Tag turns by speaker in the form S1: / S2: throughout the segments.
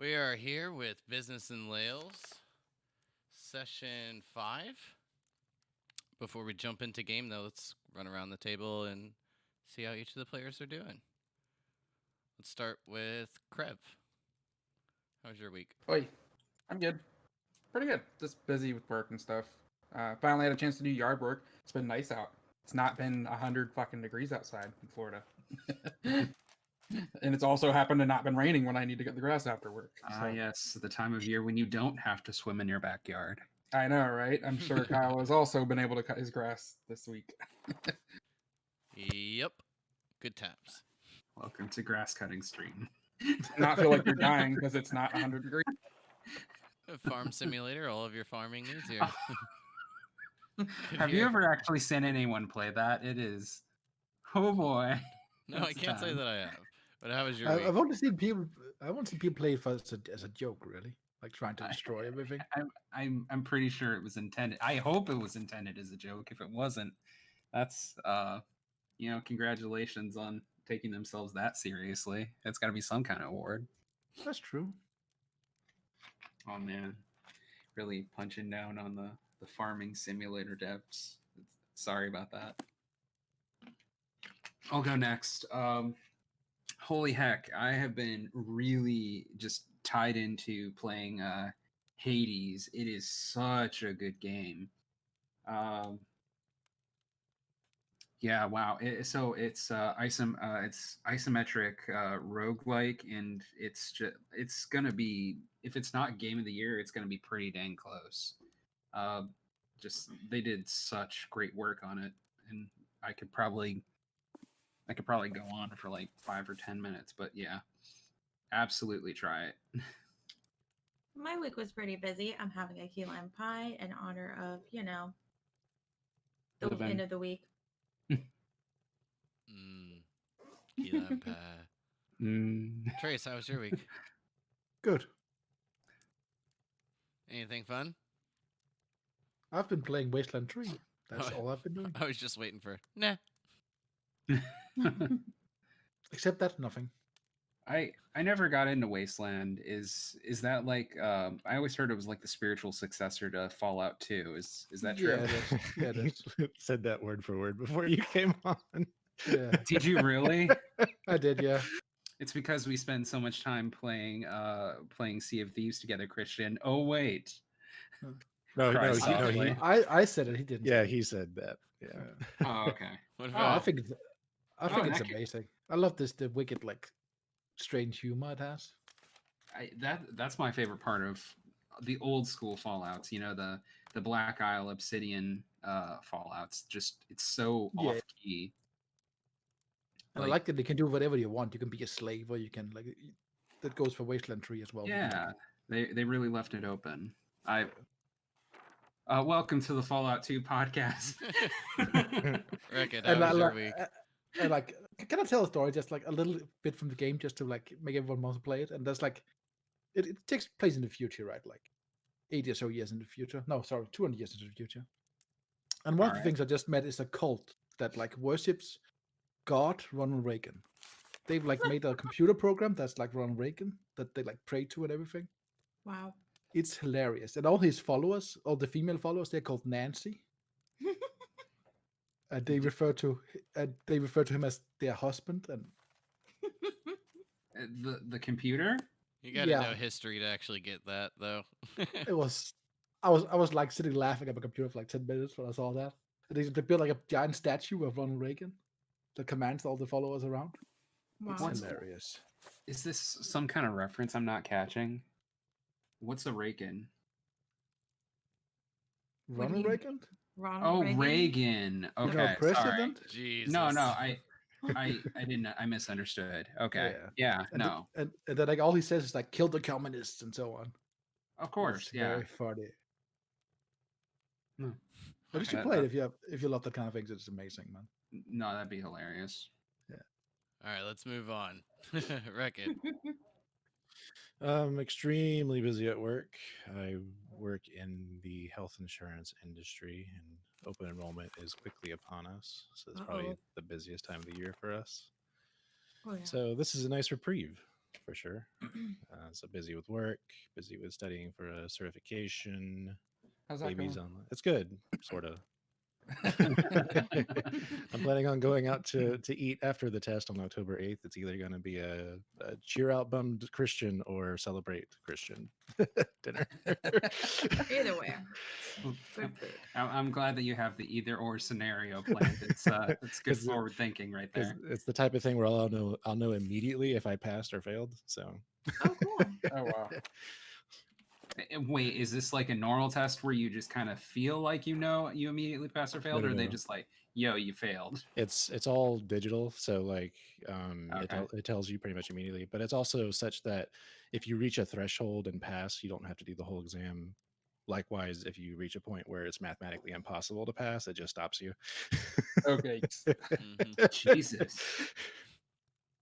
S1: We are here with Business in Lahles, session 5. Before we jump into game, though, let's run around the table and see how each of the players are doing. Let's start with Krev. How was your week?
S2: Oi, I'm good. Pretty good. Just busy with work and stuff. Finally had a chance to do yard work. It's been nice out. It's not been 100 fucking degrees outside in Florida. And it's also happened to not been raining when I need to get the grass after work.
S3: Ah, yes, the time of year when you don't have to swim in your backyard.
S2: I know, right? I'm sure Kyle has also been able to cut his grass this week.
S1: Yep. Good times.
S3: Welcome to grass cutting stream.
S2: Not feel like you're dying because it's not 100 degrees.
S1: Farm simulator, all of your farming needs here.
S3: Have you ever actually seen anyone play that? It is. Oh boy.
S1: No, I can't say that I have. But how was your week?
S4: I've only seen people. play it for as a joke, really, like trying to destroy everything.
S3: I'm pretty sure it was intended. I hope it was intended as a joke. If it wasn't, that's congratulations on taking themselves that seriously. It's got to be some kind of award.
S4: That's true.
S3: Oh man, really punching down on the farming simulator devs. Sorry about that. I'll go next. Holy heck, I have been really just tied into playing Hades. It is such a good game. Yeah, wow. It's isometric roguelike, and it's gonna be, if it's not game of the year, it's gonna be pretty dang close. They did such great work on it, and I could probably go on for like 5 or 10 minutes, but yeah, absolutely try it.
S5: My week was pretty busy. I'm having a key lime pie in honor of, the end of the week.
S1: Key lime pie. Trace, how was your week?
S4: Good.
S1: Anything fun?
S4: I've been playing Wasteland 3. That's all I've been doing.
S1: I was just waiting for nah.
S4: Except that, nothing.
S3: I never got into Wasteland. Is that like I always heard it was like the spiritual successor to Fallout 2. Is that true?
S4: Yeah, that's
S6: said that word for word before you came on.
S4: yeah.
S3: Did you really?
S4: I did, yeah.
S3: It's because we spend so much time playing Sea of Thieves together, Christian. Oh wait.
S6: No,
S4: I said it. He didn't.
S6: Yeah, he said that. Yeah.
S3: Oh, okay.
S1: What
S4: I
S1: about
S4: think it's amazing. I love the wicked, like, strange humor it has.
S3: That's my favorite part of the old school Fallouts. You know, the Black Isle Obsidian Fallouts. Just it's so off key.
S4: And I like that they can do whatever you want. You can be a slave, or you can that goes for Wasteland 3 as well.
S3: Yeah, they really left it open. Welcome to the Fallout 2 podcast.
S1: Rickett, how was your week?
S4: Can I tell a story just like a little bit from the game, just to like make everyone want to play it? And that's like, it takes place in the future, right? Like 80 or so years in the future. No, sorry, 200 years into the future. And one of the things I just met is a cult that like worships God Ronald Reagan. They've like made a computer program that's like Ronald Reagan that they like pray to and everything.
S5: Wow.
S4: It's hilarious. And all his followers, all the female followers, they're called Nancy. They refer to him as their husband. And
S3: the computer.
S1: You got to know history to actually get that, though.
S4: I was like sitting laughing at my computer for like 10 minutes when I saw that. And they built like a giant statue of Ronald Reagan that commands all the followers around.
S5: Wow.
S4: It's hilarious.
S3: Is this some kind of reference I'm not catching? What's a Reagan?
S4: Ronald Reagan?
S5: Ronald
S3: Reagan. Okay,
S4: president?
S3: Sorry.
S1: Jesus.
S3: No, I didn't. I misunderstood. Okay, yeah, no.
S4: And then like all he says is like kill the communists and so on.
S3: Of course,
S4: it's
S3: yeah.
S4: Very funny.
S3: No.
S4: But you should play it if you love that kind of things. It's amazing, man.
S3: No, that'd be hilarious.
S4: Yeah.
S1: All right, let's move on. Rickett.
S6: Extremely busy at work. I work in the health insurance industry, and open enrollment is quickly upon us. So it's probably the busiest time of the year for us.
S5: Oh, yeah.
S6: So this is a nice reprieve. for sure. So busy with work, busy with studying for a certification.
S2: How's that
S6: Babies
S2: going?
S6: on. It's good, sort of. I'm planning on going out to eat after the test on October 8th. It's either going to be a cheer out bummed Christian or celebrate Christian dinner.
S5: Either way,
S3: Well,
S5: good food.
S3: I'm glad that you have the either or scenario planned. It's good
S6: 'Cause
S3: forward thinking right
S6: Because
S3: there.
S6: it's the type of thing where I'll know immediately if I passed or failed. So
S5: Oh, cool.
S2: Oh wow.
S3: Wait, is this like a normal test where you just kind of feel like you know you immediately passed or failed,
S6: no,
S3: or are they
S6: no.
S3: just like, yo, you failed?
S6: It's all digital, so like
S3: Okay.
S6: it tells you pretty much immediately. But it's also such that if you reach a threshold and pass, you don't have to do the whole exam. Likewise, if you reach a point where it's mathematically impossible to pass, it just stops you.
S2: Okay.
S1: Mhm.
S3: Jesus.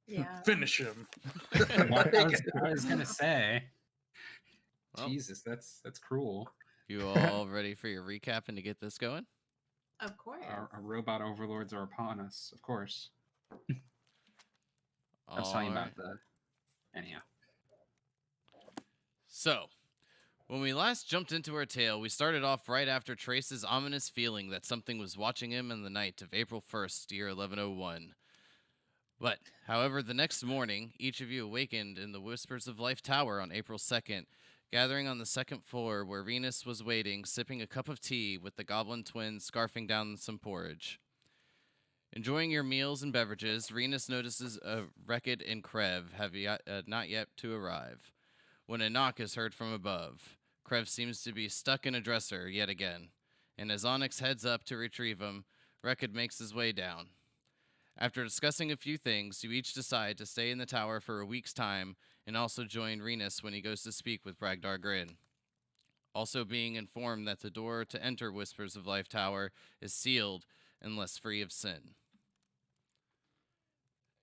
S5: Yeah.
S2: Finish him.
S3: I was gonna say,
S1: Well,
S3: Jesus, that's cruel.
S1: you all ready for your recap and to get this going?
S5: Of course.
S3: Our robot overlords are upon us, of course. I was talking
S1: All
S3: about
S1: right.
S3: the anyhow.
S1: So, when we last jumped into our tale, we started off right after Trace's ominous feeling that something was watching him in the night of April 1st, year 1101. But, however, the next morning, each of you awakened in the Whispers of Life Tower on April 2nd, gathering on the second floor where Venus was waiting, sipping a cup of tea with the goblin twins scarfing down some porridge. Enjoying your meals and beverages, Venus notices Rekid and Krev have not yet to arrive. When a knock is heard from above, Krev seems to be stuck in a dresser yet again, and as Onyx heads up to retrieve him, Rekid makes his way down. After discussing a few things, you each decide to stay in the tower for a week's time and also join Renus when he goes to speak with Bragdar Grin. Also being informed that the door to enter Whispers of Life Tower is sealed unless free of sin.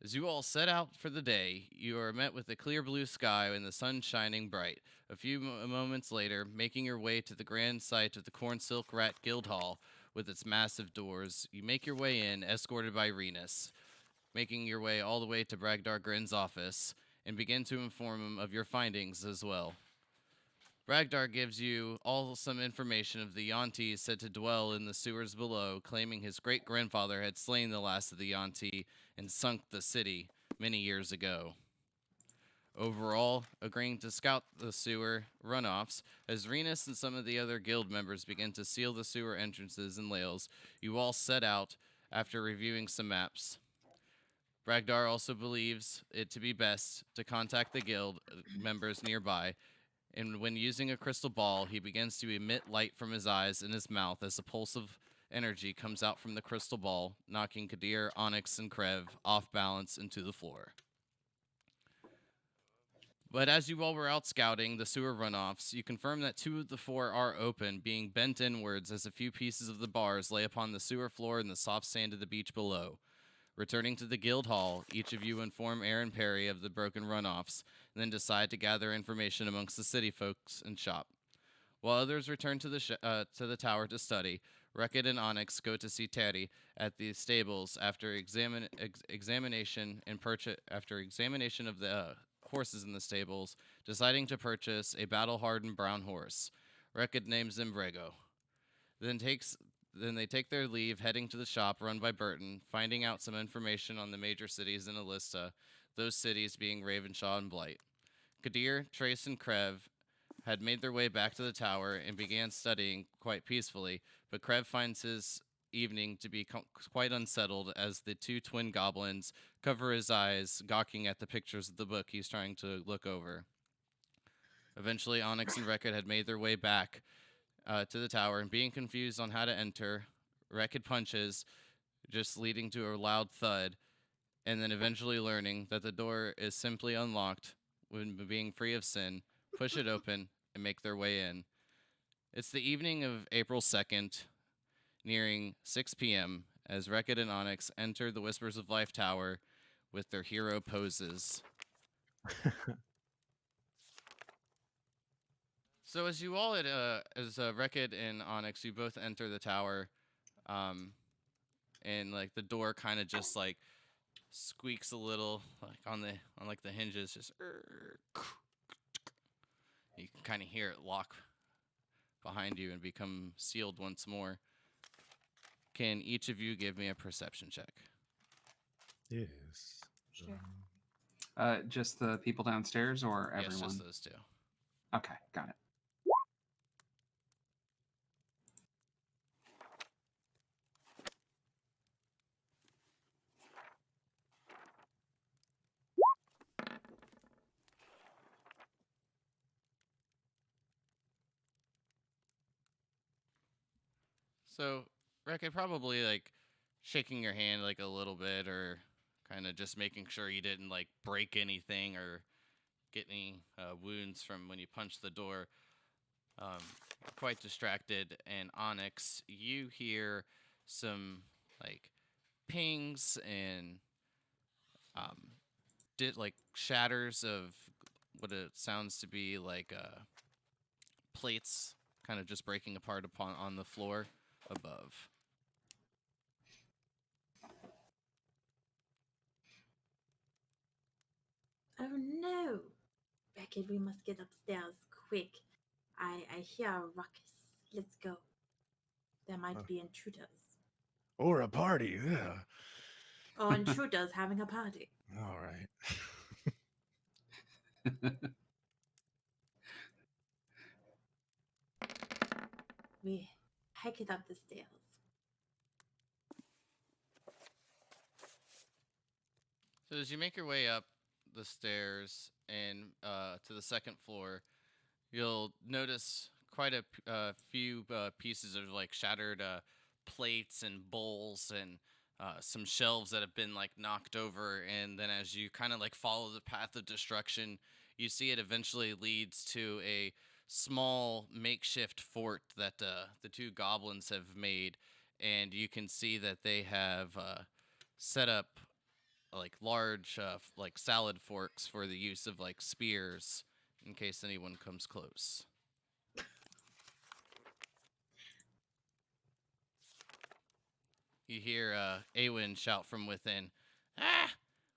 S1: As you all set out for the day, you are met with a clear blue sky and the sun shining bright. A few moments later, making your way to the grand site of the Corn Silk Rat Guild Hall with its massive doors, you make your way in, escorted by Renus, making your way all the way to Bragdar Grin's office, and begin to inform him of your findings as well. Bragdar gives you all some information of the Yonti said to dwell in the sewers below, claiming his great-grandfather had slain the last of the Yonti and sunk the city many years ago. Overall, agreeing to scout the sewer runoffs, as Renus and some of the other guild members begin to seal the sewer entrances in Lahles, you all set out after reviewing some maps. Bragdar also believes it to be best to contact the guild members nearby, and when using a crystal ball, he begins to emit light from his eyes and his mouth as a pulse of energy comes out from the crystal ball, knocking Kadir, Onyx, and Krev off balance into the floor. But as you all were out scouting the sewer runoffs, you confirm that 2 of the 4 are open, being bent inwards as a few pieces of the bars lay upon the sewer floor and the soft sand of the beach below. Returning to the guild hall, each of you inform Aaron Perry of the broken runoffs, and then decide to gather information amongst the city folks and shop. While others return to the tower to study, Rekid and Onyx go to see Terry at the stables after examination of the horses in the stables, deciding to purchase a battle-hardened brown horse. Rekid names him Brego. Then they take their leave, heading to the shop run by Burton, finding out some information on the major cities in Elista, those cities being Ravenshaw and Blight. Kadir, Trace, and Krev had made their way back to the tower and began studying quite peacefully, but Krev finds his evening to be quite unsettled as the 2 twin goblins cover his eyes, gawking at the pictures of the book he's trying to look over. Eventually, Onyx and Rekid had made their way back to the tower, and being confused on how to enter, Rekid punches, just leading to a loud thud, and then eventually learning that the door is simply unlocked when being free of sin, push it open, and make their way in. It's the evening of April 2nd, nearing 6 p.m., as Rekid and Onyx enter the Whispers of Life Tower with their hero poses. So as you all Rekid and Onyx, you both enter the tower, and like the door kind of just like squeaks a little, like on like the hinges. Just you can kind of hear it lock behind you and become sealed once more. Can each of you give me a perception check?
S6: Yes.
S5: Sure.
S3: Just the people downstairs or
S1: Yes,
S3: everyone?
S1: just those two.
S3: Okay, got it.
S1: So, Rick, I probably like shaking your hand like a little bit, or kind of just making sure you didn't like break anything or get any wounds from when you punched the door. Quite distracted, and Onyx, you hear some like pings and like shatters of what it sounds to be like plates, kind of just breaking apart upon on the floor above.
S5: Oh no! Beckett, we must get upstairs quick. I hear a ruckus. Let's go. There might be intruders.
S6: Or a party, yeah.
S5: Or intruders having a party.
S6: All right.
S5: We hike it up the stairs.
S1: So as you make your way up the stairs and to the second floor, you'll notice quite a few pieces of like shattered plates and bowls and some shelves that have been like knocked over. And then as you kind of like follow the path of destruction, you see it eventually leads to a small makeshift fort that the two goblins have made. And you can see that they have set up like large like salad forks for the use of like spears in case anyone comes close. You hear Awen shout from within, "Ah,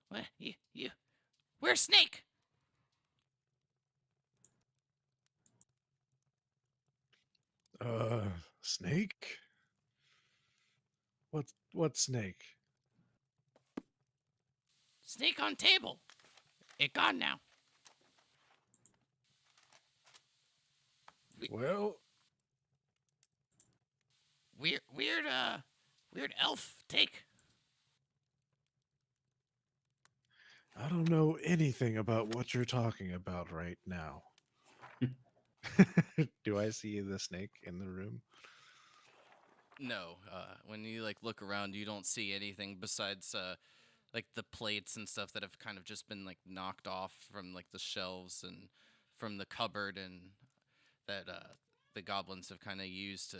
S1: what you where's Snake?"
S6: Snake? What snake?
S1: Snake on table. It gone now.
S6: Well,
S1: Weird elf take.
S6: I don't know anything about what you're talking about right now. Do I see the snake in the room?
S1: No, when you like look around, you don't see anything besides like the plates and stuff that have kind of just been like knocked off from like the shelves and from the cupboard, and that the goblins have kind of used to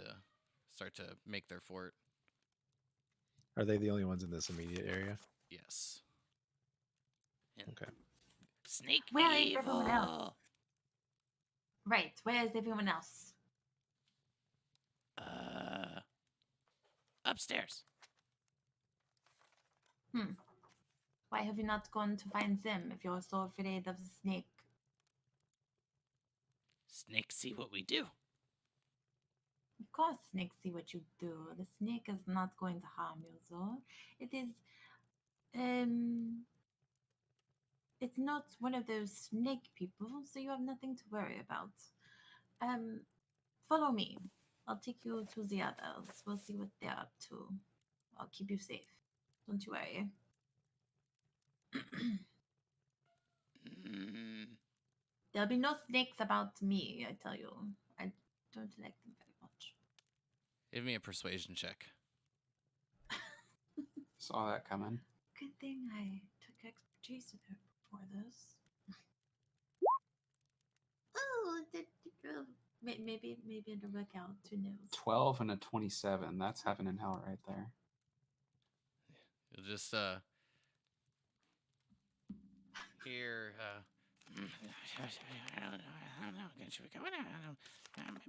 S1: start to make their fort.
S6: Are they the only ones in this immediate area?
S1: Yes. And
S6: Okay.
S1: Snake
S5: Where is
S1: evil.
S5: everyone else? Right, where is everyone else?
S1: Upstairs.
S5: Why have you not gone to find them if you're so afraid of the snake?
S1: Snakes see what we do.
S5: Of course, snakes see what you do. The snake is not going to harm you, though. It is, it's not one of those snake people, so you have nothing to worry about. Follow me. I'll take you to the others. We'll see what they're up to. I'll keep you safe. Don't you worry.
S1: Mm,
S5: There'll be no snakes about me, I tell you. I don't like them very much.
S1: give me a persuasion check.
S3: Saw that coming.
S5: Good thing I took expertise before this. Oh, maybe it'll work out. Who knows?
S3: 12 and a 27. That's heaven and hell right there.
S1: You'll just hear. I don't know. Should we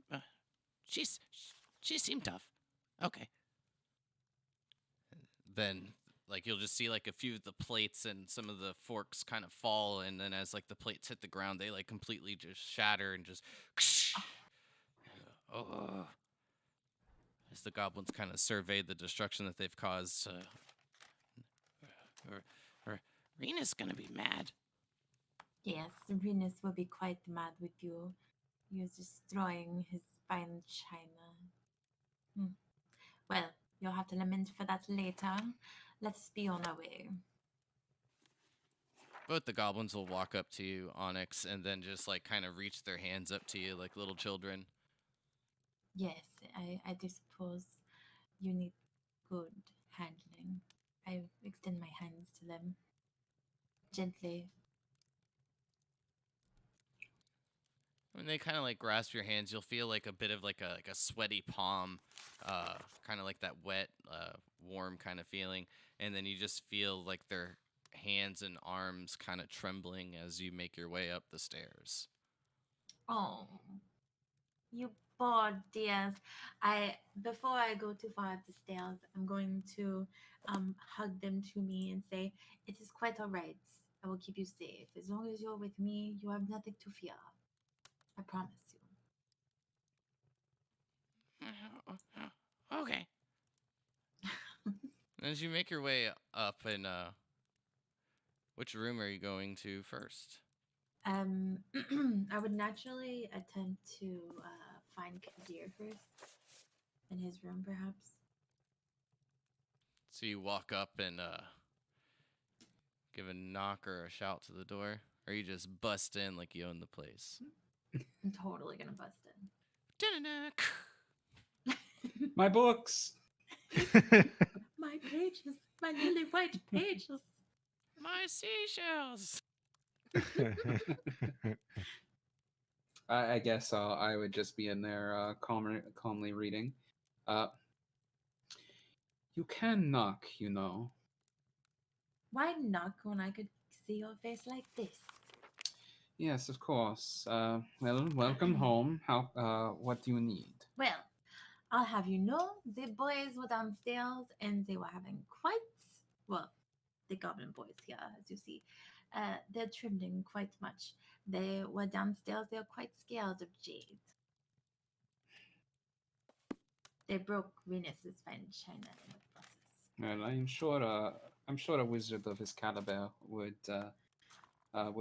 S1: go? She seemed tough. Okay. Then like you'll just see like a few of the plates and some of the forks kind of fall, and then as like the plates hit the ground, they like completely just shatter and just. Oh, as the goblins kind of survey the destruction that they've caused. Rena's gonna be mad.
S5: Yes, Renus will be quite mad with you. You're destroying his fine china. Well, you'll have to lament for that later. Let's be on our way.
S1: Both the goblins will walk up to you, Onyx, and then just like kind of reach their hands up to you like little children.
S5: Yes, I do suppose you need good handling. I extend my hands to them gently.
S1: When they kind of like grasp your hands, you'll feel like a bit of like a sweaty palm, kind of like that wet, warm kind of feeling, and then you just feel like their hands and arms kind of trembling as you make your way up the stairs.
S5: Oh, you poor dears. Before I go too far up the stairs, I'm going to hug them to me and say, "It is quite all right. I will keep you safe. As long as you're with me, you have nothing to fear. I promise you."
S1: Okay. As you make your way up, and which room are you going to first?
S5: I would naturally attempt to find Kadir first in his room, perhaps.
S1: So you walk up and give a knock or a shout to the door, or you just bust in like you own the place.
S5: I'm totally gonna bust in.
S1: Da-da-da.
S3: My books.
S5: My pages, my lily white pages.
S1: My seashells.
S3: I guess I would just be in there calmly reading. You can knock, you know.
S5: Why knock when I could see your face like this?
S3: Yes, of course. Well, welcome home. What do you need?
S5: Well, I'll have you know, the boys were downstairs and they were having quite, well, the goblin boys here, as you see. They're trembling quite much. They were downstairs, they're quite scared of Jade. They broke Venus's fine china in the process.
S3: Well, I'm sure a wizard of his caliber would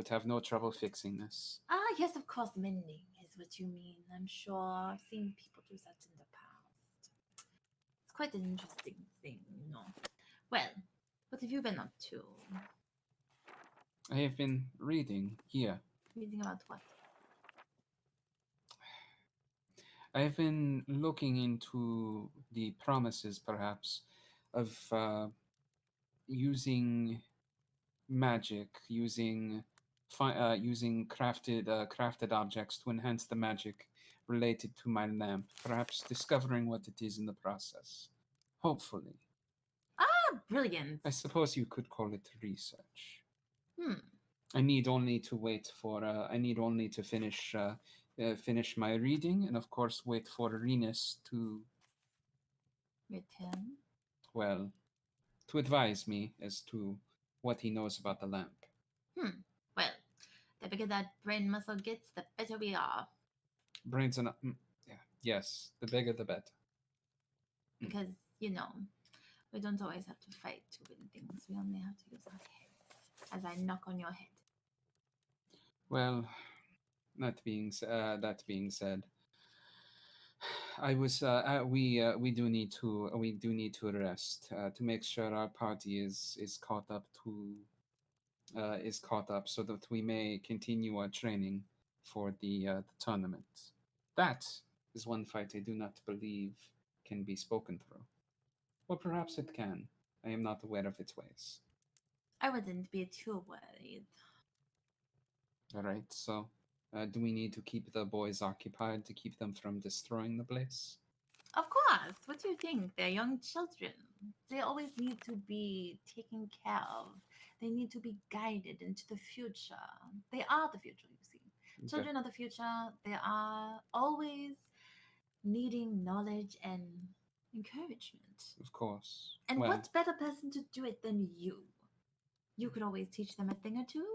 S3: have no trouble fixing this.
S5: Ah, yes, of course, mending is what you mean. I'm sure I've seen people do that in the past. It's quite an interesting thing, you know. Well, what have you been up to?
S3: I have been reading here.
S5: Reading about what?
S3: I have been looking into the promises, perhaps, of using magic, using crafted objects to enhance the magic related to my lamp. Perhaps discovering what it is in the process. Hopefully,
S5: Ah, brilliant.
S3: I suppose you could call it research.
S5: Hmm.
S3: I need only to wait for. I need only to finish my reading, and of course, wait for Renus to,
S5: Return.
S3: well, to advise me as to what he knows about the lamp.
S5: Well, the bigger that brain muscle gets, the better we are.
S3: Brains and yeah, yes, the bigger the better.
S5: Because, you know, we don't always have to fight to win things. We only have to use our heads. As I knock on your head.
S3: Well, that being said, I was we do need to rest to make sure our party is caught up so that we may continue our training for the tournament. That is one fight I do not believe can be spoken through, or perhaps it can. I am not aware of its ways.
S5: I wouldn't be too worried.
S3: All right, so do we need to keep the boys occupied to keep them from destroying the place?
S5: Of course. What do you think? They're young children. They always need to be taken care of. They need to be guided into the future. They are the future, you see.
S3: Okay.
S5: Children are the future. They are always needing knowledge and encouragement.
S3: Of course.
S5: And
S3: Well,
S5: what better person to do it than you? You could always teach them a thing or two,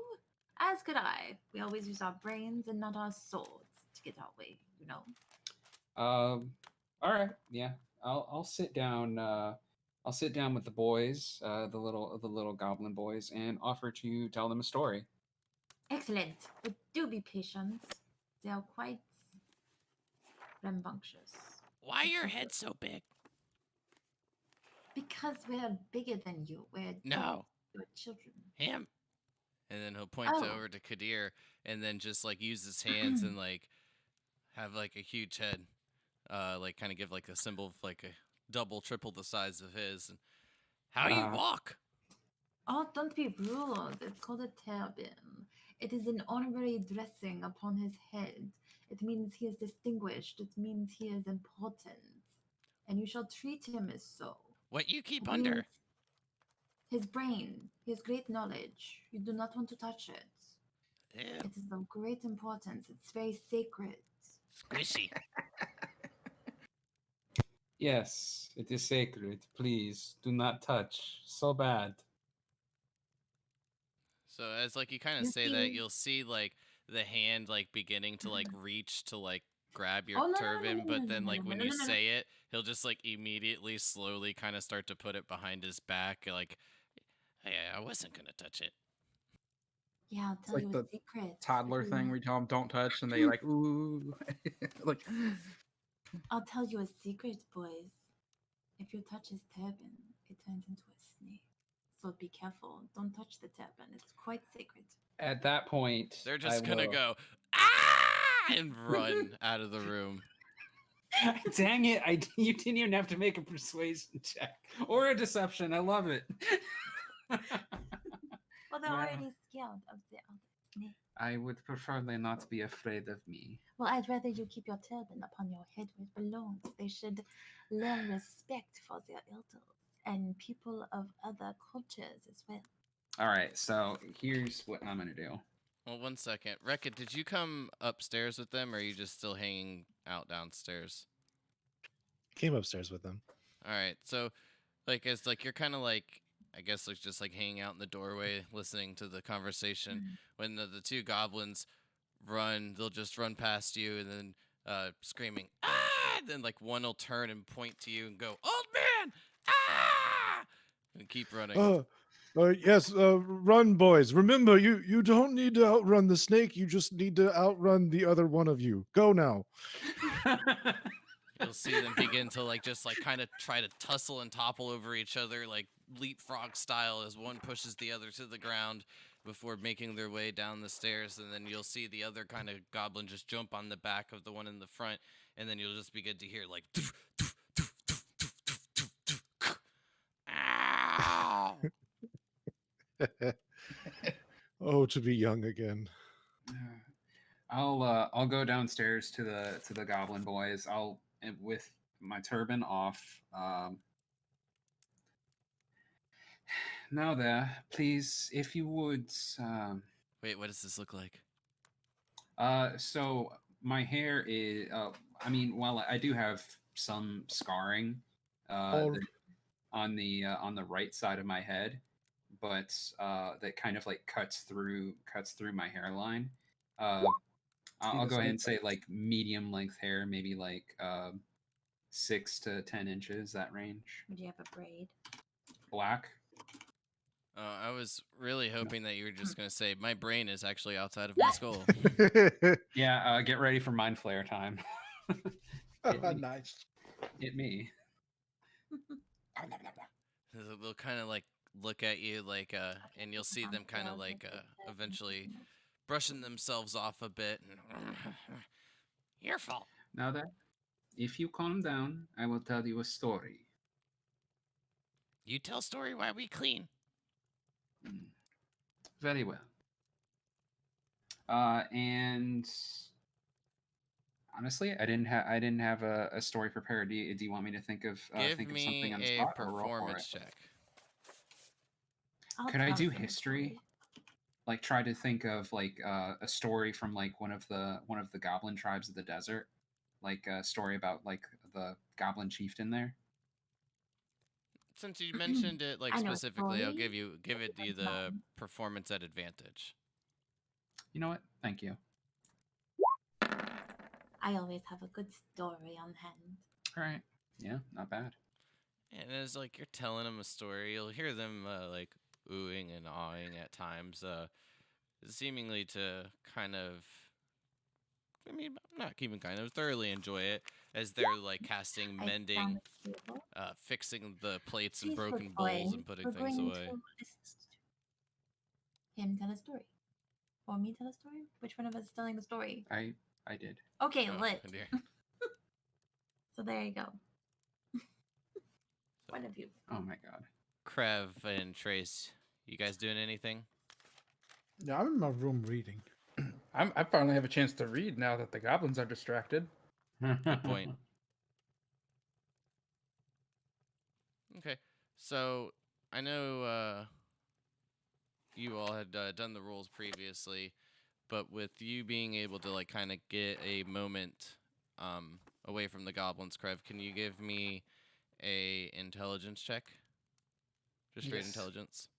S5: as could I. We always use our brains and not our swords to get our way, you know?
S3: all right, yeah. I'll sit down. I'll sit down with the boys, the little goblin boys, and offer to tell them a story.
S5: Excellent. But do be patient. They are quite rambunctious.
S1: Why your head so big?
S5: Because we're bigger than you. We're
S1: No,
S5: your children.
S1: him. And then he'll point
S5: Oh.
S1: over to Kadir, and then just like use his hands and like have like a huge head, like kind of give like a symbol of like a double, triple the size of his. And how you walk?
S5: Oh, don't be rude. It's called a turban. It is an honorary dressing upon his head. It means he is distinguished. It means he is important. And you shall treat him as so.
S1: What you keep
S5: It
S1: under?
S5: means his brain. He has great knowledge. You do not want to touch it.
S1: Ew,
S5: It is of great importance. It's very sacred.
S1: squishy.
S3: Yes, it is sacred. Please do not touch. So bad.
S1: So as like you kind of
S5: You
S1: say that,
S5: see-
S1: you'll see like the hand like beginning to like reach to like grab your
S5: Oh, no, no, no,
S1: turban,
S5: no, no,
S1: but
S5: no,
S1: then
S5: no,
S1: like
S5: no,
S1: when
S5: no,
S1: you
S5: no, no.
S1: say it, he'll just like immediately, slowly, kind of start to put it behind his back, like, "Hey, I wasn't gonna touch it."
S5: Yeah, I'll tell
S2: like
S5: you
S2: the
S5: a secret.
S2: Toddler
S5: If you
S2: thing
S5: want-
S2: where you tell them don't touch, and they like ooh, like
S5: I'll tell you a secret, boys. If you touch his turban, it turns into a snake. So be careful. Don't touch the turban. It's quite sacred.
S3: At that point,
S1: They're
S3: I
S1: just gonna
S3: will-
S1: go ah and run out of the room.
S3: Dang it! You didn't even have to make a persuasion check or a deception. I love it.
S5: Well, they're
S3: Well.
S5: already scared of the other snake.
S3: I would prefer they not be afraid of me.
S5: Well, I'd rather you keep your turban upon your head where it belongs. They should learn respect for their elders and people of other cultures as well.
S3: All right, so here's what I'm gonna do.
S1: Well, 1 second, Rekka, did you come upstairs with them, or are you just still hanging out downstairs?
S6: Came upstairs with them.
S1: All right, so like as like you're kind of like, I guess like just like hanging out in the doorway listening to the conversation, when the two goblins run, they'll just run past you and then screaming ah, and then like one will turn and point to you and go, old man, ah, and keep running.
S6: Yes, run, boys. Remember, you don't need to outrun the snake. You just need to outrun the other one of you. Go now.
S1: You'll see them begin to like just like kind of try to tussle and topple over each other, like leapfrog style, as one pushes the other to the ground before making their way down the stairs. And then you'll see the other kind of goblin just jump on the back of the one in the front, and then you'll just begin to hear like ow.
S6: Oh, to be young again.
S3: I'll go downstairs to the goblin boys. I'll with my turban off. Now there, please, if you would.
S1: Wait, what does this look like?
S3: So my hair is. I mean, while I do have some scarring,
S4: Bald.
S3: on the right side of my head, but that kind of like cuts through my hairline. I'll
S2: the
S3: go ahead and
S2: snake
S3: say like medium length hair, maybe like 6 to 10 inches, that range.
S5: Would you have a braid?
S3: Black.
S1: I was really hoping that you were just gonna say my brain is actually outside of my skull.
S3: Yeah, get ready for mind flare time.
S4: Nice.
S3: Hit me.
S1: They'll kind of like look at you like and you'll see them kind of like eventually brushing themselves off a bit. And your fault.
S3: Now that, if you calm down, I will tell you a story.
S1: You tell story while we clean.
S3: Very well. And honestly, I didn't have a story prepared. Do you want me to think of
S1: Give
S3: something
S1: me
S3: on the
S1: a
S3: spot or roll for
S1: performance
S3: it?
S1: check.
S5: I'll
S3: Could I
S5: tell
S3: do
S5: them a
S3: history?
S5: story.
S3: Like try to think of like a story from like one of the goblin tribes of the desert, like a story about like the goblin chieftain there.
S1: since you mentioned it like
S5: I know
S1: specifically, I'll
S5: stories.
S1: give it you
S5: That's
S1: the
S5: mine.
S1: performance at advantage.
S3: You know what? Thank you.
S5: I always have a good story on hand.
S3: All right. Yeah, not bad.
S1: And as like you're telling them a story, you'll hear them like oohing and awing at times, seemingly to kind of, I mean, not even kind of thoroughly enjoy it as they're like casting,
S5: I
S1: mending,
S5: found the table.
S1: fixing the plates and
S5: Please, good
S1: broken
S5: boy.
S1: bowls and putting
S5: We're
S1: things
S5: going
S1: away.
S5: to listen to him tell a story. Or me tell a story? Which one of us is telling the story?
S3: I did.
S5: Okay,
S1: Oh,
S5: lit.
S1: dear.
S5: So there you go.
S1: So,
S5: One of you.
S3: Oh my god.
S1: Krev and Trace, you guys doing anything?
S4: Yeah, I'm in my room reading.
S2: I finally have a chance to read now that the goblins are distracted.
S1: Good point. Okay, so I know you all had done the rules previously, but with you being able to like kind of get a moment away from the goblins, Krev, can you give me a intelligence check? Just straight
S2: Yes.
S1: intelligence.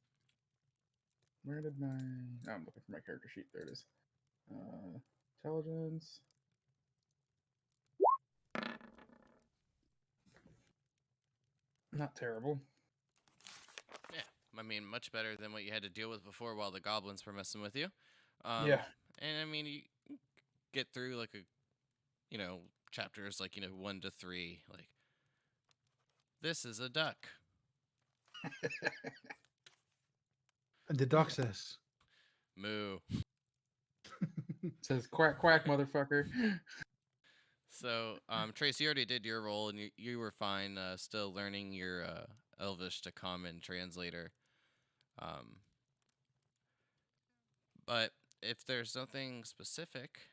S2: Where did my? Oh, I'm looking for my character sheet. There it is. Intelligence. Not terrible.
S1: Yeah, I mean, much better than what you had to deal with before while the goblins were messing with you.
S2: Yeah.
S1: And I mean, you get through like chapters like 1 to 3. Like, this is a duck.
S4: And the dog says,
S1: Moo.
S2: It says quack quack, motherfucker.
S1: So, Trace, you already did your role, and you were fine. Still learning your Elvish to Common translator. But if there's nothing specific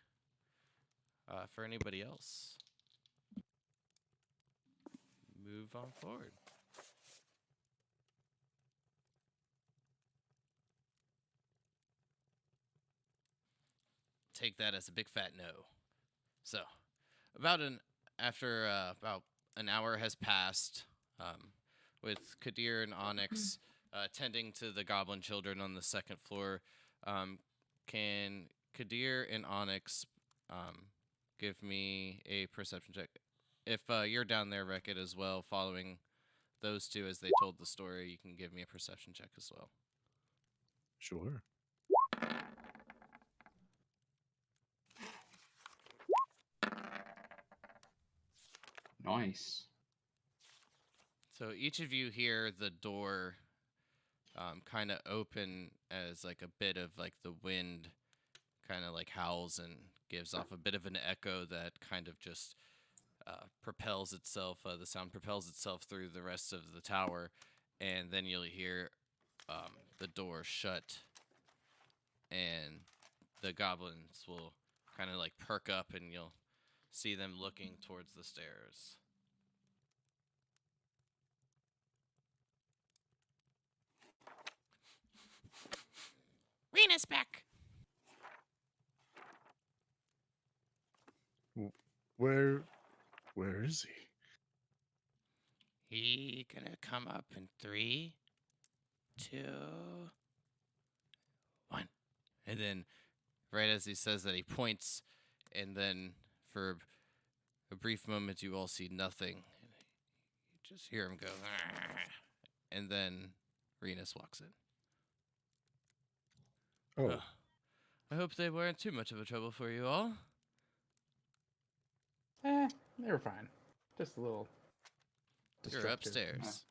S1: for anybody else, move on forward. Take that as a big fat no. So, after about an hour has passed, with Kadir and Onyx tending to the goblin children on the second floor, can Kadir and Onyx give me a perception check? If you're down there, Rekit, as well, following those two as they told the story, you can give me a perception check as well.
S6: Sure.
S3: Nice.
S1: So each of you hear the door kind of open as like a bit of like the wind kind of like howls and gives off a bit of an echo that kind of just propels itself, the sound propels itself through the rest of the tower, and then you'll hear the door shut, and the goblins will kind of like perk up, and you'll see them looking towards the stairs. Rena's back!
S6: Where is he?
S1: He gonna come up in 3, 2, 1. And then, right as he says that, he points, and then for a brief moment, you all see nothing. You just hear him go, "Argh," and then Renus walks in.
S6: Oh,
S1: Ugh. I hope they weren't too much of a trouble for you all.
S2: They were fine. Just a little.
S1: You're
S2: destructive.
S1: upstairs.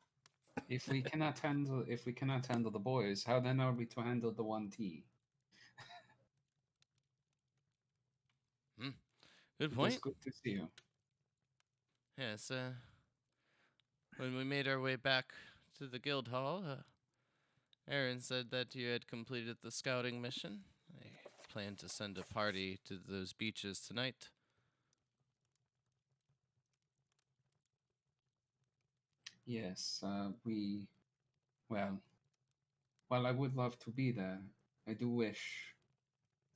S3: If we cannot handle the boys, how then are we to handle the 1T?
S1: Good
S3: It was
S1: point.
S3: good to see you.
S1: Yes, when we made our way back to the guild hall, Aaron said that you had completed the scouting mission. I plan to send a party to those beaches tonight.
S3: Yes, well, while I would love to be there, I do wish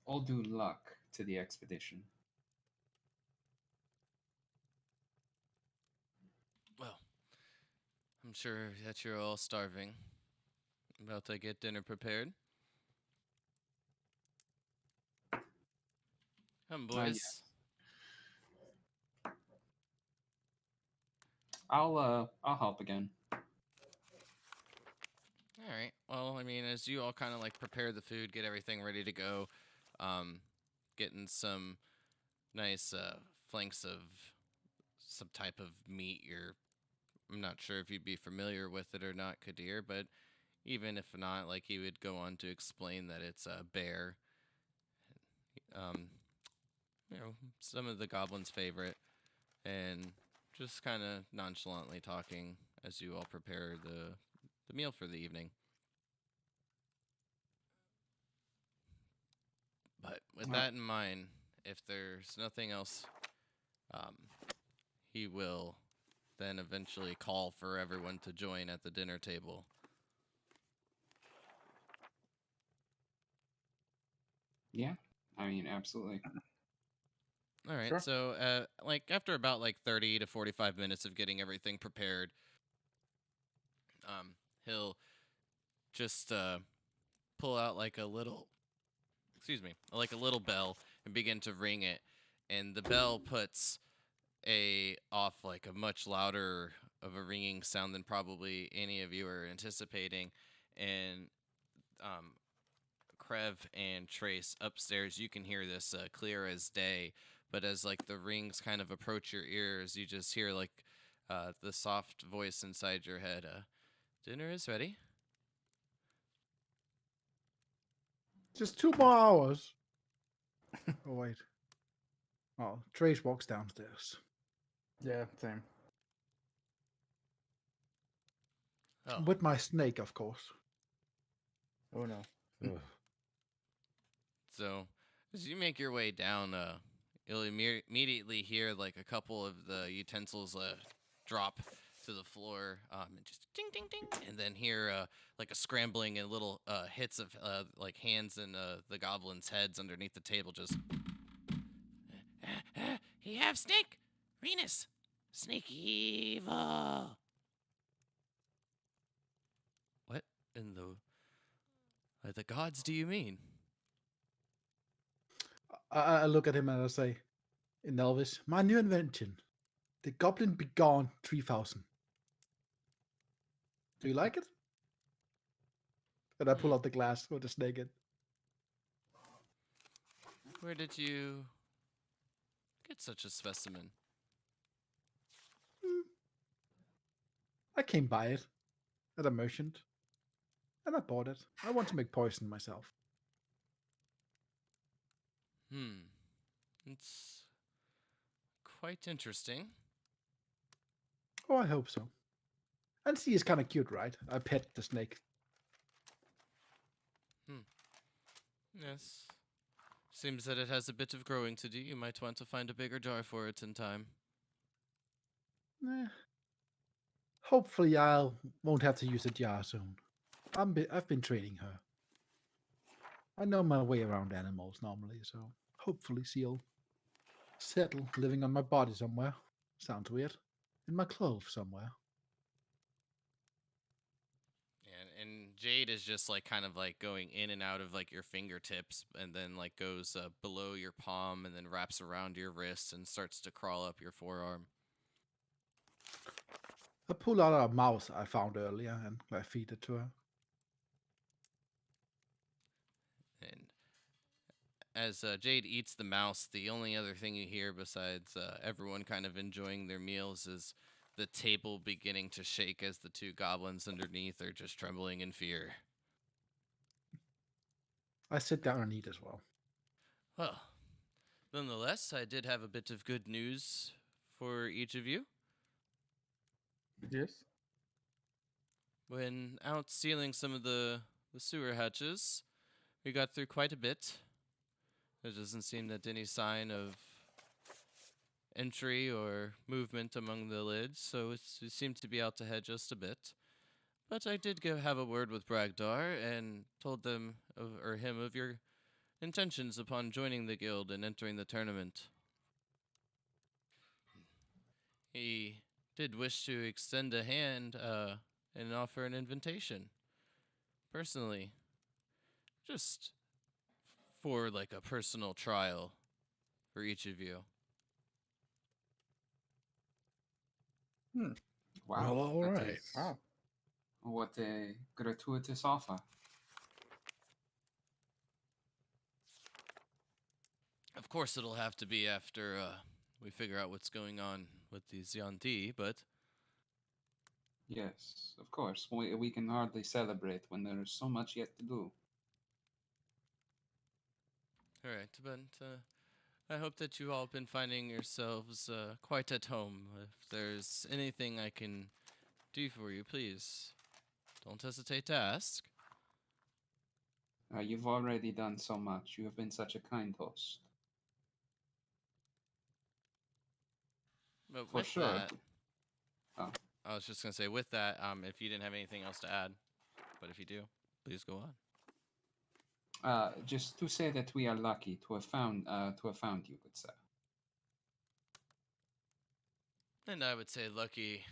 S3: all due luck to the expedition.
S1: Well, I'm sure that you're all starving. About to get dinner prepared. Come, boys.
S3: Yes. I'll help again.
S1: All right. Well, I mean, as you all kind of like prepare the food, get everything ready to go, getting some nice flanks of some type of meat. I'm not sure if you'd be familiar with it or not, Kadir, but even if not, like he would go on to explain that it's a bear. Some of the goblins' favorite, and just kind of nonchalantly talking as you all prepare the meal for the evening. But with that in mind, if there's nothing else, he will then eventually call for everyone to join at the dinner table.
S3: Yeah, I mean, absolutely.
S1: All right.
S2: Sure.
S1: So, like after about like 30 to 45 minutes of getting everything prepared, he'll just pull out like a little, like a little bell and begin to ring it, and the bell puts off like a much louder of a ringing sound than probably any of you are anticipating, and Krev and Trace upstairs, you can hear this clear as day. But as like the rings kind of approach your ears, you just hear like the soft voice inside your head. Dinner is ready.
S4: Just 2 more hours. Oh wait. Oh, Trace walks downstairs.
S2: Yeah, same.
S1: Oh,
S4: With my snake, of course.
S2: Oh no.
S6: Ugh.
S1: so as you make your way down, you'll immediately hear like a couple of the utensils drop to the floor, and just ding, ding, ding, and then hear like a scrambling and little hits of like hands and the goblins' heads underneath the table. Just he have snake, Venus, snake evil. What in the gods do you mean?
S4: I look at him and I say, in Elvis, my new invention, the Goblin Be Gone 3000. Do you like it? And I pull out the glass with the snake in.
S1: Where did you get such a specimen?
S4: I came by it at a merchant, and I bought it. I want to make poison myself.
S1: It's quite interesting.
S4: Oh, I hope so. And she is kind of cute, right? I pet the snake.
S1: Yes. Seems that it has a bit of growing to do. You might want to find a bigger jar for it in time.
S4: Hopefully, won't have to use a jar soon. I've been training her. I know my way around animals normally, so hopefully she'll settle living on my body somewhere. Sounds weird. In my clothes somewhere.
S1: And Jade is just like kind of like going in and out of like your fingertips, and then like goes below your palm and then wraps around your wrist and starts to crawl up your forearm.
S4: I pull out a mouse I found earlier and I feed it to her.
S1: And as Jade eats the mouse, the only other thing you hear besides everyone kind of enjoying their meals is the table beginning to shake as the two goblins underneath are just trembling in fear.
S4: I sit down and eat as well.
S1: Well, nonetheless, I did have a bit of good news for each of you.
S2: Yes.
S1: When out sealing some of the sewer hatches, we got through quite a bit. There doesn't seem that any sign of entry or movement among the lids, so we seem to be out ahead just a bit. But I did have a word with Bragdar and told him of your intentions upon joining the guild and entering the tournament. He did wish to extend a hand and offer an invitation. Personally, just for like a personal trial for each of you.
S3: Wow.
S6: Well, all
S3: that
S6: right.
S3: is-
S2: Wow.
S3: What a gratuitous offer.
S1: Of course, it'll have to be after we figure out what's going on with these Yanti, but
S3: Yes, of course. We can hardly celebrate when there is so much yet to do.
S1: all right. But I hope that you've all been finding yourselves quite at home. If there's anything I can do for you, please don't hesitate to ask.
S3: You've already done so much. You have been such a kind host.
S1: But
S3: For
S1: with
S3: sure.
S1: that,
S3: Oh.
S1: I was just gonna say with that, if you didn't have anything else to add, but if you do, please go on.
S3: Just to say that we are lucky to have found you, good sir.
S1: And I would say lucky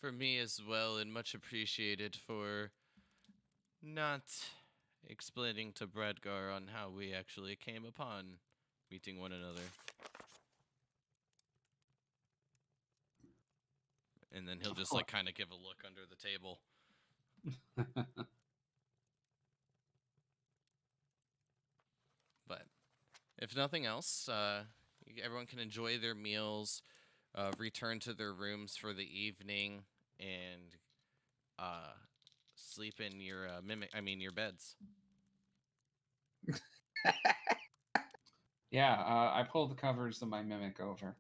S1: for me as well, and much appreciated for not explaining to Bradgar on how we actually came upon meeting one another. And then he'll
S3: Of
S1: just like kind of give a look under the table. But if nothing else, everyone can enjoy their meals, return to their rooms for the evening, and sleep in your your beds.
S3: Yeah, I pulled the covers of my mimic over.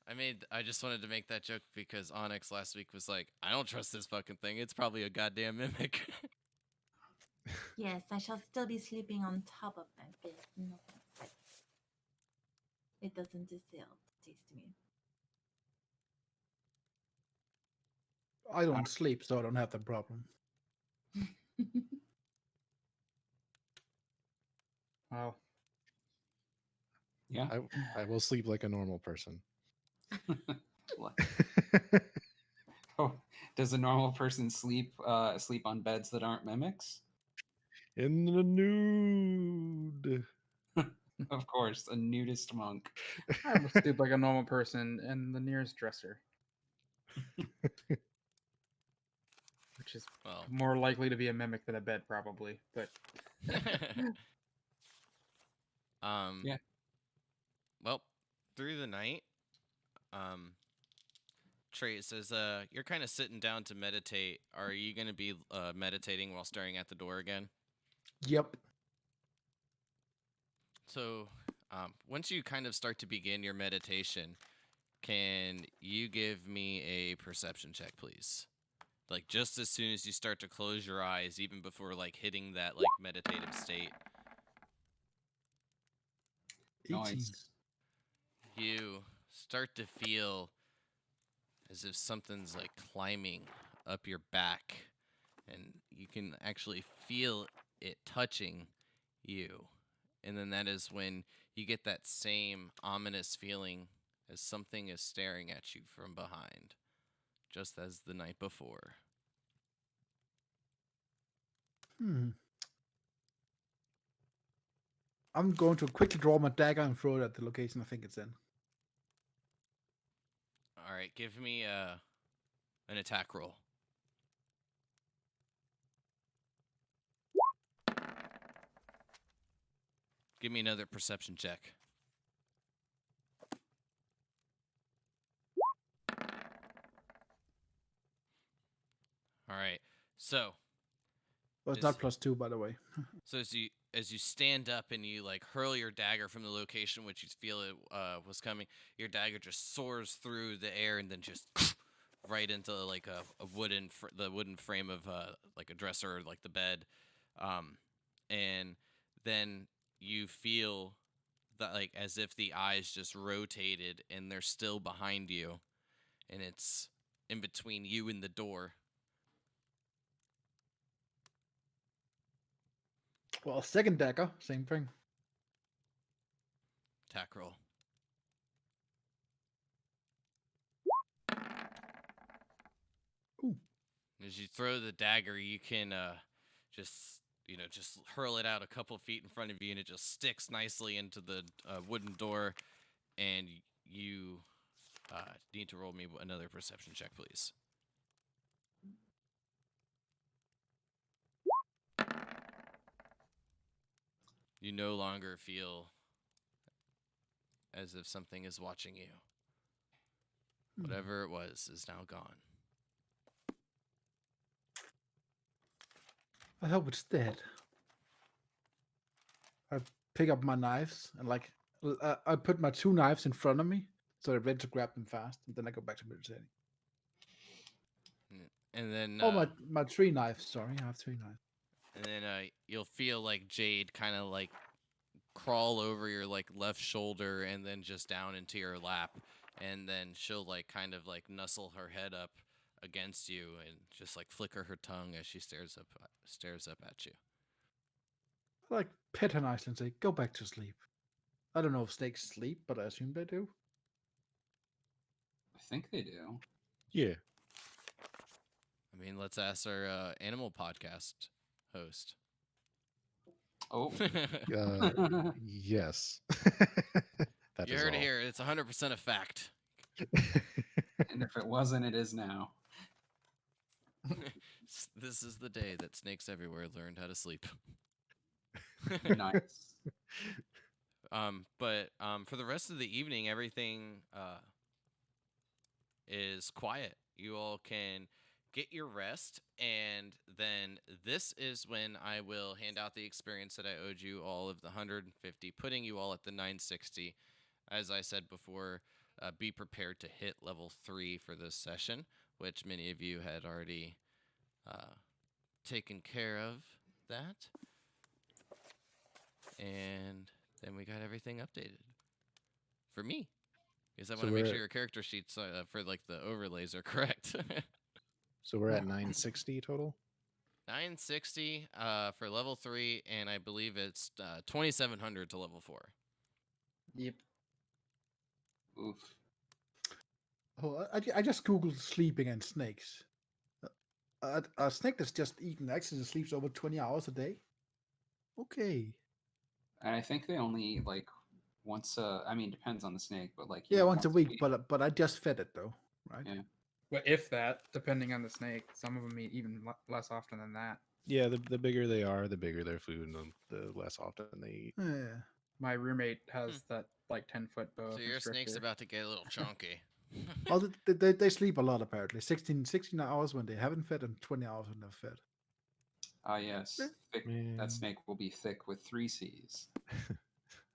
S1: I just wanted to make that joke because Onyx last week was like, I don't trust this fucking thing. It's probably a goddamn mimic.
S5: Yes, I shall still be sleeping on top of my bed. No offense. It doesn't distill taste to me.
S4: I don't sleep, so I don't have the problem.
S2: Wow.
S3: Yeah.
S6: I will sleep like a normal person.
S3: Oh, does a normal person sleep on beds that aren't mimics?
S6: In the nude.
S3: Of course, a nudist monk.
S2: I would sleep like a normal person in the nearest dresser, which is
S1: Well,
S2: more likely to be a mimic than a bed, probably. But
S3: Yeah.
S1: Well, through the night, Trey says, you're kind of sitting down to meditate. Are you going to be meditating while staring at the door again?
S4: Yep.
S1: So, once you kind of start to begin your meditation, can you give me a perception check, please? Like, just as soon as you start to close your eyes, even before, like, hitting that, like, meditative state,
S4: 18.
S3: Nice.
S1: you start to feel as if something's, like, climbing up your back, and you can actually feel it touching you. And then that is when you get that same ominous feeling as something is staring at you from behind, just as the night before.
S4: I'm going to quickly draw my dagger and throw it at the location I think it's in.
S1: All right, give me an attack roll. Give me another perception check. All right. So,
S4: Well, it's
S1: Is-
S4: not +2, by the way.
S1: so as you stand up and you like hurl your dagger from the location which you feel it was coming, your dagger just soars through the air and then just right into like a wooden frame of like a dresser, like the bed, and then you feel that like as if the eyes just rotated and they're still behind you, and it's in between you and the door.
S4: Well, second dagger, same thing.
S1: Attack roll. As you throw the dagger, you can just hurl it out a couple feet in front of you, and it just sticks nicely into the wooden door. And you need to roll me another perception check, please. You no longer feel as if something is watching you. Whatever it was is now gone.
S4: I hope it's dead. I pick up my knives and I put my 2 knives in front of me so I'm ready to grab them fast, and then I go back to meditating.
S1: And then
S4: my 3 knives. Sorry, I have 3 knives.
S1: and then you'll feel like Jade kind of like crawl over your like left shoulder and then just down into your lap, and then she'll like kind of like nuzzle her head up against you and just like flicker her tongue as she stares up at you.
S4: I like pet her nicely and say, "Go back to sleep." I don't know if snakes sleep, but I assume they do.
S3: I think they do.
S6: Yeah.
S1: I mean, let's ask our animal podcast host.
S3: Oh.
S6: Yes. That
S1: You
S6: is
S1: heard it
S6: all.
S1: here. It's 100% a fact.
S3: And if it wasn't, it is now.
S1: This is the day that snakes everywhere learned how to sleep.
S3: Nice.
S1: But for the rest of the evening, everything is quiet. You all can get your rest, and then this is when I will hand out the experience that I owed you all of the 150, putting you all at the 960. As I said before, be prepared to hit level 3 for this session, which many of you had already taken care of that. And then we got everything updated for me, because I
S6: So
S1: want to make
S6: we're
S1: sure
S6: at-
S1: your character sheets for like the overlays are correct.
S6: So we're at 960 total.
S1: 960 for level 3, and I believe it's 2700 to level 4.
S2: Yep.
S3: Oof.
S4: Oh, I just googled sleeping and snakes. A snake that's just eaten actually sleeps over 20 hours a day. Okay.
S3: And I think they only like once. I mean, depends on the snake, but like
S4: Yeah, once a week, but I just fed it though, right?
S3: Yeah.
S2: But if that, depending on the snake, some of them eat even less often than that.
S6: Yeah, the bigger they are, the bigger their food, and the less often they eat.
S4: Yeah.
S2: My roommate has that like 10-foot boa
S1: So your snake's
S2: constrictor.
S1: about to get a little chunky.
S4: Oh, they sleep a lot apparently. 16 hours when they haven't fed and 20 hours when they're fed.
S3: Ah, yes. Thick,
S6: Man.
S3: that snake will be thick with 3 C's.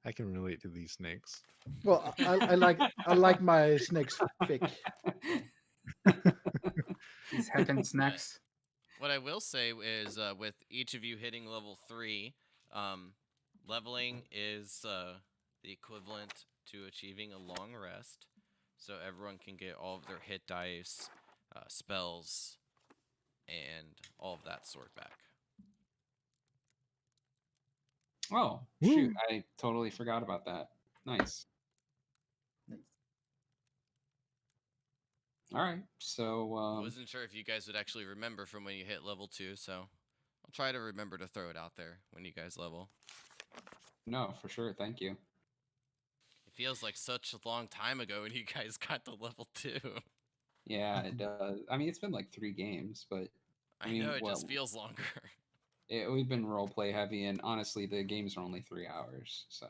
S6: I can relate to these snakes.
S4: Well, I like my snakes thick.
S2: These heckin' snacks.
S1: What I will say is, with each of you hitting level 3, leveling is the equivalent to achieving a long rest, so everyone can get all of their hit dice, spells, and all of that sort back.
S3: Oh, shoot. I totally forgot about that. Nice. All right. So,
S1: I wasn't sure if you guys would actually remember from when you hit level 2, so I'll try to remember to throw it out there when you guys level.
S3: no, for sure. Thank you.
S1: It feels like such a long time ago when you guys got to level 2.
S3: Yeah, it does. I mean, it's been like 3 games, but
S1: I
S3: mean,
S1: know, it just
S3: well,
S1: feels longer.
S3: we've been roleplay heavy, and honestly, the games are only 3 hours. So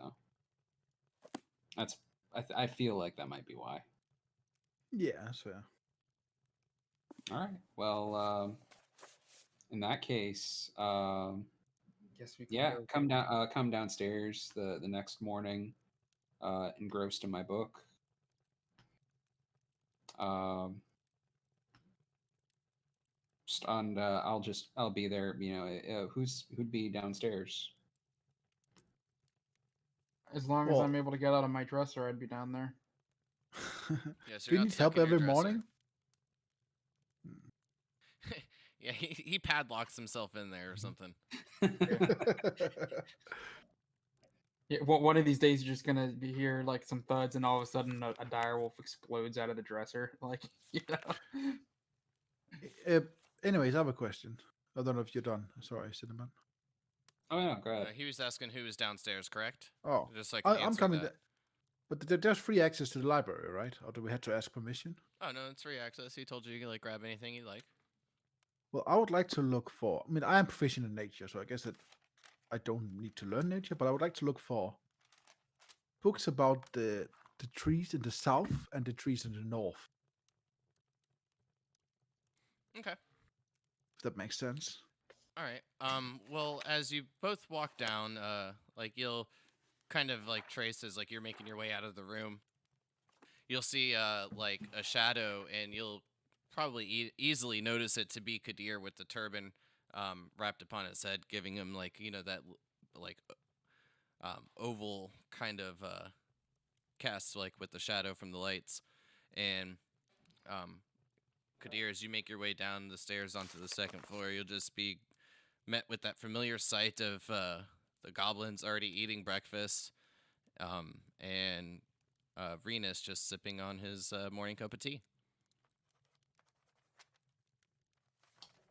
S3: that's I feel like that might be why.
S4: Yeah, that's fair.
S3: All right. Well, in that case,
S2: Guess we can
S3: yeah,
S2: go.
S3: come downstairs the next morning, engrossed in my book. And I'll be there. You know, who'd be downstairs?
S2: As long as
S4: Well-
S2: I'm able to get out of my dresser, I'd be down there.
S1: Yeah, so
S4: Do
S1: you're
S4: you
S1: not
S4: need
S1: stuck
S4: help
S1: in your
S4: every
S1: dresser.
S4: morning?
S1: Yeah, he padlocks himself in there or something.
S2: Yeah, one of these days you're just gonna be hear like some thuds, and all of a sudden a dire wolf explodes out of the dresser. Like, you know.
S4: Anyways, I have a question. I don't know if you're done. Sorry, Cinnamon.
S3: Oh yeah, go ahead.
S1: He was asking who was downstairs, correct?
S4: Oh,
S1: Just so I can
S4: I'm
S1: answer
S4: coming.
S1: that.
S4: But there's free access to the library, right? Or do we have to ask permission?
S1: Oh no, it's free access. He told you can like grab anything you like.
S4: Well, I would like to look for. I mean, I am proficient in nature, so I guess that I don't need to learn nature. But I would like to look for books about the trees in the south and the trees in the north.
S1: Okay.
S4: If that makes sense.
S1: All right. Well, as you both walk down, like you'll kind of like trace as like you're making your way out of the room. You'll see like a shadow, and you'll probably easily notice it to be Kadir with the turban wrapped upon his head, giving him like that like oval kind of cast like with the shadow from the lights, and Kadir, as you make your way down the stairs onto the second floor, you'll just be met with that familiar sight of the goblins already eating breakfast, and Venus just sipping on his morning cup of tea.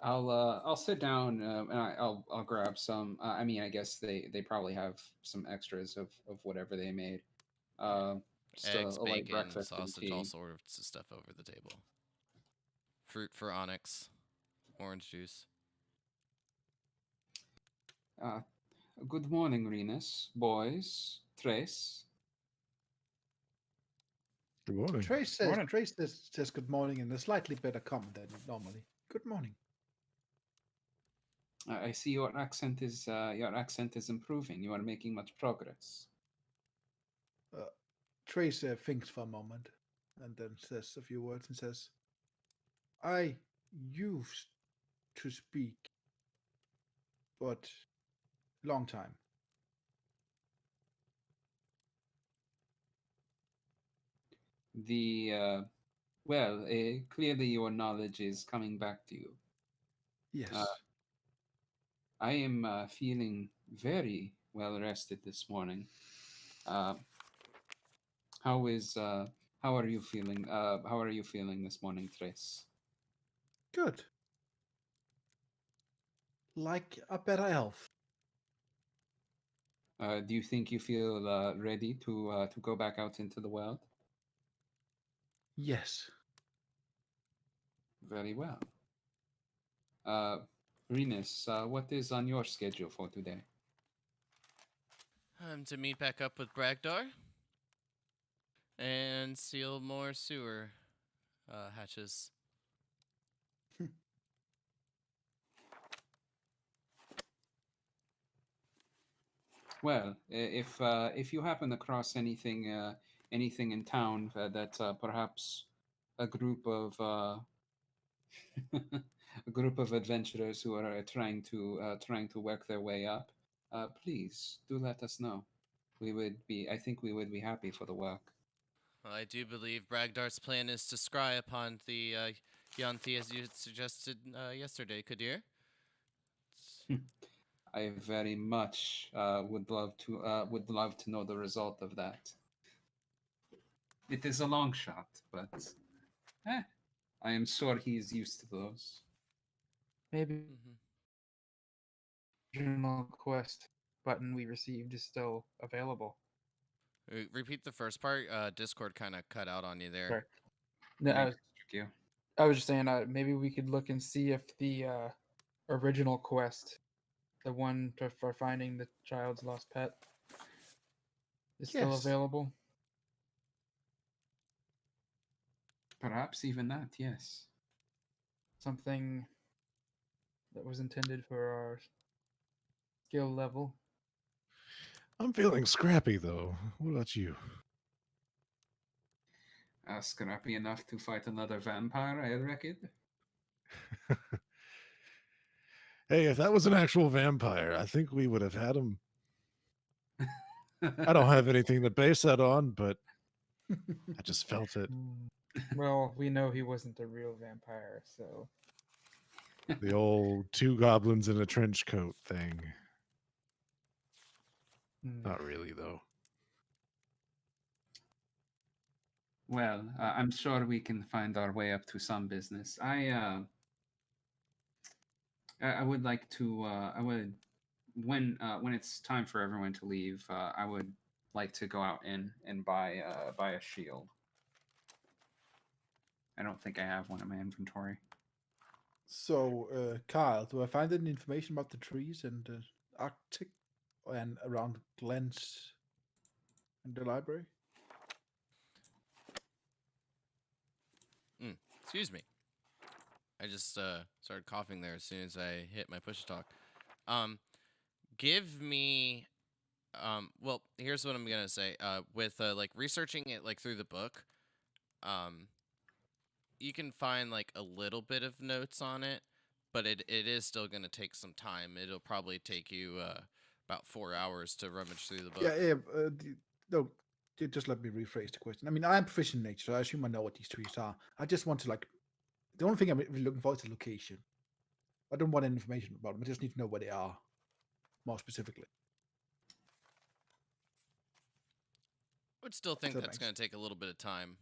S3: I'll sit down and I'll grab some. I mean, I guess they probably have some extras of whatever they made. Just
S1: Eggs,
S3: a light
S1: bacon,
S3: breakfast and
S1: sausage, all
S3: tea.
S1: sorts of stuff over the table. Fruit for Onyx, orange juice.
S3: Good morning, Renus, boys, Trace.
S6: Good morning.
S4: Trace says
S2: Morning.
S4: says good morning in a slightly better comment than normally. Good morning.
S3: I see your accent is improving. You are making much progress.
S4: Trace thinks for a moment and then says a few words and says, I used to speak, but long time.
S3: Clearly your knowledge is coming back to you.
S4: Yes.
S3: I am feeling very well rested this morning. How are you feeling? How are you feeling this morning, Trace?
S4: Good. Like a better health.
S3: Do you think you feel ready to go back out into the world?
S4: Yes.
S3: Very well. Renus, what is on your schedule for today?
S1: To meet back up with Bragdar and seal more sewer hatches.
S3: Well, if you happen across anything in town that perhaps a group of a group of adventurers who are trying to work their way up, please do let us know. I think we would be happy for the work.
S1: Well, I do believe Bragdar's plan is to scry upon the Yanthi as you had suggested yesterday, Kadir.
S3: I very much would love to know the result of that. It is a long shot, but I am sure he is used to those.
S2: Maybe
S1: Mm-hmm.
S2: original quest button we received is still available.
S1: Repeat the first part. Discord kind of cut out on you there.
S2: Sorry. No,
S3: Thank you.
S2: I was just saying maybe we could look and see if the original quest, the one for finding the child's lost pet, is still
S4: Yes.
S2: available.
S3: Perhaps even that, yes.
S2: Something that was intended for our skill level.
S6: I'm feeling scrappy though. What about you?
S3: Scrappy enough to fight another vampire, I reckon.
S6: Hey, if that was an actual vampire, I think we would have had him. I don't have anything to base that on, but I just felt it.
S2: Well, we know he wasn't a real vampire, so
S6: The old two goblins in a trench coat thing. Not really, though.
S3: Well, I'm sure we can find our way up to some business. I would like to. I would when it's time for everyone to leave. I would like to go out and buy a shield. I don't think I have one in my inventory.
S4: So, Kyle, do I find any information about the trees and the Arctic and around Glenn's and the library?
S1: Excuse me. I just started coughing there as soon as I hit my push to talk. Give me well, here's what I'm gonna say. With like researching it like through the book, you can find like a little bit of notes on it, but it is still gonna take some time. It'll probably take you about 4 hours to rummage through the book.
S4: Yeah. No, just let me rephrase the question. I mean, I am proficient in nature, so I assume I know what these trees are. I just want to like. The only thing I'm really looking for is the location. I don't want any information about them. I just need to know where they are, more specifically.
S1: I would still think
S4: That
S1: that's
S4: makes-
S1: gonna take a little bit of time,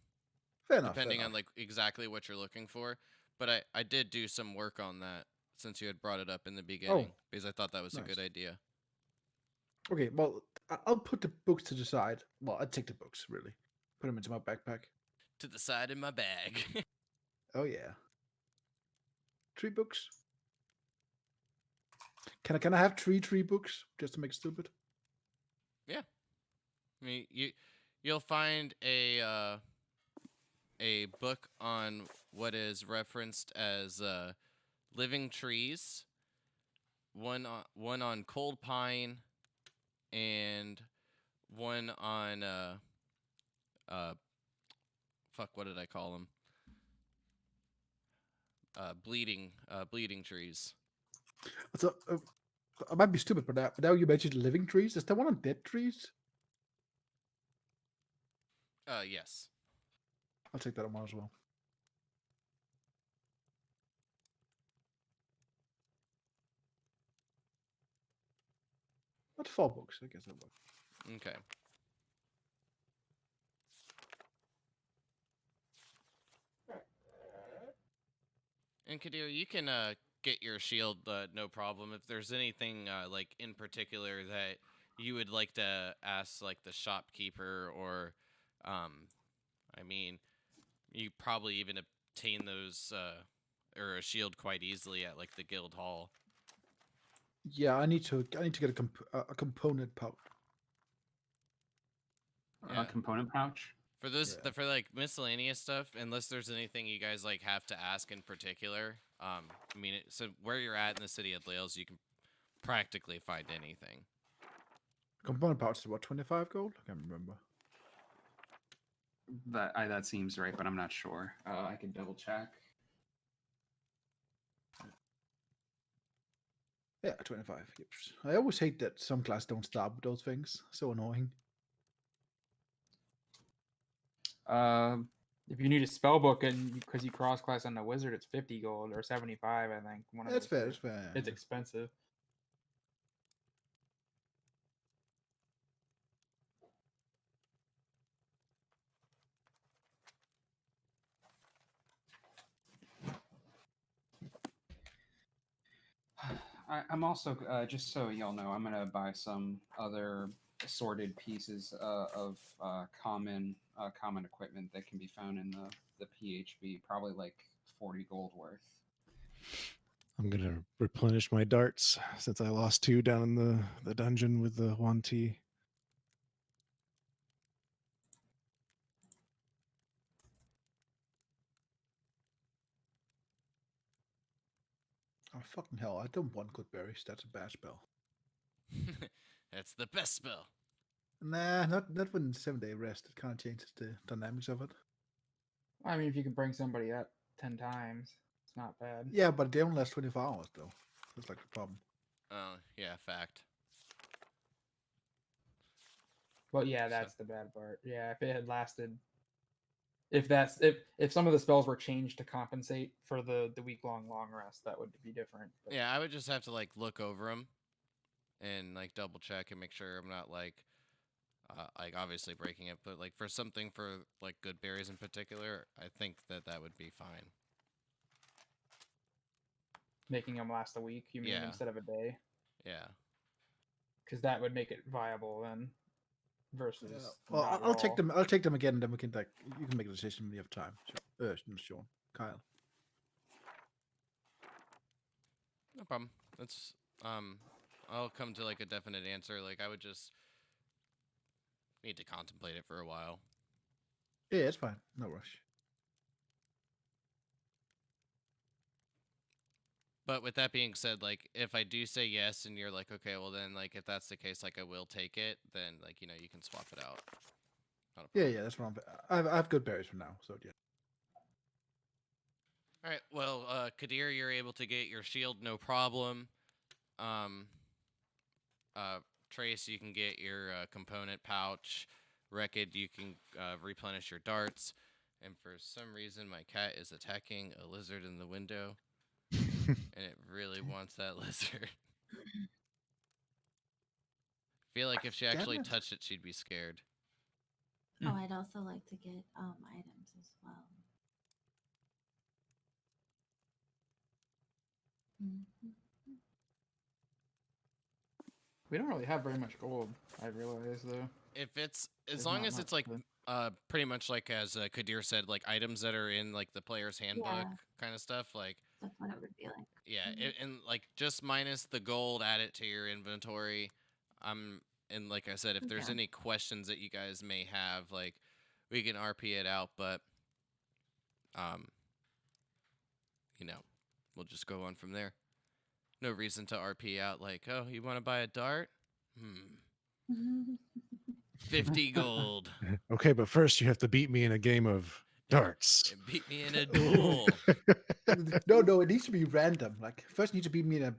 S4: Fair enough.
S1: depending on like exactly what you're looking for. But I did do some work on that since you had brought it up in the beginning because I thought that was a
S4: nice.
S1: good idea.
S4: Okay, well, I'll put the books to the side. Well, I'll take the books, really. Put them into my backpack.
S1: To the side in my bag.
S4: Oh, yeah. 3 books. Can I have three books just to make it stupid?
S1: I mean, you'll find a book on what is referenced as living trees, one on cold pine, and one on fuck, what did I call them? Bleeding trees.
S4: So, I might be stupid, but now you mentioned living trees. Is there one on dead trees?
S1: Yes.
S4: I'll take that one as well. Not 4 books, I guess that works.
S1: Okay. And Kadir, you can get your shield no problem. If there's anything like in particular that you would like to ask like the shopkeeper or I mean, you probably even obtain those or a shield quite easily at like the guild hall.
S4: Yeah, I need to get a component pouch.
S1: Yeah.
S3: A component pouch.
S1: For those
S4: Yeah.
S1: for like miscellaneous stuff, unless there's anything you guys like have to ask in particular. I mean, so where you're at in the city of Lahles, you can practically find anything.
S4: Component pouch is what, 25 gold? I can't remember.
S3: That seems right, but I'm not sure. I can double check.
S4: Yeah, 25. Yep. I always hate that some class don't start with those things. So annoying.
S2: If you need a spell book and because you cross class on the wizard, it's 50 gold or 75, I think. One of
S4: That's
S2: those
S4: fair.
S2: two.
S4: That's fair.
S2: It's expensive.
S3: I'm also just so y'all know, I'm gonna buy some other assorted pieces of common equipment that can be found in the PHB. Probably like 40 gold worth.
S6: I'm gonna replenish my darts since I lost 2 down in the dungeon with the 1T.
S4: Oh, fucking hell. I don't want good berries. That's a bad spell.
S1: That's the best spell.
S4: Nah, not when 7-day rest. It kind of changes the dynamics of it.
S2: I mean, if you can bring somebody up 10 times, it's not bad.
S4: Yeah, but they only last 24 hours, though. That's like the problem.
S1: Oh yeah, fact.
S2: But yeah,
S1: So-
S2: that's the bad part. Yeah, if it had lasted, if some of the spells were changed to compensate for the week long rest, that would be different. But
S1: Yeah, I would just have to like look over them and like double check and make sure I'm not like obviously breaking it, but like for something for like good berries in particular, I think that would be fine.
S2: making them last a week. You mean
S1: Yeah.
S2: instead of a day?
S1: Yeah.
S2: Because that would make it viable then. Versus.
S4: Well,
S2: not at
S4: I'll take
S2: all.
S4: them. I'll take them again, and then we can you can make a decision when you have time. Sean, Kyle.
S1: No problem. That's I'll come to like a definite answer. Like I would just need to contemplate it for a while.
S4: Yeah, it's fine. No rush.
S1: But with that being said, like if I do say yes and you're like, okay, well then like if that's the case, like I will take it, then like you can swap it out. Not a
S4: Yeah,
S1: problem.
S4: yeah, that's what I have good berries for now, so yeah.
S1: All right. Well, Kadir, you're able to get your shield, no problem. Trace, you can get your component pouch. Rekid, you can replenish your darts. And for some reason, my cat is attacking a lizard in the window, and it really wants that lizard. Feel like if she
S4: Damn
S1: actually
S4: it.
S1: touched it, she'd be scared.
S5: Oh, I'd also like to get items as well. Mhm.
S2: We don't really have very much gold. I realize though.
S1: If it's as
S2: There's
S1: long
S2: not
S1: as it's
S2: much,
S1: like
S2: but-
S1: pretty much like as Kadir said, like items that are in like the player's handbook
S5: Yeah.
S1: kind of stuff, like
S5: That's what it would be like.
S1: yeah,
S5: Mhm.
S1: and like just minus the gold, add it to your inventory. And like I said, if there's
S5: Okay.
S1: any questions that you guys may have, like we can RP it out, but um, we'll just go on from there. No reason to RP out like, oh, you want to buy a dart? 50 gold.
S6: Okay, but first you have to beat me in a game of darts.
S1: It beat me in a duel.
S4: No, it needs to be random. Like first, you need to beat me in a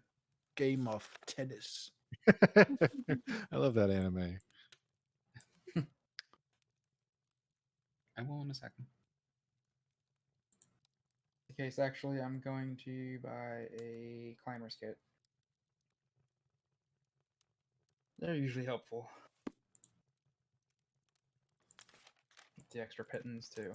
S4: game of tennis.
S6: I love that anime.
S3: I will in a second.
S2: In case actually, I'm going to buy a climber's kit. They're usually helpful. The extra pittance too.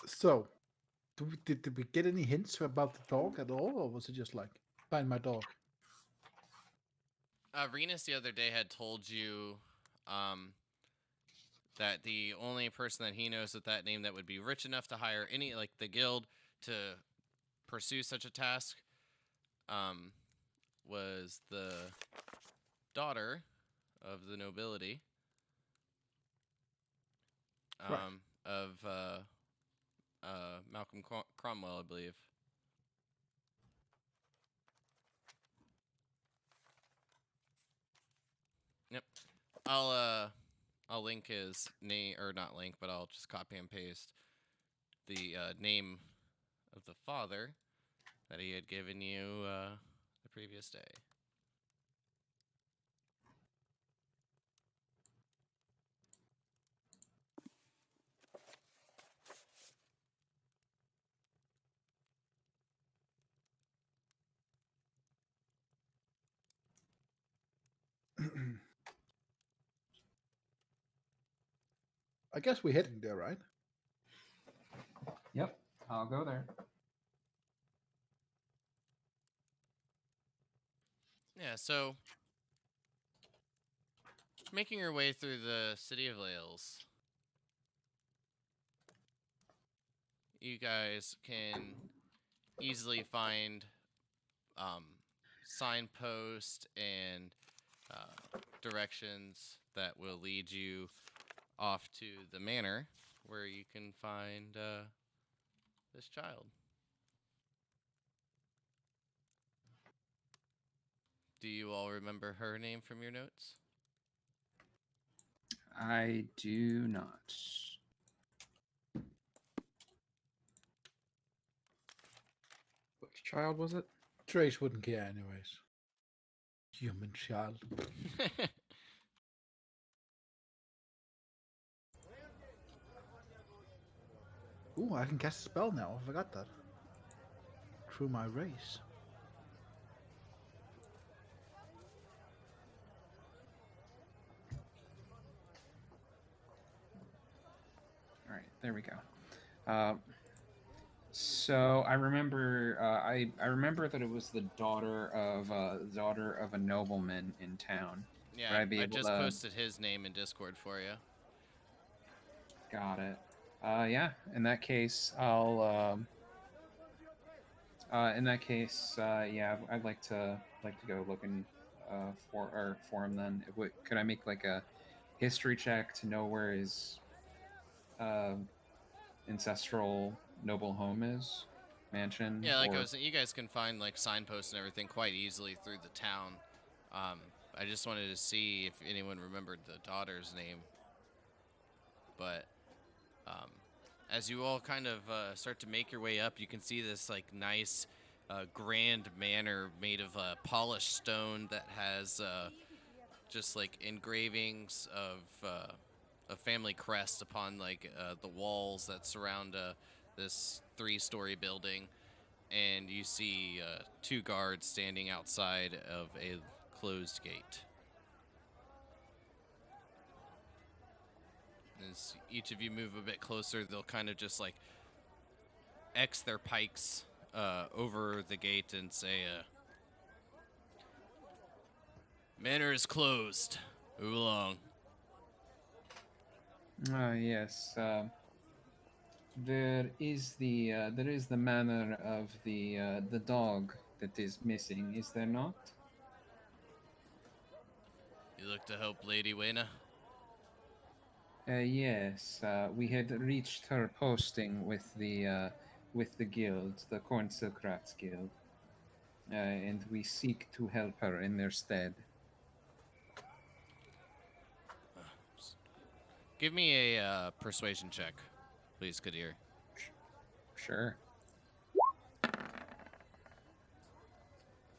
S4: So, did we get any hints about the dog at all, or was it just like find my dog?
S1: Renus the other day had told you that the only person that he knows with that name that would be rich enough to hire any like the guild to pursue such a task was the daughter of the nobility
S4: Right.
S1: of Malcolm Cromwell, I believe. Yep. I'll link his name, or not link, but I'll just copy and paste the name of the father that he had given you the previous day.
S4: I guess we're heading there, right?
S3: Yep, I'll go there.
S1: Yeah, so making your way through the city of Lahles, you guys can easily find signpost and directions that will lead you off to the manor where you can find this child. Do you all remember her name from your notes?
S3: I do not.
S2: Which child was it?
S4: Trace wouldn't care anyways. Human child. Ooh, I can cast a spell now. I forgot that. through my race.
S3: All right, there we go. So I remember, I remember that it was the daughter of a nobleman in town.
S1: Yeah,
S3: Would I be
S1: I
S3: able
S1: just
S3: to?
S1: posted his name in Discord for you.
S3: Got it. Yeah. In that case, I'll. In that case, yeah, I'd like to go looking for him. Then, could I make like a history check to know where his uh, ancestral noble home is, mansion?
S1: Yeah, like I
S3: or
S1: was saying, you guys can find like signposts and everything quite easily through the town. I just wanted to see if anyone remembered the daughter's name. But um, as you all kind of start to make your way up, you can see this like nice, grand manor made of polished stone that has just like engravings of a family crest upon like the walls that surround this 3-story building. And you see 2 guards standing outside of a closed gate. As each of you move a bit closer, they'll kind of just like X their pikes over the gate and say, "Manor is closed. Move along."
S3: Yes. There is the manner of the dog that is missing. Is there not?
S1: You look to help Lady Wena.
S3: Yes. We had reached her posting with the guild, the Corn Silkrats Guild, and we seek to help her in their stead.
S1: Give me a persuasion check, please, Kadir.
S3: Sure.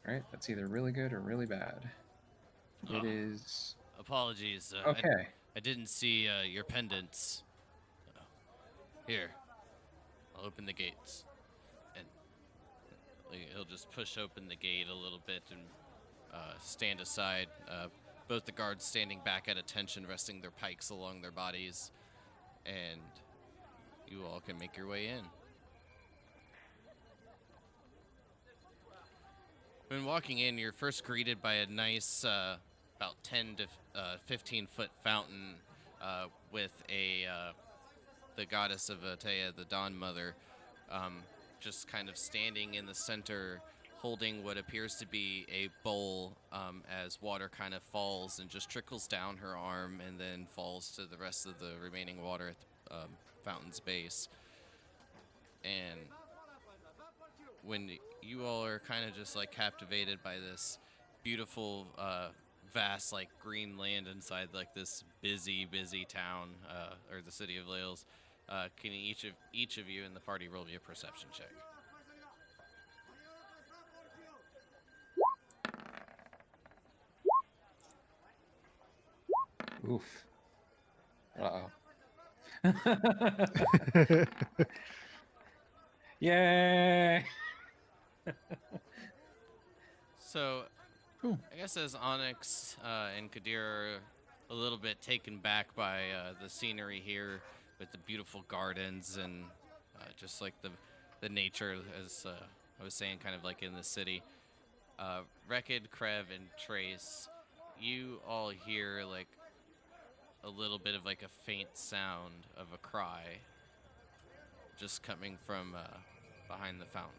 S3: All right, that's either really good or really bad. It is
S1: Apologies.
S3: okay.
S1: I didn't see your pendants. Here, I'll open the gates. And he'll just push open the gate a little bit and stand aside. Both the guards standing back at attention, resting their pikes along their bodies. And you all can make your way in. When walking in, you're first greeted by a nice, about 10 to 15 foot fountain with the goddess of Atea, the Dawn Mother, just kind of standing in the center, holding what appears to be a bowl as water kind of falls and just trickles down her arm and then falls to the rest of the remaining water at the fountain's base. And when you all are kind of just like captivated by this beautiful, vast like green land inside like this busy town or the city of Lahles, can each of you in the party roll me a perception check?
S3: Oof. Uh-oh. Yay!
S1: So,
S4: Cool.
S1: I guess as Onyx and Kadir are a little bit taken back by the scenery here with the beautiful gardens and just like the nature, as I was saying, kind of like in the city. Rekid, Krev, and Trace, you all hear like a little bit of like a faint sound of a cry just coming from behind the fountain.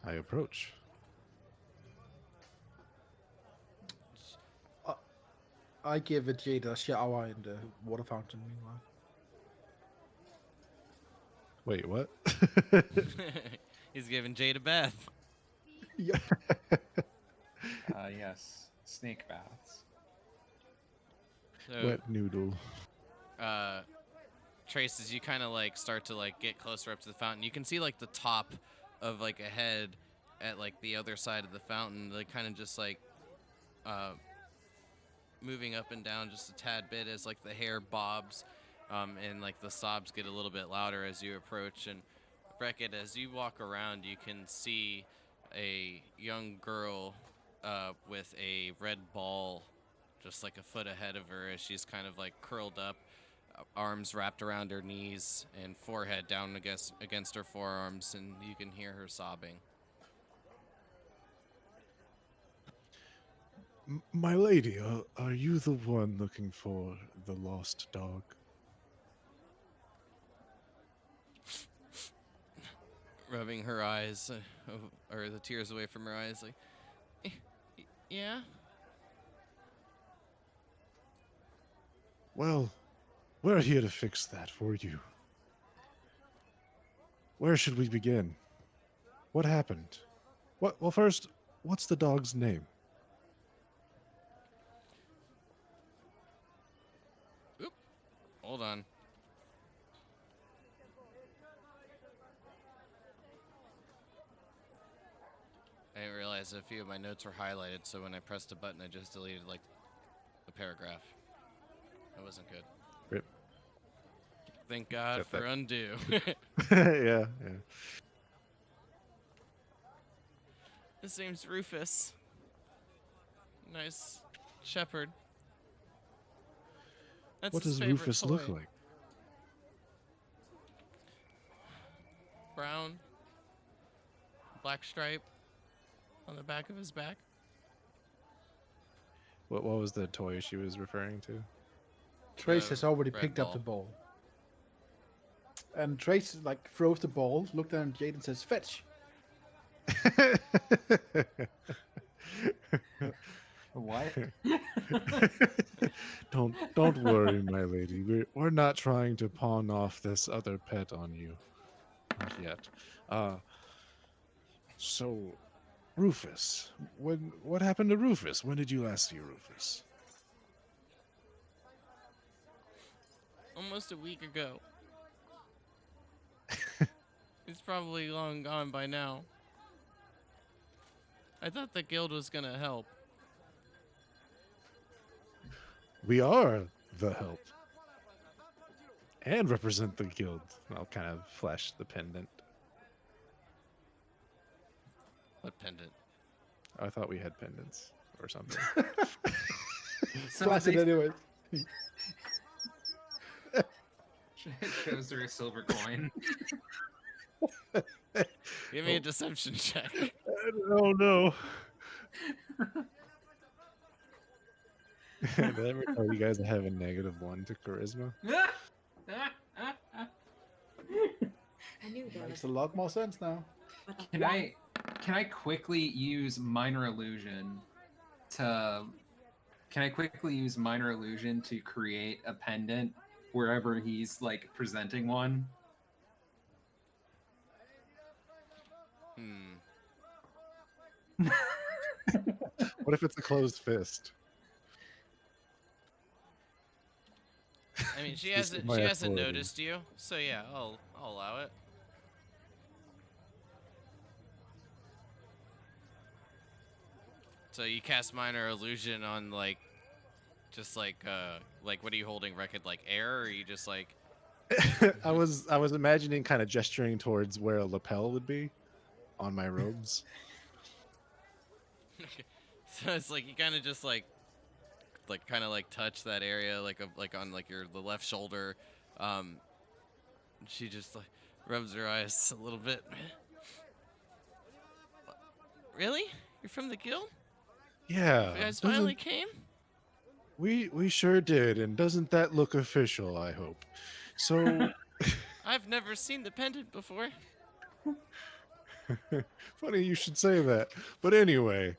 S6: I approach.
S4: I give Jade a shower in the water fountain meanwhile.
S6: Wait, what?
S1: He's giving Jade a bath.
S4: Yep.
S3: Yes, snake baths.
S1: So,
S6: Wet noodle.
S1: Trace, as you kind of like start to like get closer up to the fountain, you can see like the top of like a head at like the other side of the fountain, like kind of just like moving up and down just a tad bit as like the hair bobs, and like the sobs get a little bit louder as you approach. And Beckett, as you walk around, you can see a young girl with a red ball just like a foot ahead of her as she's kind of like curled up, arms wrapped around her knees and forehead down against her forearms, and you can hear her sobbing.
S6: My lady, are you the one looking for the lost dog?
S1: Rubbing her eyes, or the tears away from her eyes, like, yeah.
S6: Well, we're here to fix that for you. Where should we begin? What happened? Well, first, what's the dog's name?
S1: Oop. Hold on. I didn't realize a few of my notes were highlighted, so when I pressed a button, I just deleted like a paragraph. That wasn't good.
S6: Rip.
S1: Thank God
S6: Got
S1: for
S6: that.
S1: undo.
S6: Yeah.
S1: His name's Rufus. Nice shepherd. That's
S6: What
S1: his
S6: does
S1: favorite
S6: Rufus look
S1: toy.
S6: like?
S1: Brown. Black stripe on the back of his back.
S6: What was the toy she was referring to?
S4: Trace
S1: The
S4: has already
S1: red
S4: picked up the
S1: ball.
S4: ball. And Trace like throws the ball, looked at Jade and says, "Fetch."
S3: What?
S6: Don't worry, my lady. We're not trying to pawn off this other pet on you. Not yet. So Rufus, what happened to Rufus? When did you last see Rufus?
S1: Almost a week ago. He's probably long gone by now. I thought the guild was gonna help.
S6: We are the help. And represent the guild. I'll kind of flash the pendant.
S1: What pendant?
S6: I thought we had pendants or something.
S3: So
S4: Flash it
S3: they-
S4: anyway.
S3: shows her a silver coin.
S1: Give me a deception check.
S6: Oh no. Did I ever tell you guys I have a -1 to charisma?
S5: I knew that.
S4: Makes a lot more sense now.
S5: But
S3: Can I quickly use minor illusion to create a pendant wherever he's like presenting one?
S6: What if it's a closed fist?
S1: I mean, she
S6: This is
S1: hasn't
S6: my
S1: she hasn't
S6: authority.
S1: noticed you, so yeah, I'll allow it. So you cast minor illusion on like, just like what are you holding, record like air, or are you just like?
S6: I was imagining kind of gesturing towards where a lapel would be on my robes.
S1: So it's like you kind of just like kind of like touch that area like on like the left shoulder. She just like rubs her eyes a little bit. Really? You're from the guild?
S6: Yeah.
S1: You guys
S6: doesn't-
S1: finally came?
S6: We sure did, and doesn't that look official, I hope. So
S1: I've never seen the pendant before.
S6: funny you should say that. But anyway,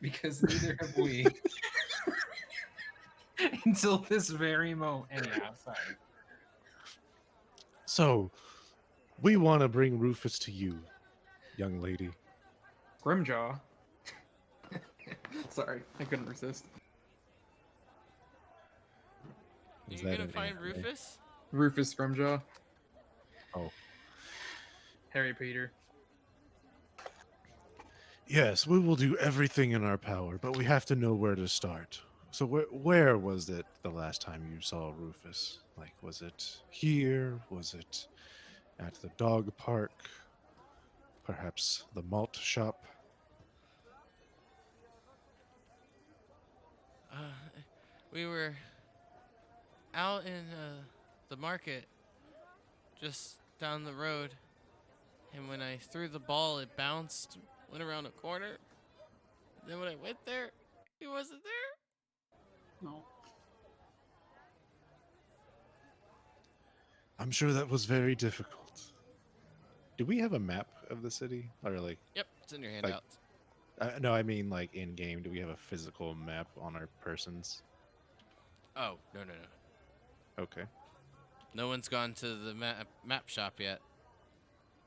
S3: Because neither have we. Until this very moment. Anyhow, sorry.
S6: so we want to bring Rufus to you, young lady.
S2: Grimjaw. Sorry, I couldn't resist.
S6: Is
S1: You're
S6: that
S1: gonna
S6: an
S1: find
S6: anime?
S1: Rufus?
S2: Rufus Grimjaw.
S6: Oh.
S2: Harry Peter.
S6: Yes, we will do everything in our power, but we have to know where to start. So where was it the last time you saw Rufus? Like, was it here? Was it at the dog park? Perhaps the malt shop?
S1: Uh, we were out in the market just down the road, and when I threw the ball, it bounced, went around a corner. Then when I went there, he wasn't there.
S3: No.
S6: I'm sure that was very difficult. Do we have a map of the city? Or like,
S1: Yep, it's in your handouts.
S6: no, I mean like in game, do we have a physical map on our persons?
S1: Oh, no.
S6: Okay.
S1: No one's gone to the map shop yet.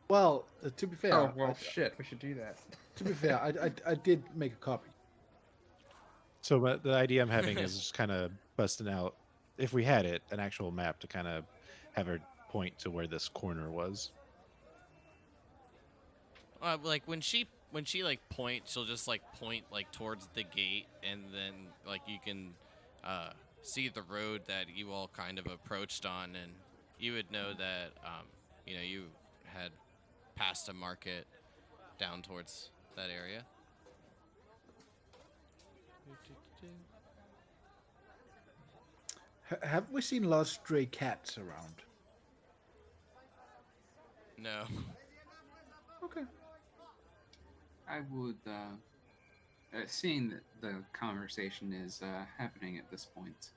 S4: Well, to be fair,
S2: Oh well, shit. We should do that.
S4: to be fair, I did make a copy.
S6: So the idea I'm having is just kind of busting out, if we had it, an actual map to kind of have her point to where this corner was.
S1: Like when she like points, she'll just like point like towards the gate, and then like you can see the road that you all kind of approached on, and you would know that you had passed a market down towards that area.
S4: Have we seen a lot of stray cats around?
S1: No.
S4: Okay.
S3: I would, seeing that the conversation is happening at this point,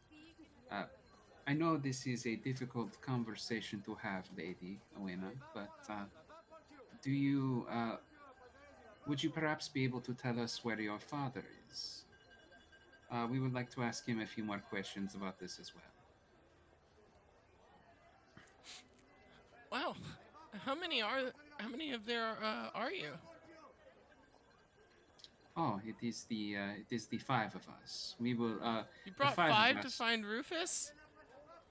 S3: I know this is a difficult conversation to have, Lady Owena, but would you perhaps be able to tell us where your father is? We would like to ask him a few more questions about this as well.
S1: Wow. How many of there are you?
S3: Oh, it is the five of us. We will.
S1: You brought
S3: five of
S1: five to
S3: us.
S1: find Rufus?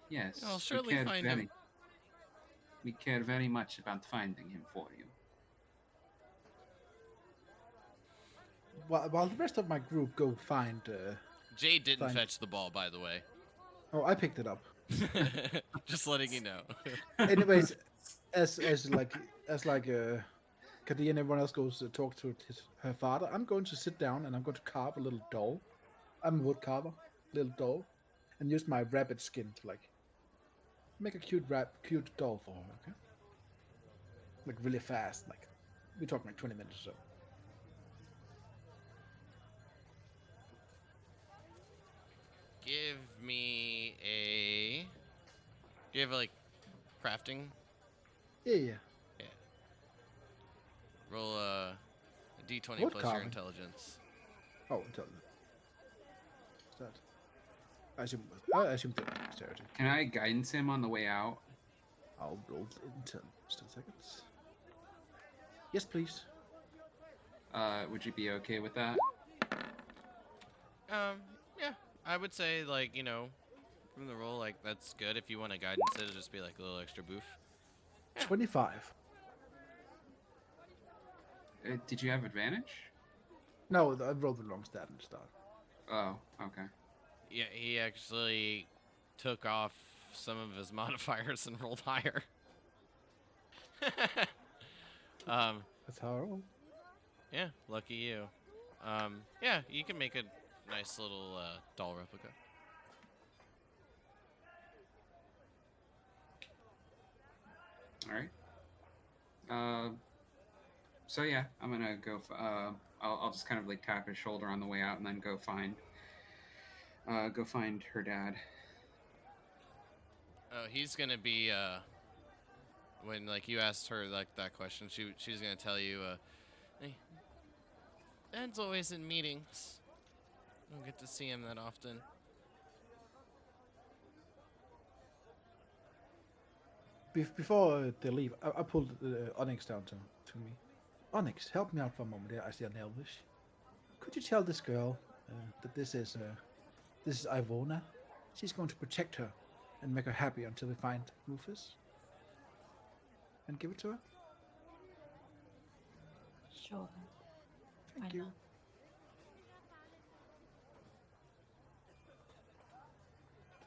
S3: Yes,
S1: I'll
S3: we
S1: surely
S3: care
S1: find him.
S3: We care very much about finding him for you.
S4: While the rest of my group go find.
S1: Jay didn't
S4: Fine.
S1: fetch the ball, by the way.
S4: Oh, I picked it up.
S1: Just letting you know.
S4: Anyways, as Kadia and everyone else goes to talk to her father, I'm going to sit down and I'm going to carve a little doll. I'm a wood carver, little doll, and use my rabbit skin to like make a cute doll for her. Okay, like really fast. Like we're talking like 20 minutes or so.
S1: Give me a. Do you have like crafting?
S4: Yeah.
S1: Roll a d20
S4: Wood
S1: plus your
S4: carving.
S1: intelligence.
S4: Oh, intelligence. What's that? I assume dexterity.
S3: Can I guidance him on the way out?
S4: I'll roll into just a second. Yes, please.
S3: Would you be okay with that?
S1: Yeah. I would say like from the roll like that's good. If you want to guidance, it'll just be like a little extra boof.
S4: 25.
S3: Did you have advantage?
S4: No, I rolled the wrong stat in the start.
S3: Oh, okay.
S1: Yeah, he actually took off some of his modifiers and rolled higher.
S4: That's how I roll.
S1: Yeah, lucky you. Yeah, you can make a nice little doll replica.
S3: All right. So yeah, I'm gonna go. I'll just kind of like tap his shoulder on the way out, and then go find her dad.
S1: Oh, he's gonna be when like you asked her like that question, she's gonna tell you hey, Dad's always in meetings. Don't get to see him that often.
S4: Before they leave, I pulled Onyx down to me. Onyx, help me out for a moment. I see an Elvish. Could you tell this girl that this is Ivona? She's going to protect her and make her happy until we find Rufus. And give it to her.
S5: Sure. Why
S4: you.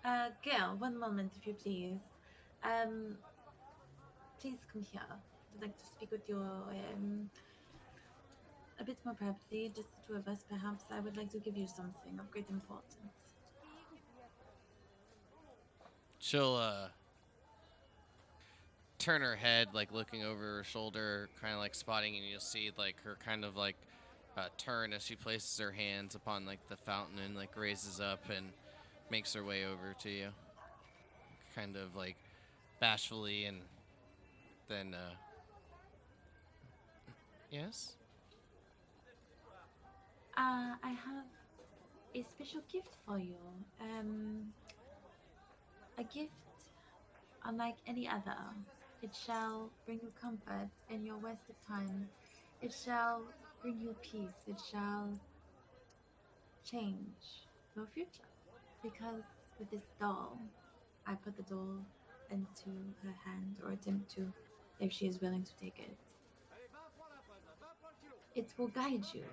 S5: not? Gail, one moment, if you please. Please come here. I'd like to speak with you a bit more privately, just the two of us, perhaps. I would like to give you something of great importance.
S1: She'll turn her head, like looking over her shoulder, kind of like spotting, and you'll see like her kind of like turn as she places her hands upon like the fountain and like raises up and makes her way over to you, kind of like bashfully, and then yes.
S5: I have a special gift for you. A gift unlike any other. It shall bring you comfort in your worst of times. It shall bring you peace. It shall change your future. Because with this doll, I put the doll into her hand, or attempt to, if she is willing to take it. It will guide you.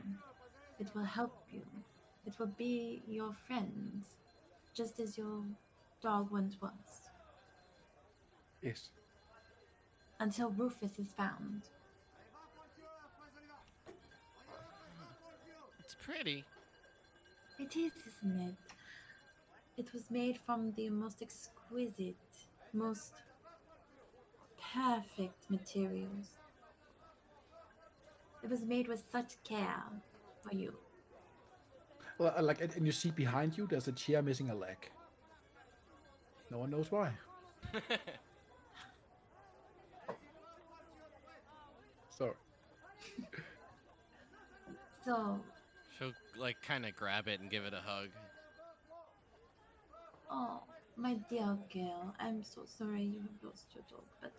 S5: It will help you. It will be your friend, just as your dog once was,
S4: Yes.
S5: until Rufus is found.
S1: It's pretty.
S5: It is, isn't it? It was made from the most exquisite, most perfect materials. It was made with such care for you.
S4: Well, and you see behind you, there's a chair missing a leg. No one knows why. Sorry.
S5: So,
S1: She'll like kind of grab it and give it a hug.
S5: oh, my dear girl, I'm so sorry you have lost your dog, but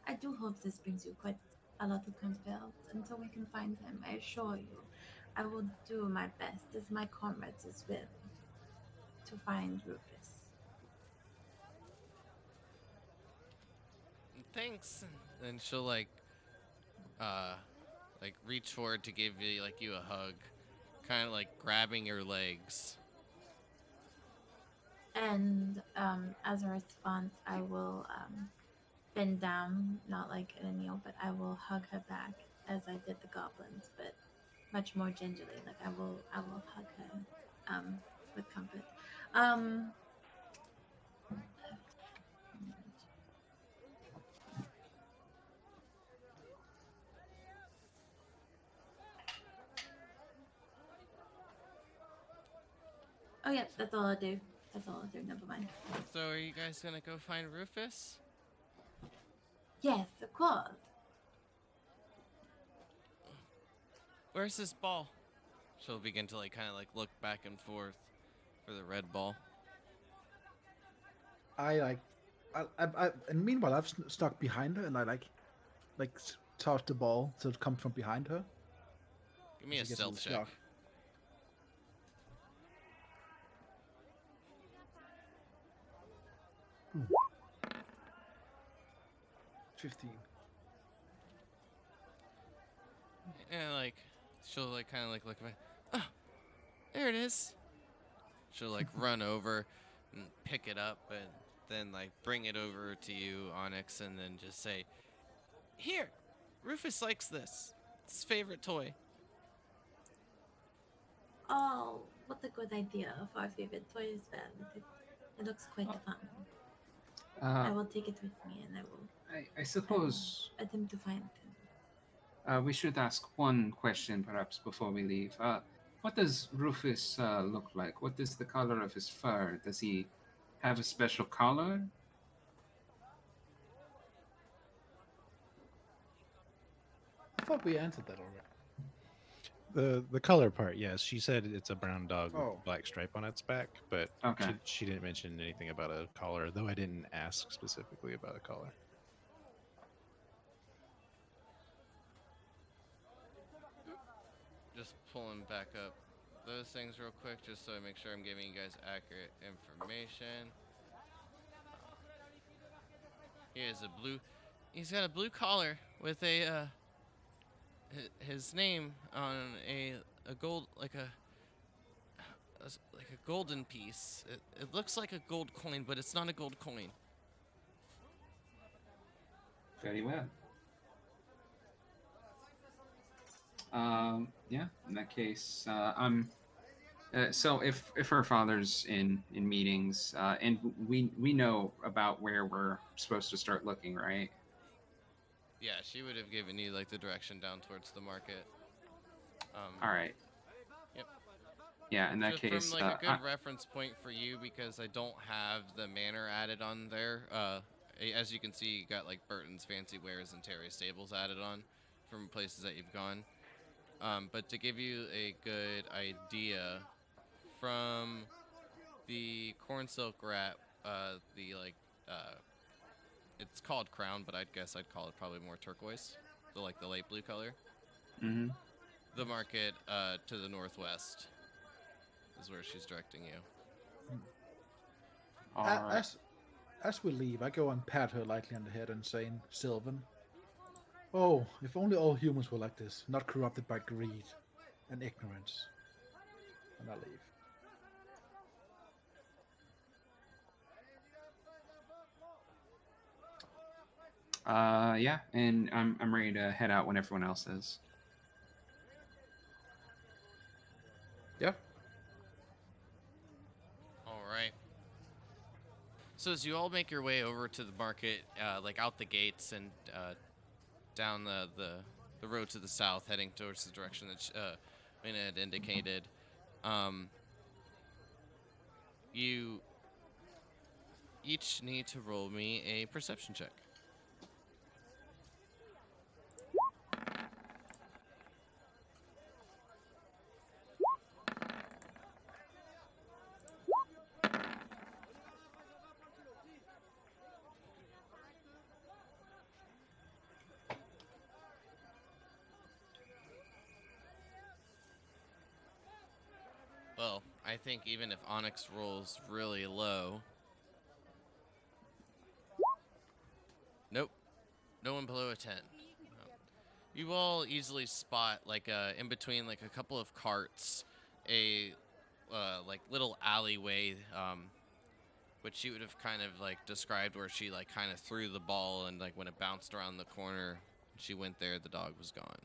S5: I do hope this brings you quite a lot of comfort until we can find him. I assure you, I will do my best, as my comrades as well, to find Rufus.
S1: Thanks. And she'll uh like reach forward to give you a hug, kind of like grabbing your legs.
S5: And as a response, I will bend down, not like in a kneel, but I will hug her back as I did the goblins, but much more gingerly. Like I will hug her with comfort. Um, oh yeah, that's all I'll do. That's all I'll do. Never mind.
S1: So are you guys gonna go find Rufus?
S5: Yes, of course.
S1: Where's this ball? She'll begin to like kind of like look back and forth for the red ball.
S4: And meanwhile, I've stuck behind her, and I toss the ball so it comes from behind her.
S1: Give me a
S4: She gets
S1: stealth
S4: little
S1: check.
S4: shock. 15.
S1: And like she'll like kind of like look back. Oh, there it is. She'll like run over and pick it up and then like bring it over to you, Onyx, and then just say, "Here, Rufus likes this. It's his favorite toy."
S5: Oh, what a good idea for our favorite toy as well. It looks quite fun. I will take it with me, and I will
S3: I suppose
S5: attempt to find him.
S3: we should ask one question perhaps before we leave. What does Rufus look like? What is the color of his fur? Does he have a special color?
S4: I thought we answered that already.
S6: The color part, yes. She said it's a brown dog with
S4: Oh.
S6: a black stripe on its back, but
S3: Okay.
S6: she didn't mention anything about a collar, though I didn't ask specifically about a collar.
S1: Just pulling back up those things real quick, just so I make sure I'm giving you guys accurate information. Here's a blue. He's got a blue collar with a his name on a gold like a golden piece. It looks like a gold coin, but it's not a gold coin.
S3: Very well. Yeah. In that case, I'm. So if her father's in meetings, and we know about where we're supposed to start looking, right?
S1: Yeah, she would have given you like the direction down towards the market.
S3: All right.
S1: Yep.
S3: Yeah. In that
S1: Just
S3: case,
S1: from like a good reference point for you, because I don't have the manor added on there. As you can see, you got like Burton's Fancy Wares and Terry Stables added on from places that you've gone. But to give you a good idea, from the Corn Silk Rat, the it's called Crown, but I'd guess I'd call it probably more turquoise, so like the light blue color.
S3: Mm-hmm.
S1: The market to the northwest is where she's directing you.
S3: All right.
S4: As we leave, I go and pat her lightly on the head and saying, Sylvan, oh, if only all humans were like this, not corrupted by greed and ignorance. And I leave.
S3: Yeah, and I'm ready to head out when everyone else is.
S4: Yeah.
S1: All right. So as you all make your way over to the market, like out the gates and down the road to the south, heading towards the direction that Mina had indicated, you each need to roll me a perception check. Well, I think even if Onyx rolls really low... Nope. No one below a 10. No. You all easily spot, like, in between, like, a couple of carts, a, like, little alleyway, which she would have kind of, like, described where she, like, kind of threw the ball and, like, when it bounced around the corner, she went there, the dog was gone.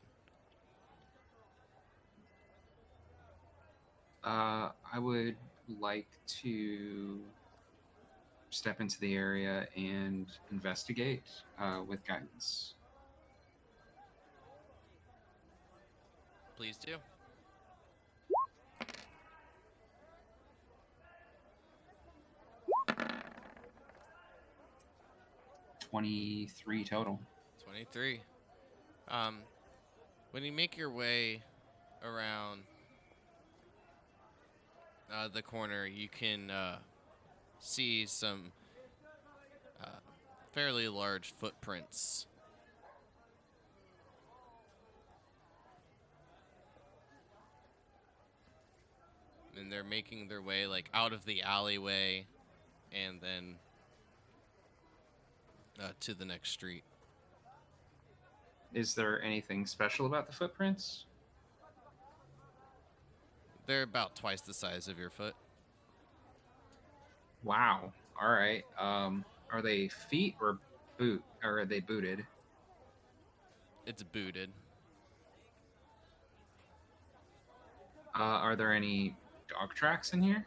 S3: I would like to step into the area and investigate with guidance.
S1: Please do.
S3: $23 total.
S1: 23. When you make your way around the corner, you can see some fairly large footprints. And they're making their way like out of the alleyway and then to the next street.
S3: Is there anything special about the footprints?
S1: They're about twice the size of your foot.
S3: Wow. All right. Are they feet or boot? Or are they booted?
S1: It's booted.
S3: Are there any dog tracks in here?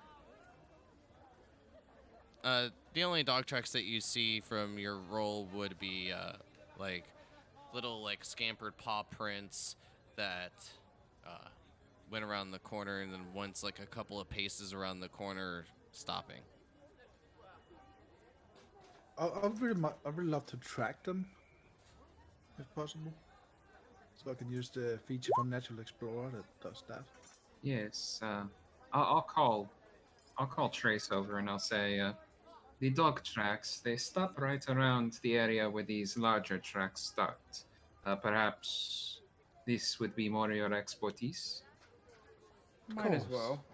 S1: The only dog tracks that you see from your roll would be like little like scampered paw prints that went around the corner and then once like a couple of paces around the corner stopping.
S4: I'd really love to track them, if possible. So I can use the feature from Natural Explorer that does that.
S3: Yes. I'll call Trace over and I'll say, the dog tracks, they stop right around the area where these larger tracks start. Perhaps this would be more your expertise?
S2: Might as
S4: course.
S2: well.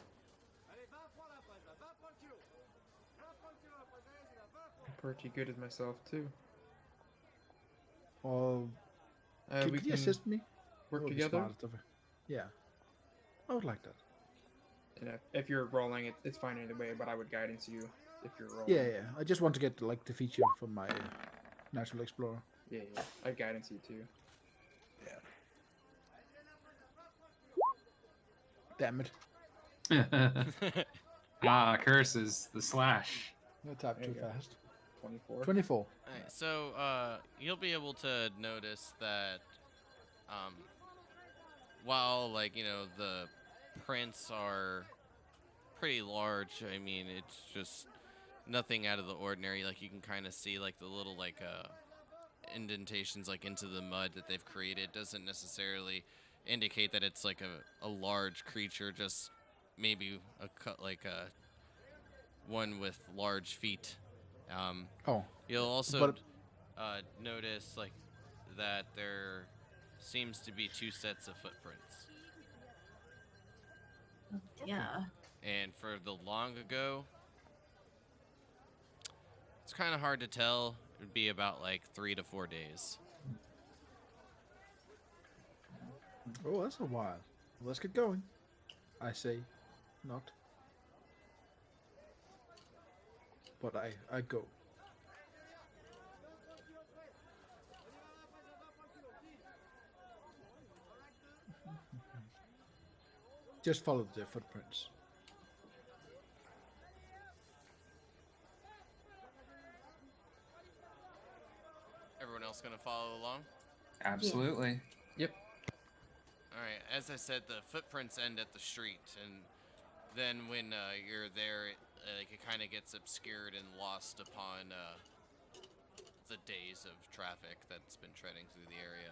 S2: I'm pretty good at myself too.
S4: Or
S2: We
S4: could you
S2: can.
S4: assist me?
S2: work
S4: would be
S2: together.
S4: smart of it. Yeah, I would like that.
S2: And if you're rolling, it's fine either way. But I would guidance you if you're rolling.
S4: Yeah. I just want to get like the feature from my natural explorer.
S2: Yeah. I'd guidance you too.
S4: Damn it!
S3: Curses the slash.
S4: I typed
S2: There
S4: too
S2: you go.
S4: fast.
S2: 24.
S4: 24.
S1: Alright, so you'll be able to notice that while like the prints are pretty large, I mean it's just nothing out of the ordinary. Like you can kind of see like the little like indentations like into the mud that they've created doesn't necessarily indicate that it's like a large creature, just maybe a cut like a one with large feet.
S4: Oh,
S1: You'll also
S4: but
S1: notice like that there seems to be 2 sets of footprints.
S5: Yeah.
S1: And for the long ago, it's kind of hard to tell. It would be about like 3 to 4 days.
S4: oh, that's a while. Let's get going. I say, not. But I go. Just follow the footprints.
S1: Everyone else gonna follow along?
S3: Absolutely.
S1: All right. As I said, the footprints end at the street, and then when you're there, it kind of gets obscured and lost upon the days of traffic that's been treading through the area.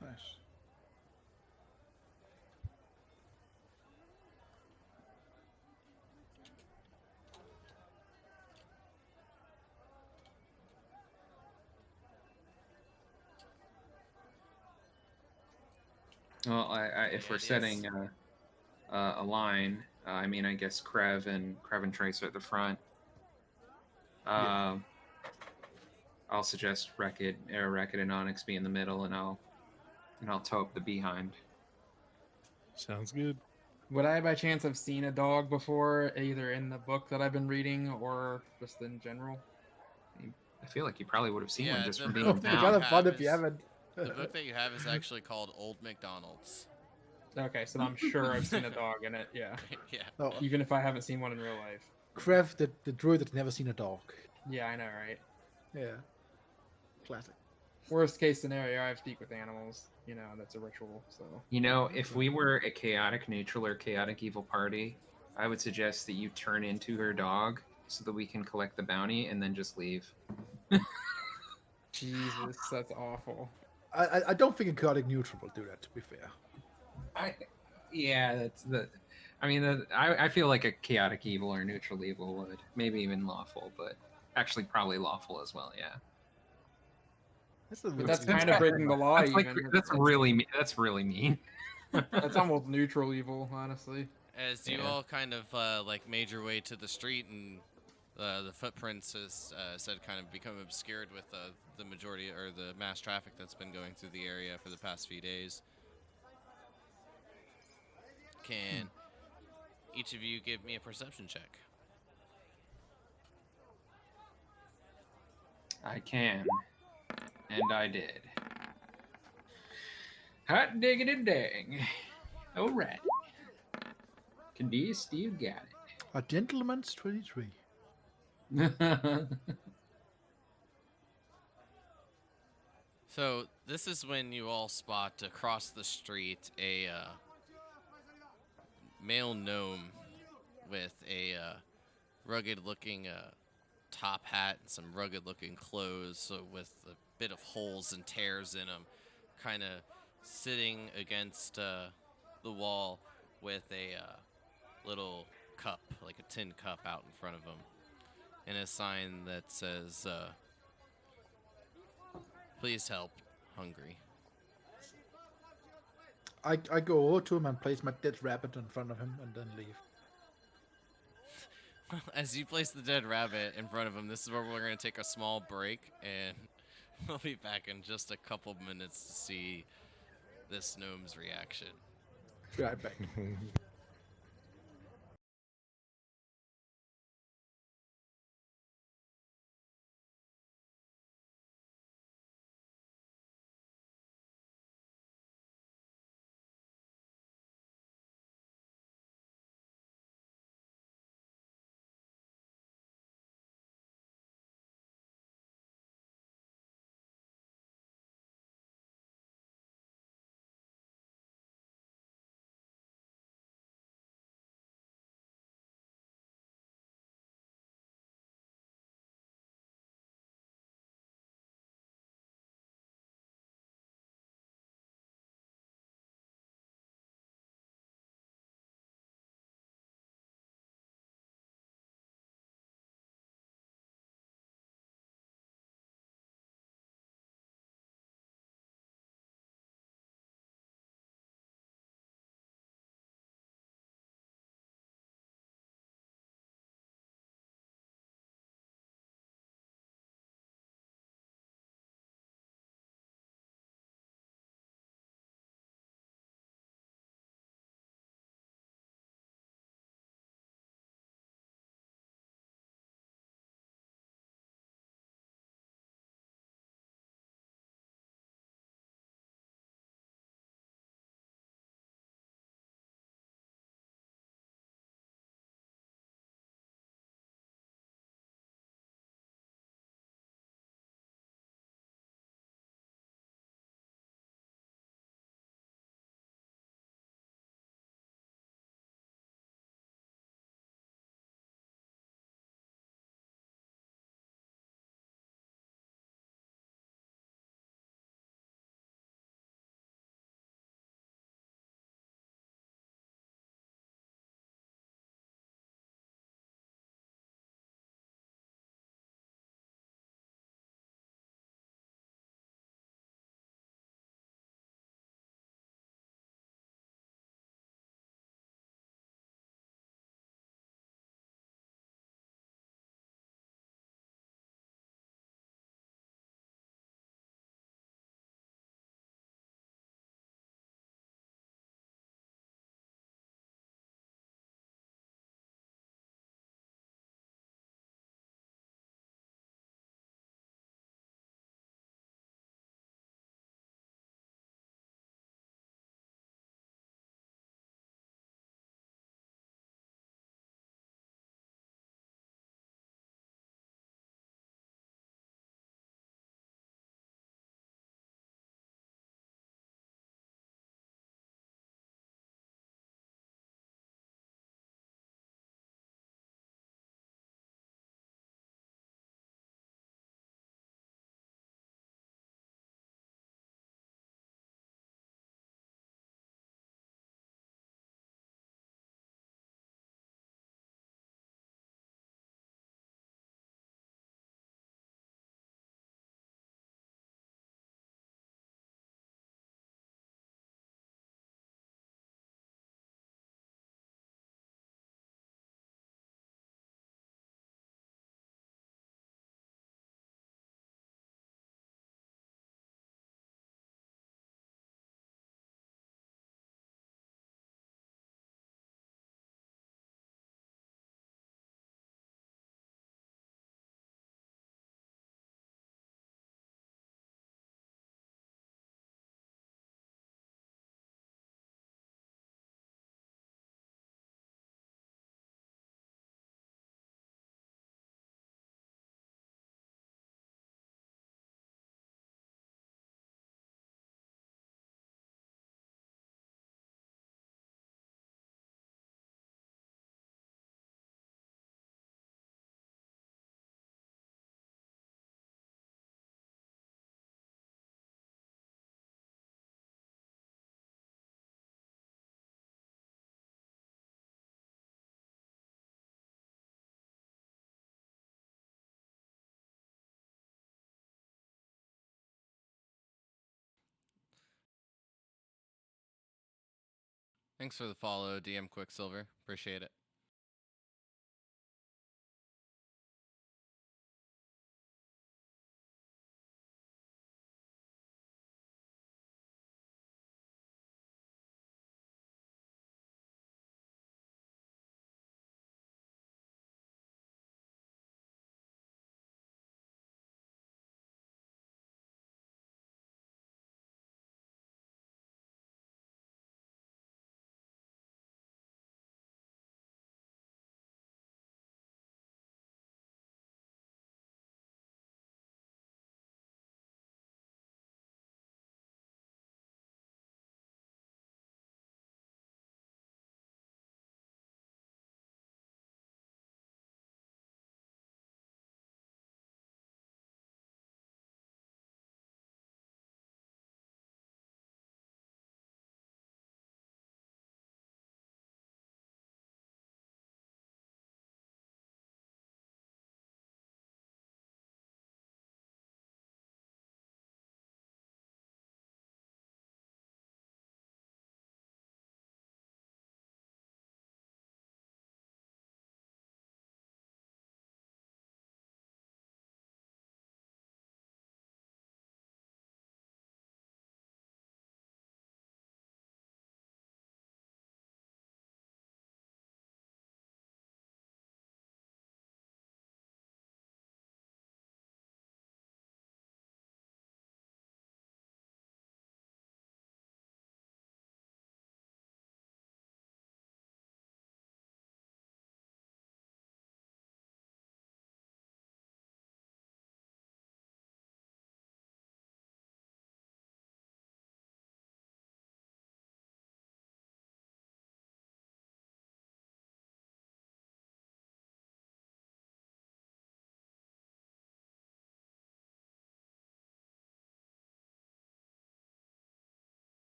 S4: Nice.
S3: Well, if
S1: Yeah,
S3: we're
S1: it
S3: setting
S1: is.
S3: a line, I mean, I guess Krev and Trace are at the front.
S4: Yeah.
S3: I'll suggest Wreckit and Onyx be in the middle, and I'll tow up the behind.
S6: Sounds good.
S2: Would I by chance have seen a dog before, either in the book that I've been reading or just in general?
S3: I feel like you probably would have seen
S1: Yeah,
S3: one just
S1: the
S3: from being
S1: book
S3: in
S1: that you
S3: town.
S4: Kind of fun
S1: have
S4: if you
S1: is-
S4: haven't.
S1: The book that you have is actually called Old McDonald's.
S2: Okay, so I'm sure I've seen a dog in it. Yeah,
S1: Yeah.
S4: Oh,
S2: even if I haven't seen one in real life.
S4: Krev, the druid that's never seen a dog.
S2: Yeah, I know, right?
S4: Yeah. Classic.
S2: Worst case scenario, I speak with animals. That's a ritual. So
S3: You know, if we were a chaotic neutral or chaotic evil party, I would suggest that you turn into her dog so that we can collect the bounty and then just leave.
S2: Jesus, that's awful.
S4: I don't think a chaotic neutral will do that, to be fair.
S3: I feel like a chaotic evil or neutral evil would, maybe even lawful, but actually probably lawful as well. Yeah,
S2: But that's kind of breaking the law.
S3: that's
S2: Even
S3: that's really mean.
S2: that's almost neutral evil, honestly.
S1: As you
S3: Yeah.
S1: all kind of like made your way to the street, and the footprints, as said, kind of become obscured with the majority or the mass traffic that's been going through the area for the past few days. Can each of you give me a perception check?
S3: I can, and I did. Hot diggity dang! All right, Cadiz, you got
S4: A gentleman's 23.
S3: it.
S1: So this is when you all spot across the street a male gnome with a rugged-looking top hat and some rugged-looking clothes, so with a bit of holes and tears in them, kind of sitting against the wall with a little cup, like a tin cup, out in front of him, and a sign that says, "Please help, hungry."
S4: I go over to him and place my dead rabbit in front of him and then leave.
S1: As you place the dead rabbit in front of him, this is where we're going to take a small break, and we'll be back in just a couple minutes to see this gnome's reaction.
S4: Be right back.
S1: Thanks for the follow, DM Quicksilver. Appreciate it.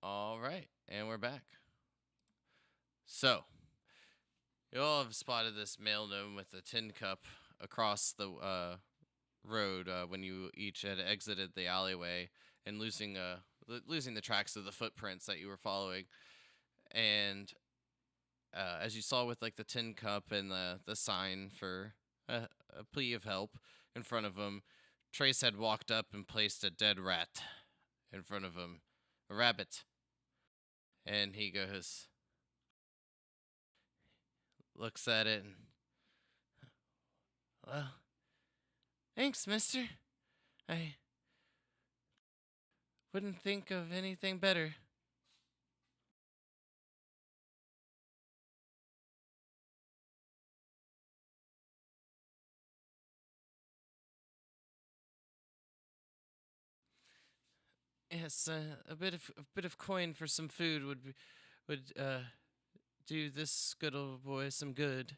S1: All right, and we're back. So, you all have spotted this male gnome with a tin cup across the road when you each had exited the alleyway and losing the tracks of the footprints that you were following. And as you saw with like the tin cup and the sign for a plea of help in front of him, Trace had walked up and placed a dead rat in front of him, a rabbit. And he goes, looks at it, and, well, thanks, mister. I wouldn't think of anything better. Yes, a bit of coin for some food would do this good old boy some good.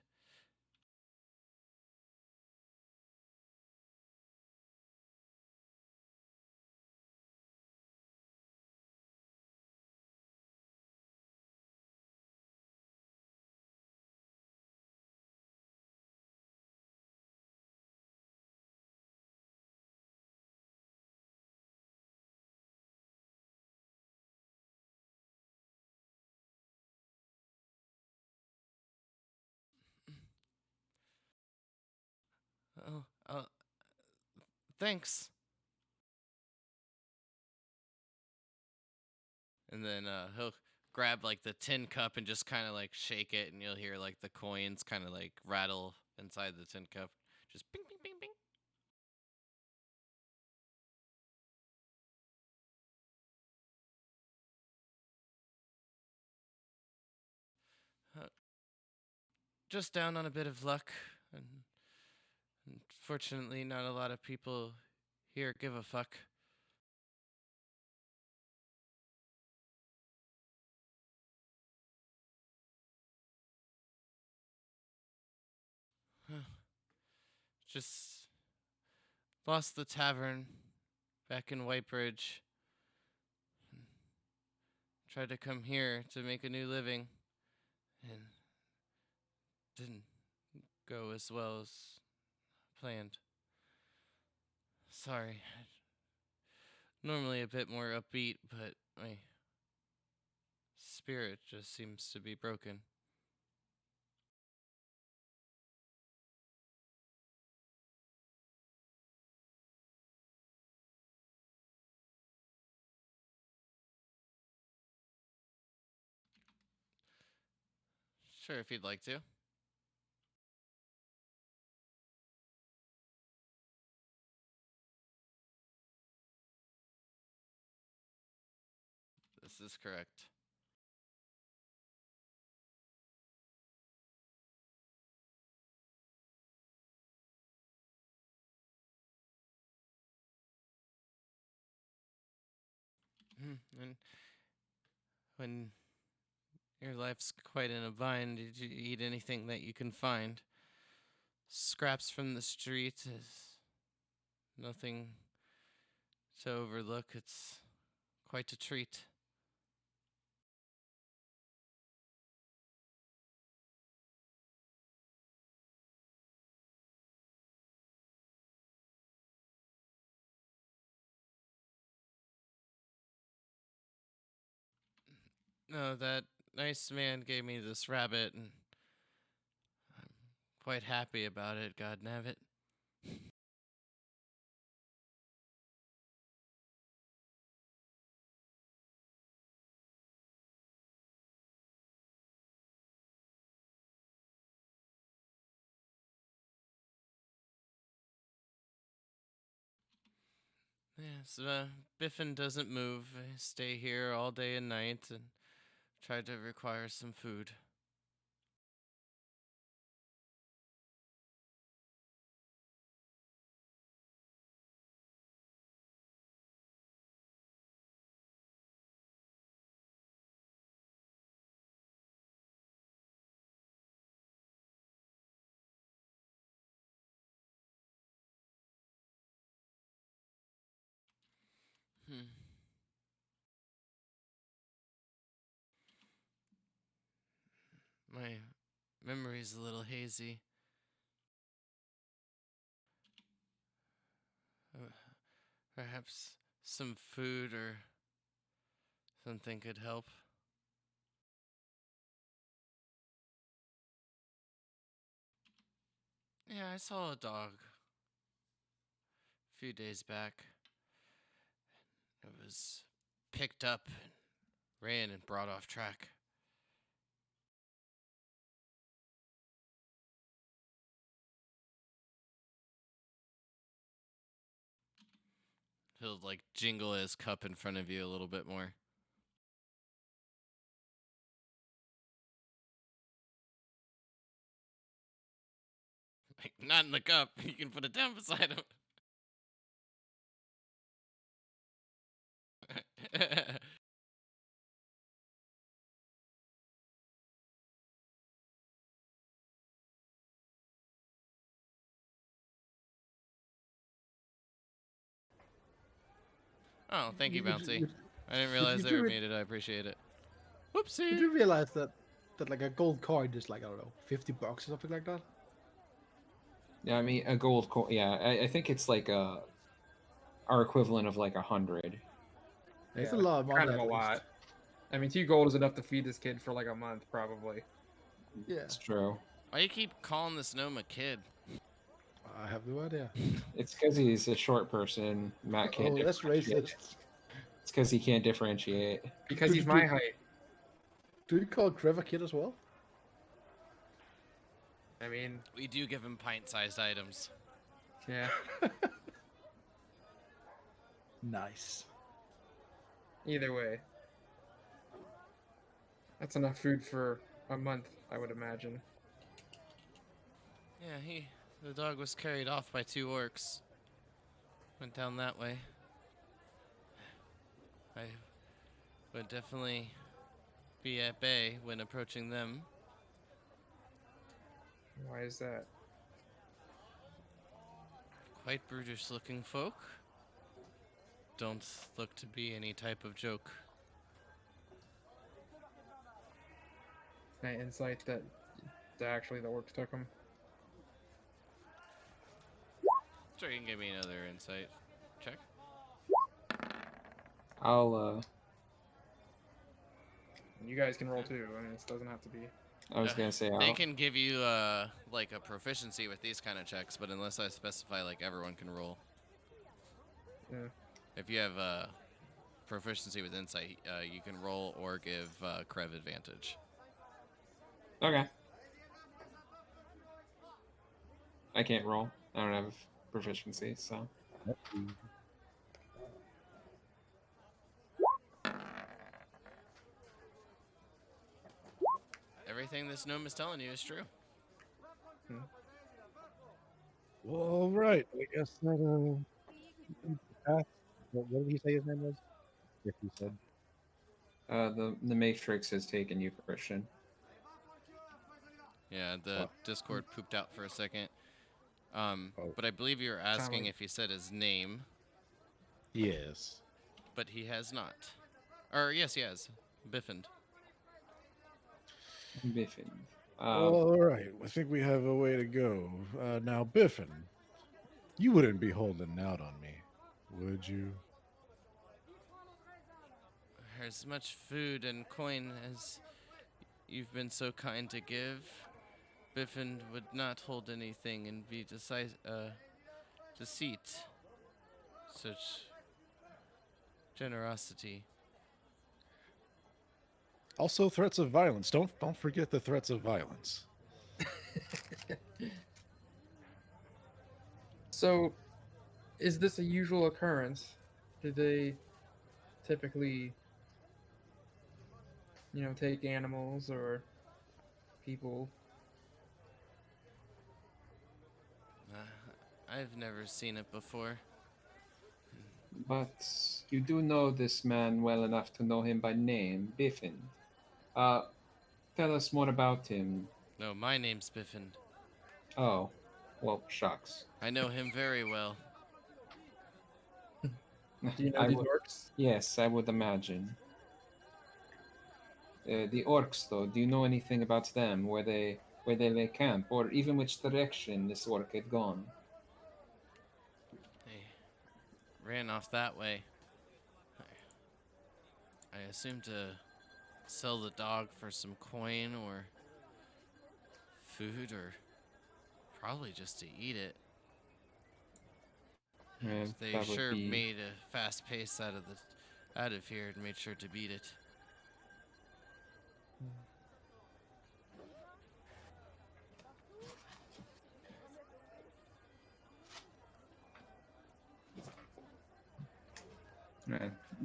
S1: Oh, thanks. And then he'll grab like the tin cup and just kind of like shake it, and you'll hear like the coins kind of like rattle inside the tin cup. Just bing, bing, bing, bing. Uh, just down on a bit of luck, and unfortunately, not a lot of people here give a fuck. Just lost the tavern back in Whitebridge. Tried to come here to make a new living, and didn't go as well as planned. Sorry. Normally a bit more upbeat, but my spirit just seems to be broken. Sure, if you'd like to. This is correct. And when your life's quite in a bind, did you eat anything that you can find? Scraps from the street is nothing to overlook. It's quite a treat. No, that nice man gave me this rabbit, and I'm quite happy about it, god nabbit. Yes, Biffin doesn't move. I stay here all day and night and try to require some food. Hmm. My memory's a little hazy. Uh, Perhaps some food or something could help. Yeah, I saw a dog a few days back. It was picked up and ran and brought off track. He'll like jingle his cup in front of you a little bit more. Like, not in the cup. You can put it down beside him. Oh, thank you, Bouncy. I didn't realize they were muted. I appreciate it. Whoopsie.
S4: Did you realize that like a gold coin is like, I don't know, $50 or something like that?
S3: Yeah, I mean a gold coin. Yeah, I think it's like our equivalent of like 100.
S4: It's
S2: Yeah,
S4: a lot of money.
S2: kind of
S4: at
S2: a
S4: least.
S2: lot. I mean, 2 gold is enough to feed this kid for like a month, probably.
S4: Yeah.
S3: It's true.
S1: Why do you keep calling this gnome a kid?
S4: I have no idea.
S3: It's because he's a short person. Matt can't.
S4: Oh, that's
S3: differentiate.
S4: racist.
S3: It's because he can't differentiate.
S2: Because he's my height.
S4: Do you call Trevor kid as well?
S2: I mean,
S1: We do give him pint-sized items.
S2: yeah.
S4: Nice.
S2: Either way. That's enough food for a month, I would imagine.
S1: Yeah, the dog was carried off by 2 orcs. Went down that way. I would definitely be at bay when approaching them.
S2: Why is that?
S1: Quite brutish looking folk. Don't look to be any type of joke.
S2: Can I insight that actually the orcs took him?
S1: Sure, you can give me another insight check.
S3: I'll.
S2: You guys can roll too. I mean, it doesn't have to be.
S3: I was gonna say.
S1: They
S3: I'll,
S1: can give you like a proficiency with these kind of checks, but unless I specify, like everyone can roll.
S2: Yeah.
S1: If you have proficiency with insight, you can roll or give Krev advantage.
S3: Okay. I can't roll. I don't have proficiency, so.
S1: Everything this gnome is telling you is true.
S6: Well, all right. I guess that what did he say his name was? If he said.
S3: The Matrix has taken you, Christian.
S1: Yeah, the
S6: Wow.
S1: Discord pooped out for a second.
S6: Oh.
S1: But I believe you were asking
S2: like-
S1: if he said his name,
S6: Yes.
S1: but he has not. Or yes, he has. Biffend.
S3: Biffin.
S6: All right. I think we have a way to go. Now, Biffin, you wouldn't be holding out on me, would you?
S1: As much food and coin as you've been so kind to give, Biffin would not hold anything and be deceit. Such generosity.
S6: Also, threats of violence. Don't forget the threats of violence.
S2: So, is this a usual occurrence? Do they typically, take animals or people?
S1: I've never seen it before.
S3: But you do know this man well enough to know him by name, Biffin. Tell us more about him.
S1: No, my name's Biffin.
S3: Oh, well, shucks.
S1: I know him very well.
S2: Do you know
S3: I
S2: these
S3: would-
S2: orcs?
S3: Yes, I would imagine. The orcs, though, do you know anything about them? Where they lay camp, or even which direction this orc had gone?
S1: They ran off that way. I assume to sell the dog for some coin or food, or probably just to eat it. And they
S3: That would
S1: sure
S3: be
S1: made a fast pace out of here and made sure to beat it.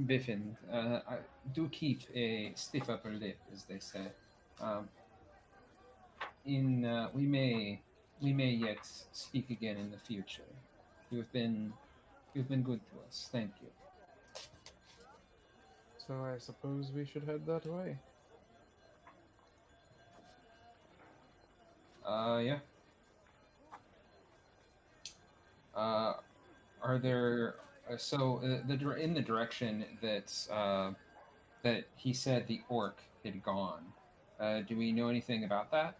S3: Biffin. Do keep a stiff upper lip, as they say. Um, we may yet speak again in the future. You've been good to us. Thank you.
S2: So I suppose we should head that way.
S3: Yeah. Are there in the direction that he said the orc had gone? Do we know anything about that?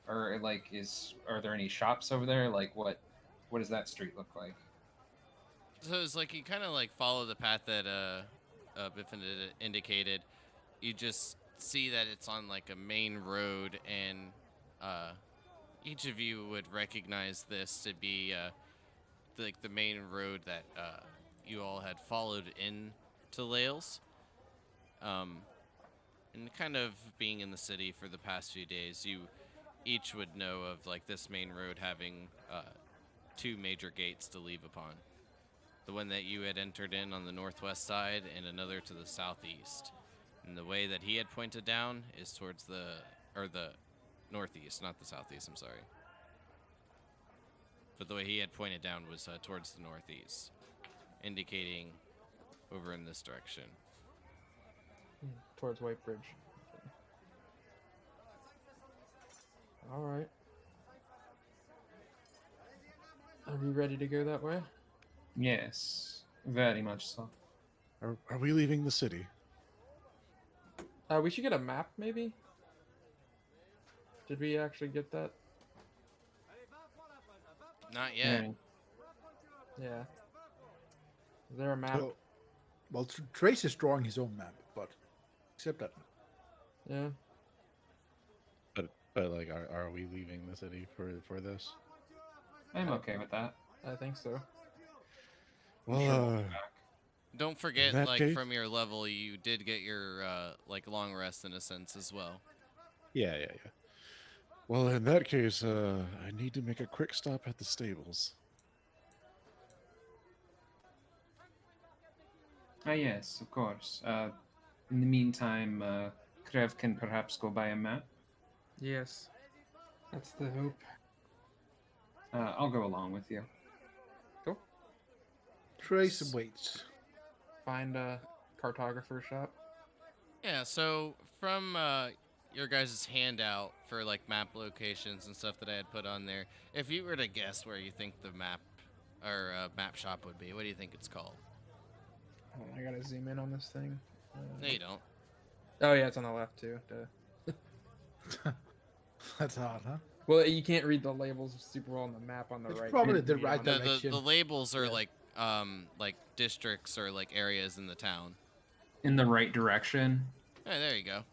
S3: Or are there any shops over there? Like what does that street look like?
S1: So it's like you kind of like follow the path that Biffin indicated. You just see that it's on like a main road, and each of you would recognize this to be like the main road that you all had followed in to Lahles. And kind of being in the city for the past few days, you each would know of like this main road having two major gates to leave upon. The one that you had entered in on the northwest side, and another to the southeast. And the way that he had pointed down is towards the northeast, not the southeast, I'm sorry. But the way he had pointed down was towards the northeast, indicating over in this direction.
S2: Towards White Bridge. All right. Are we ready to go that way?
S3: Yes, very much so.
S6: Are we leaving the city?
S2: We should get a map, maybe? Did we actually get that?
S1: Not yet.
S2: Yeah. Is there a map?
S4: Well, Trace is drawing his own map, but except that.
S2: Yeah.
S6: But like, are we leaving the city for this?
S3: I'm okay with that.
S2: I think so.
S6: Well,
S1: Don't forget,
S6: that
S1: like
S6: case-
S1: from your level, you did get your like long rest in a sense as well.
S6: yeah. Well, in that case, I need to make a quick stop at the stables.
S3: Yes, of course. In the meantime, Krev can perhaps go buy a map.
S2: Yes. That's the hope.
S3: I'll go along with you.
S2: Cool.
S4: Trace waits.
S2: Find a cartographer shop.
S1: Yeah, so from your guys' handout for like map locations and stuff that I had put on there, if you were to guess where you think the map or map shop would be, what do you think it's called?
S2: Hold on, I gotta zoom in on this thing.
S1: No, you don't.
S2: Oh yeah, it's on the left too. Duh.
S4: That's hard, huh?
S2: Well, you can't read the labels super well on the map on the
S4: It's
S2: right.
S4: probably
S2: You
S4: the
S2: need
S4: right
S2: on the-
S4: direction.
S1: The labels are
S2: Yeah.
S1: like districts or like areas in the town.
S3: In the right direction.
S1: Hey, there you go.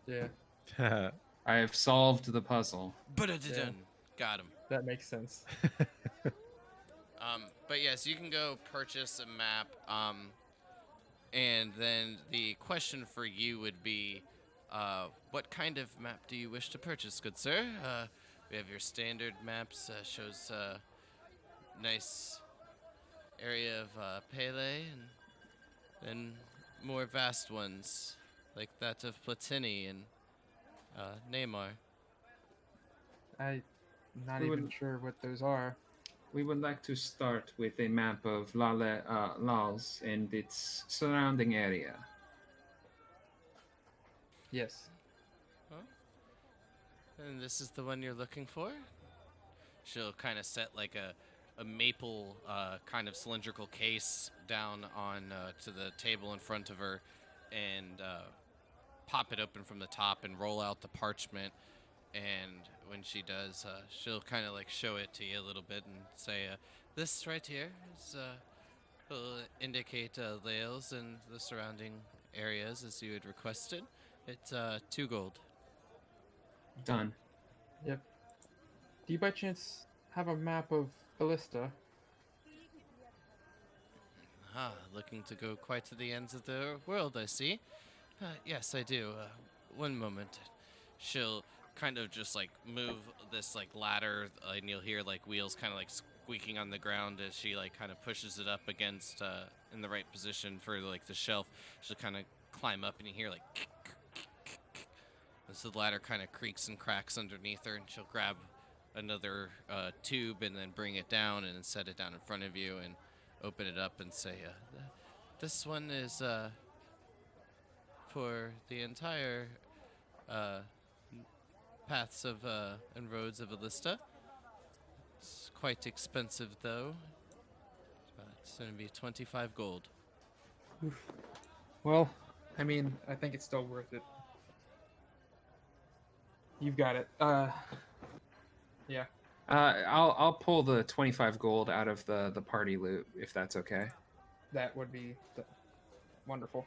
S2: Yeah,
S3: I have solved the puzzle.
S1: Ba-da-da-dun. Got him.
S2: that makes sense.
S1: But yes, you can go purchase a map. And then the question for you would be, what kind of map do you wish to purchase, good sir? We have your standard maps, shows nice area of Pele, and then more vast ones, like that of Platini and Neymar.
S2: I'm not
S3: We
S2: even
S3: would-
S2: sure what those are.
S3: We would like to start with a map of Lahles and its surrounding area.
S2: Yes.
S1: And this is the one you're looking for? She'll kind of set like a maple kind of cylindrical case down on to the table in front of her, and pop it open from the top and roll out the parchment. And when she does, she'll kind of like show it to you a little bit and say, "This right here is will indicate Lahles and the surrounding areas as you had requested. It's 2 gold."
S3: Done.
S2: Yep. Do you by chance have a map of Elista?
S1: Ah, looking to go quite to the ends of the world, I see. Yes, I do. One moment. She'll kind of just like move this like ladder, and you'll hear like wheels kind of like squeaking on the ground as she like kind of pushes it up against in the right position for like the shelf. She'll kind of climb up, and you hear like as the ladder kind of creaks and cracks underneath her, and she'll grab another tube and then bring it down and set it down in front of you and open it up and say, "This one is for the entire paths of and roads of Elista. It's quite expensive though. It's going to be 25 gold."
S2: Well, I mean, I think it's still worth it. You've got it. Yeah.
S3: I'll pull the 25 gold out of the party loot if that's okay.
S2: That would be wonderful.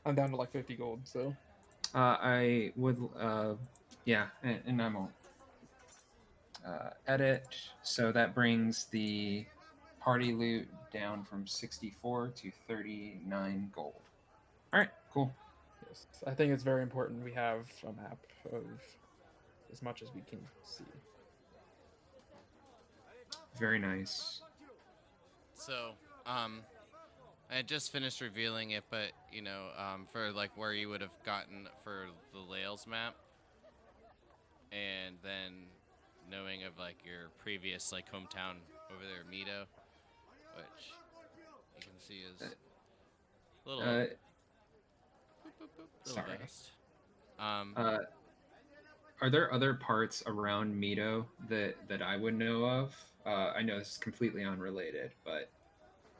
S2: I'm down to like 50 gold, so.
S3: I would, yeah, and I won't edit. So that brings the party loot down from 64 to 39 gold. All right, cool.
S2: Yes, I think it's very important we have a map of as much as we can see.
S3: Very nice.
S1: So, I had just finished revealing it, but you know, for like where you would have gotten for the Lahles map, and then knowing of like your previous like hometown over there, Mito, which you can see is a little, little
S3: sorry.
S1: dust.
S3: Are there other parts around Mito that I would know of? I know this is completely unrelated, but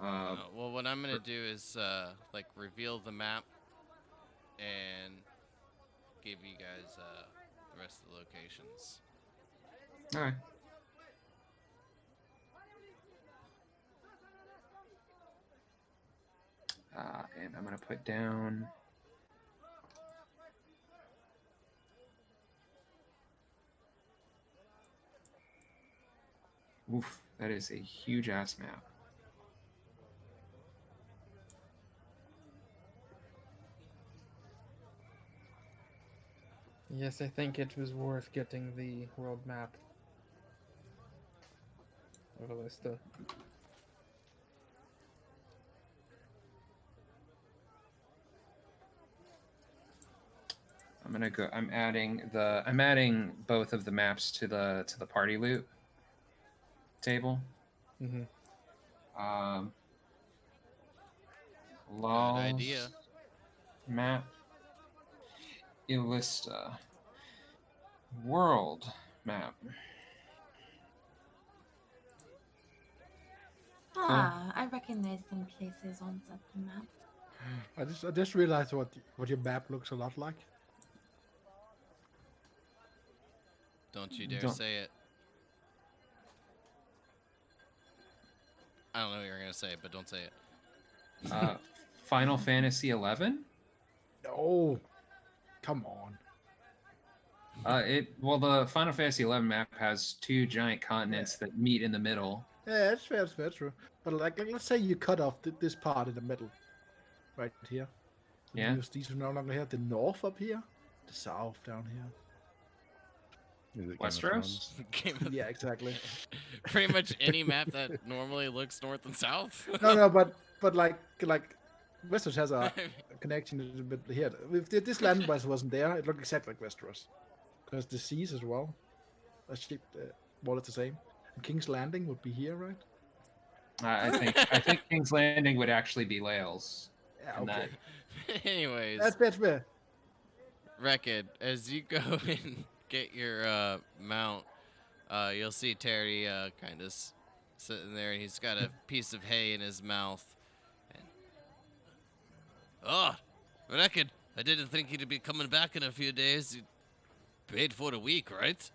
S1: well, what I'm gonna do is like reveal the map and give you guys the rest of the locations.
S3: all right. And I'm gonna put down. Oof, that is a huge ass map.
S2: Yes, I think it was worth getting the world map of Elista.
S3: I'm gonna go. I'm adding both of the maps to the party loot table.
S2: Mm-hmm.
S1: Good
S3: Lahles
S1: idea.
S3: map. Elista world map.
S5: Ah, I recognize some places on such a map.
S4: I just realized what your map looks a lot like.
S1: Don't you dare
S3: Don't-
S1: say it. I don't know what you're gonna say, but don't say it.
S3: Final Fantasy 11.
S4: Oh, come on.
S3: The Final Fantasy 11 map has 2 giant continents that meet in the middle.
S4: Yeah, that's fair, true. But like, let's say you cut off this part in the middle, right here. So
S3: Yeah.
S4: these are no longer here. The north up here, the south down here.
S6: Is it Game of
S3: Westeros?
S6: Thrones?
S1: Game of-
S4: Yeah, exactly.
S1: Pretty much any map that normally looks north and south.
S4: No, but like Westeros has a connection a little bit here. If this landmass wasn't there, it looked exactly like Westeros, because the seas as well, more or less the same. And King's Landing would be here, right?
S3: I think King's Landing would actually be Lahles.
S4: Yeah,
S3: And
S4: okay.
S1: Anyways,
S4: That's fair.
S1: Rekid, as you go and get your mount, you'll see Terry kind of sitting there, and he's got a piece of hay in his mouth. And, oh, Rekid, I didn't think you'd be coming back in a few days. You paid for a week, right?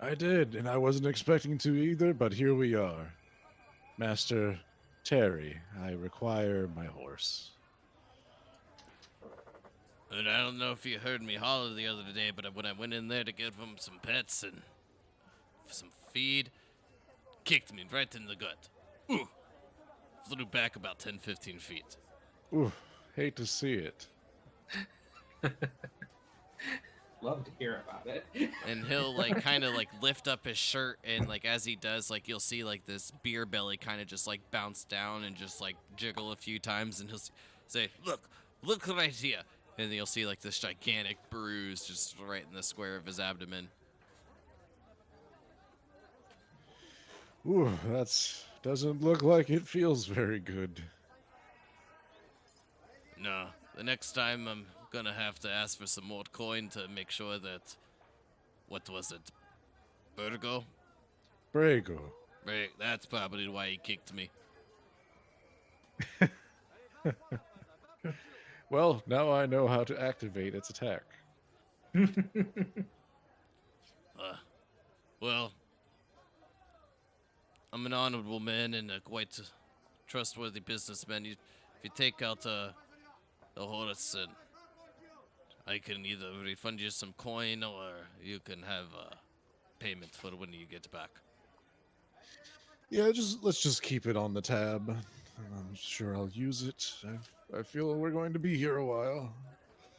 S6: I did, and I wasn't expecting to either, but here we are. Master Terry, I require my horse.
S1: And I don't know if you heard me holler the other day, but when I went in there to give him some pets and some feed, kicked me right in the gut. Ooh. Flew back about 10-15 feet.
S6: Ooh, hate to see it.
S3: Love to hear about it.
S1: And he'll like kind of like lift up his shirt, and like as he does, like you'll see like this beer belly kind of just like bounce down and just like jiggle a few times, and he'll say, look right here. And you'll see like this gigantic bruise just right in the square of his abdomen.
S6: Ooh, that's doesn't look like it feels very good.
S1: No, the next time I'm gonna have to ask for some more coin to make sure that, what was it, Virgo?
S6: Brago.
S1: Right, that's probably why he kicked me.
S6: Well, now I know how to activate its attack.
S1: Well, I'm an honorable man and a quite trustworthy businessman. If you take out the horse, and I can either refund you some coin or you can have payment for when you get back.
S6: Yeah, let's just keep it on the tab. I'm sure I'll use it. I feel we're going to be here a while.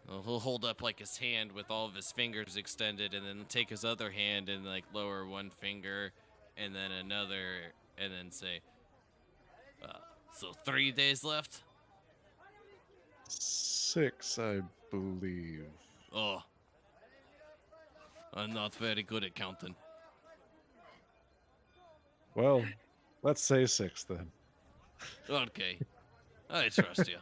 S1: He'll hold up like his hand with all of his fingers extended, and then take his other hand and like lower one finger, and then another, and then say, "So 3 days left."
S6: 6, I believe.
S1: Oh, I'm not very good at counting.
S6: Well, let's say 6 then.
S1: Okay, I trust you.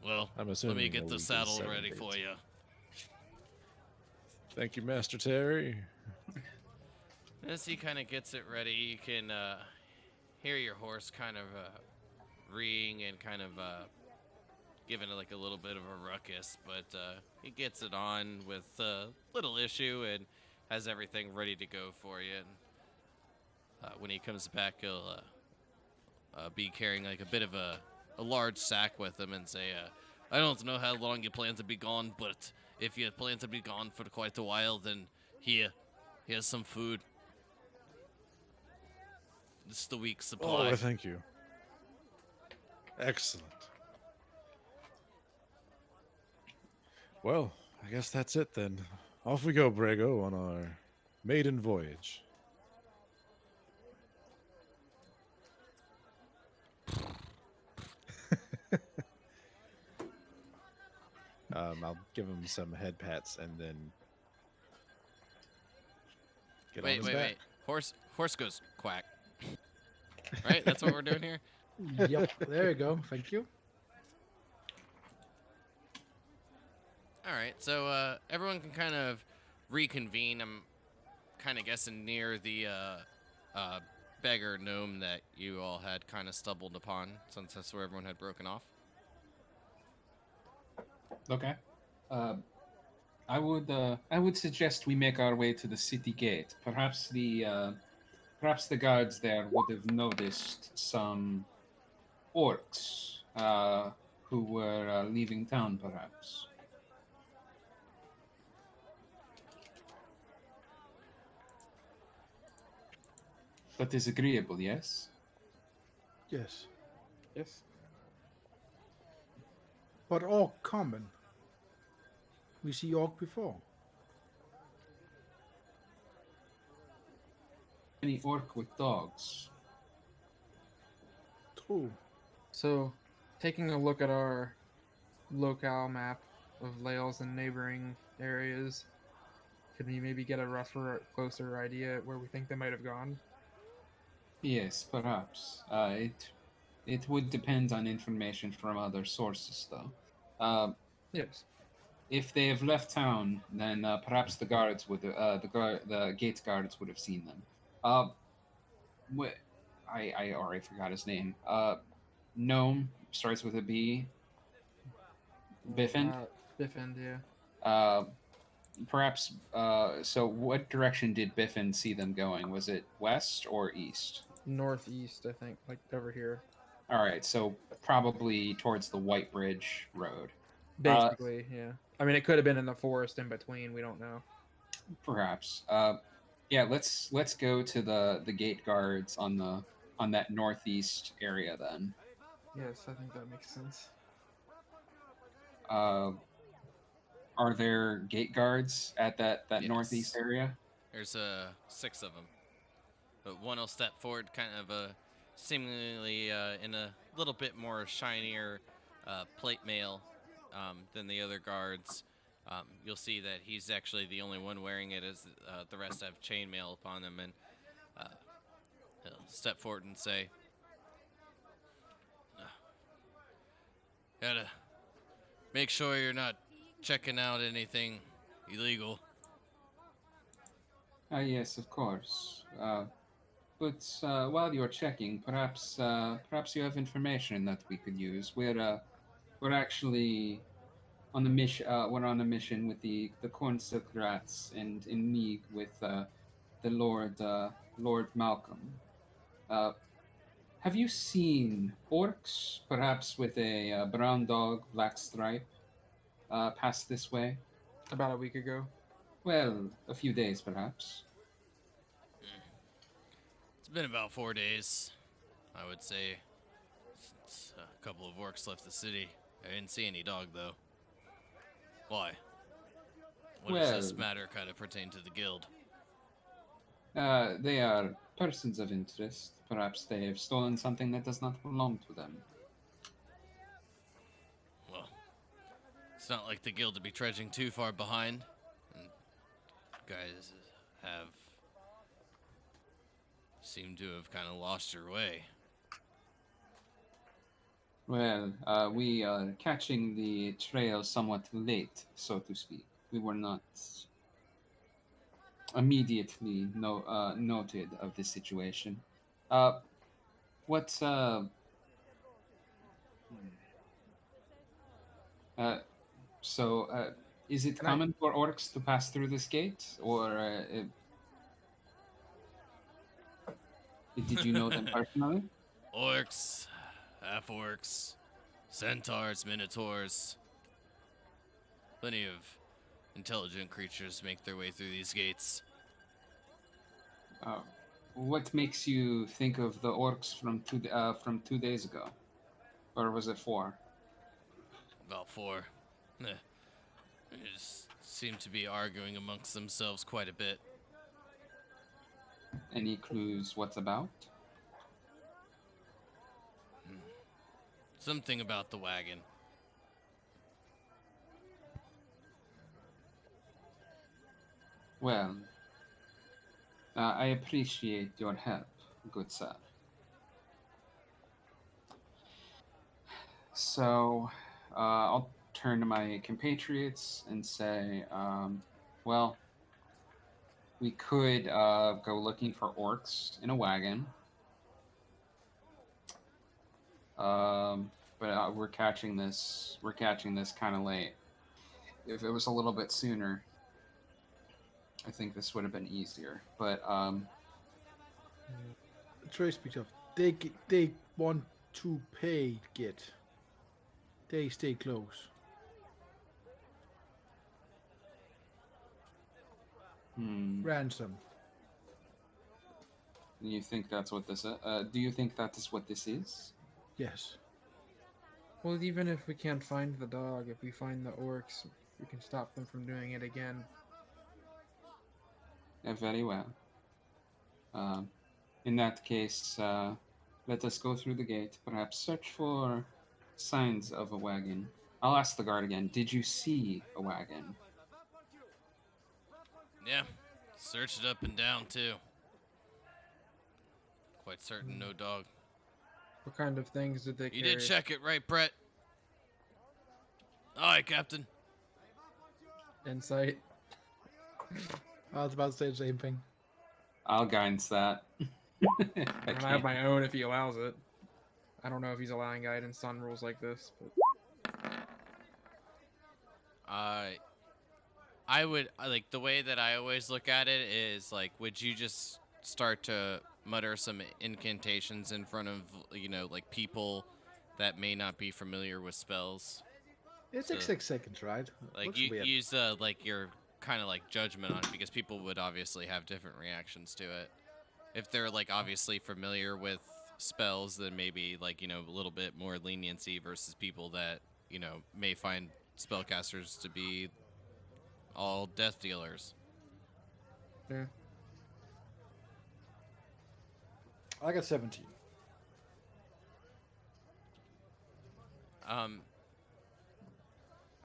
S1: Well,
S6: I'm
S1: let
S6: assuming
S1: me
S6: a
S1: get the
S6: week is
S1: saddle
S6: 7
S1: ready
S6: days.
S1: for you.
S6: Thank you, Master Terry.
S1: As he kind of gets it ready, you can hear your horse kind of reeing and kind of giving it like a little bit of a ruckus, but he gets it on with little issue and has everything ready to go for you. And when he comes back, he'll be carrying like a bit of a large sack with him and say, I don't know how long you plan to be gone, but if you plan to be gone for quite a while, then here's some food. This is the week's supply.
S6: Oh, thank you. Excellent. Well, I guess that's it then. Off we go, Brago, on our maiden voyage. I'll give him some head pats and then get on his back.
S1: Horse goes quack. Right? That's what we're doing here?
S4: Yep, there you go. Thank you.
S1: All right, so everyone can kind of reconvene. I'm kind of guessing near the beggar gnome that you all had kind of stumbled upon, since that's where everyone had broken off.
S3: Okay. I would suggest we make our way to the city gate. Perhaps the guards there would have noticed some orcs who were leaving town, perhaps. That is agreeable, yes?
S4: Yes.
S2: Yes.
S4: But orc common. We see orc before.
S3: Any orc with dogs?
S4: True.
S2: So, taking a look at our locale map of Lahles and neighboring areas, could we maybe get a rougher, closer idea at where we think they might have gone?
S3: Yes, perhaps. It would depend on information from other sources, though.
S2: Yes.
S3: If they have left town, then perhaps the guards would, the gate guards would have seen them. I already forgot his name. Gnome, starts with a B. Biffin.
S2: Biffin, yeah.
S3: Perhaps. So, what direction did Biffin see them going? Was it west or east?
S2: Northeast, I think, like over here.
S3: All right, so probably towards the White Bridge Road.
S2: Basically, yeah. I mean, it could have been in the forest in between. We don't know.
S3: Perhaps. Yeah, let's go to the gate guards on that northeast area then.
S2: Yes, I think that makes sense.
S3: Are there gate guards at that northeast
S1: Yes.
S3: area?
S1: There's 6 of them, but one will step forward, kind of seemingly in a little bit more shinier plate mail than the other guards. You'll see that he's actually the only one wearing it, as the rest have chainmail upon them, and he'll step forward and say, "Gotta make sure you're not checking out anything illegal."
S3: Yes, of course. But while you're checking, perhaps you have information that we could use. We're actually on the mission. We're on a mission with the Cornsilk Rats and in league with the Lord Malcolm. Have you seen orcs, perhaps with a brown dog, black stripe, pass this way?
S2: About a week ago.
S3: Well, a few days, perhaps.
S1: It's been about 4 days, I would say, since a couple of orcs left the city. I didn't see any dog, though. Why? What does this
S3: Well-
S1: matter kind of pertain to the guild?
S3: They are persons of interest. Perhaps they have stolen something that does not belong to them.
S1: Well, it's not like the guild to be trudging too far behind. And guys have seem to have kind of lost your way.
S3: Well, we are catching the trail somewhat late, so to speak. We were not immediately noted of this situation. What? So, is it
S2: Can I-
S3: common for orcs to pass through this gate, or did you know them personally?
S1: Orcs, half-orcs, centaurs, minotaurs. Plenty of intelligent creatures make their way through these gates.
S3: What makes you think of the orcs from 2 days ago, or was it 4?
S1: About 4. They just seem to be arguing amongst themselves quite a bit.
S3: Any clues what's about?
S1: Something about the wagon.
S3: Well, I appreciate your help, good sir. So, I'll turn to my compatriots and say, well, we could go looking for orcs in a wagon. But we're catching this kind of late. If it was a little bit sooner, I think this would have been easier. But
S4: Trace speaks of. They want to pay get. They stay close. Ransom.
S3: you think that's what this is? Do you think that is what this is?
S4: Yes.
S2: Well, even if we can't find the dog, if we find the orcs, we can stop them from doing it again.
S3: Very well. In that case, let us go through the gate. Perhaps search for signs of a wagon. I'll ask the guard again. Did you see a wagon?
S1: Yeah, searched it up and down too. Quite certain no dog.
S2: What kind of things did they
S1: You
S2: carry?
S1: did check it, right, Brett? Aye, Captain.
S2: Insight.
S4: I was about to say the same thing.
S3: I'll guidance that.
S2: And I have my own if he allows it. I don't know if he's allowing guidance on rules like this, but
S1: I would like the way that I always look at it is like, would you just start to mutter some incantations in front of like people that may not be familiar with spells?
S4: It takes
S1: So,
S4: 6 seconds, right?
S1: like
S4: Looks
S1: you
S4: weird.
S1: use like your kind of like judgment on it because people would obviously have different reactions to it. If they're like obviously familiar with spells, then maybe like a little bit more leniency versus people that may find spellcasters to be all death dealers.
S2: yeah.
S4: I got 17.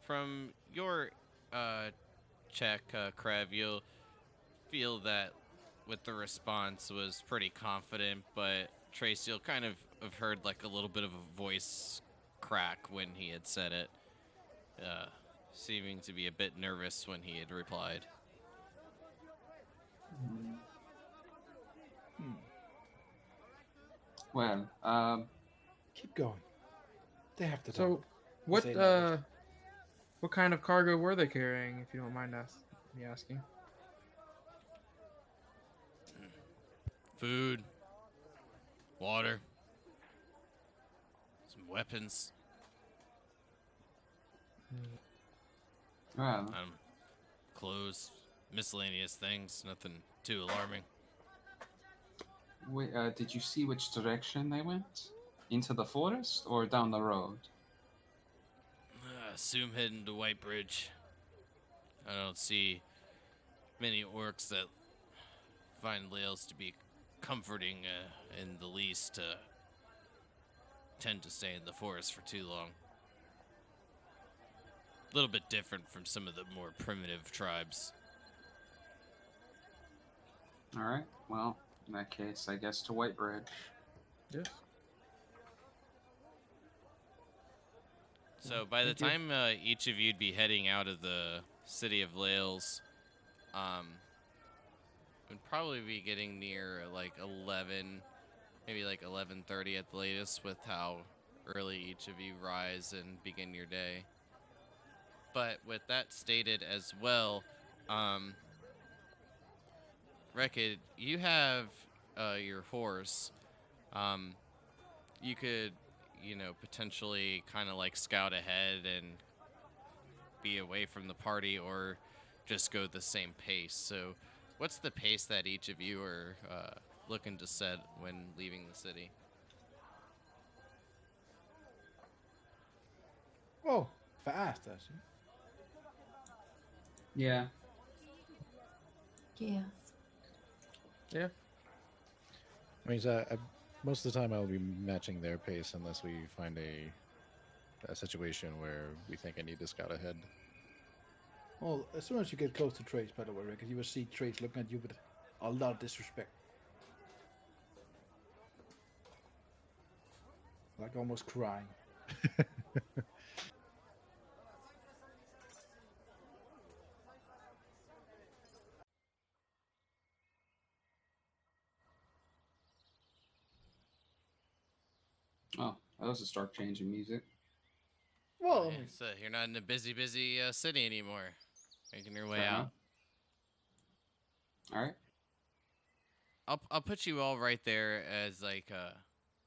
S1: From your check, Krev, you'll feel that with the response was pretty confident, but Trace, you'll kind of have heard like a little bit of a voice crack when he had said it, seeming to be a bit nervous when he had replied.
S3: Well,
S4: Keep going. They have to
S2: So,
S4: talk.
S2: what
S4: Say language.
S2: what kind of cargo were they carrying, if you don't mind me asking?
S1: Food, water, some weapons,
S3: well,
S1: clothes, miscellaneous things, nothing too alarming.
S3: did you see which direction they went? Into the forest or down the road?
S1: Assume heading to White Bridge. I don't see many orcs that find Lahles to be comforting in the least tend to stay in the forest for too long. A little bit different from some of the more primitive tribes.
S3: All right. Well, in that case, I guess to White Bridge.
S2: Yes.
S1: So by the
S2: Thank you.
S1: time each of you'd be heading out of the city of Lahles, would probably be getting near like 11, maybe like 11:30 at the latest, with how early each of you rise and begin your day. But with that stated as well, Rekid, you have your horse. You could, potentially kind of like scout ahead and be away from the party, or just go the same pace. So, what's the pace that each of you are looking to set when leaving the city?
S4: Oh, fast, actually.
S3: Yeah.
S5: Yes.
S2: Yeah.
S6: I mean, most of the time I'll be matching their pace unless we find a situation where we think I need to scout ahead.
S4: Well, as soon as you get close to Trace, by the way, Rick, you will see Trace looking at you with a lot of disrespect. Like almost crying.
S3: Oh, that was a stark change in music.
S4: Well, I
S1: Yeah,
S4: mean,
S1: so you're not in a busy city anymore, making your way
S3: Fair
S1: out.
S3: enough. All right.
S1: I'll put you all right there as like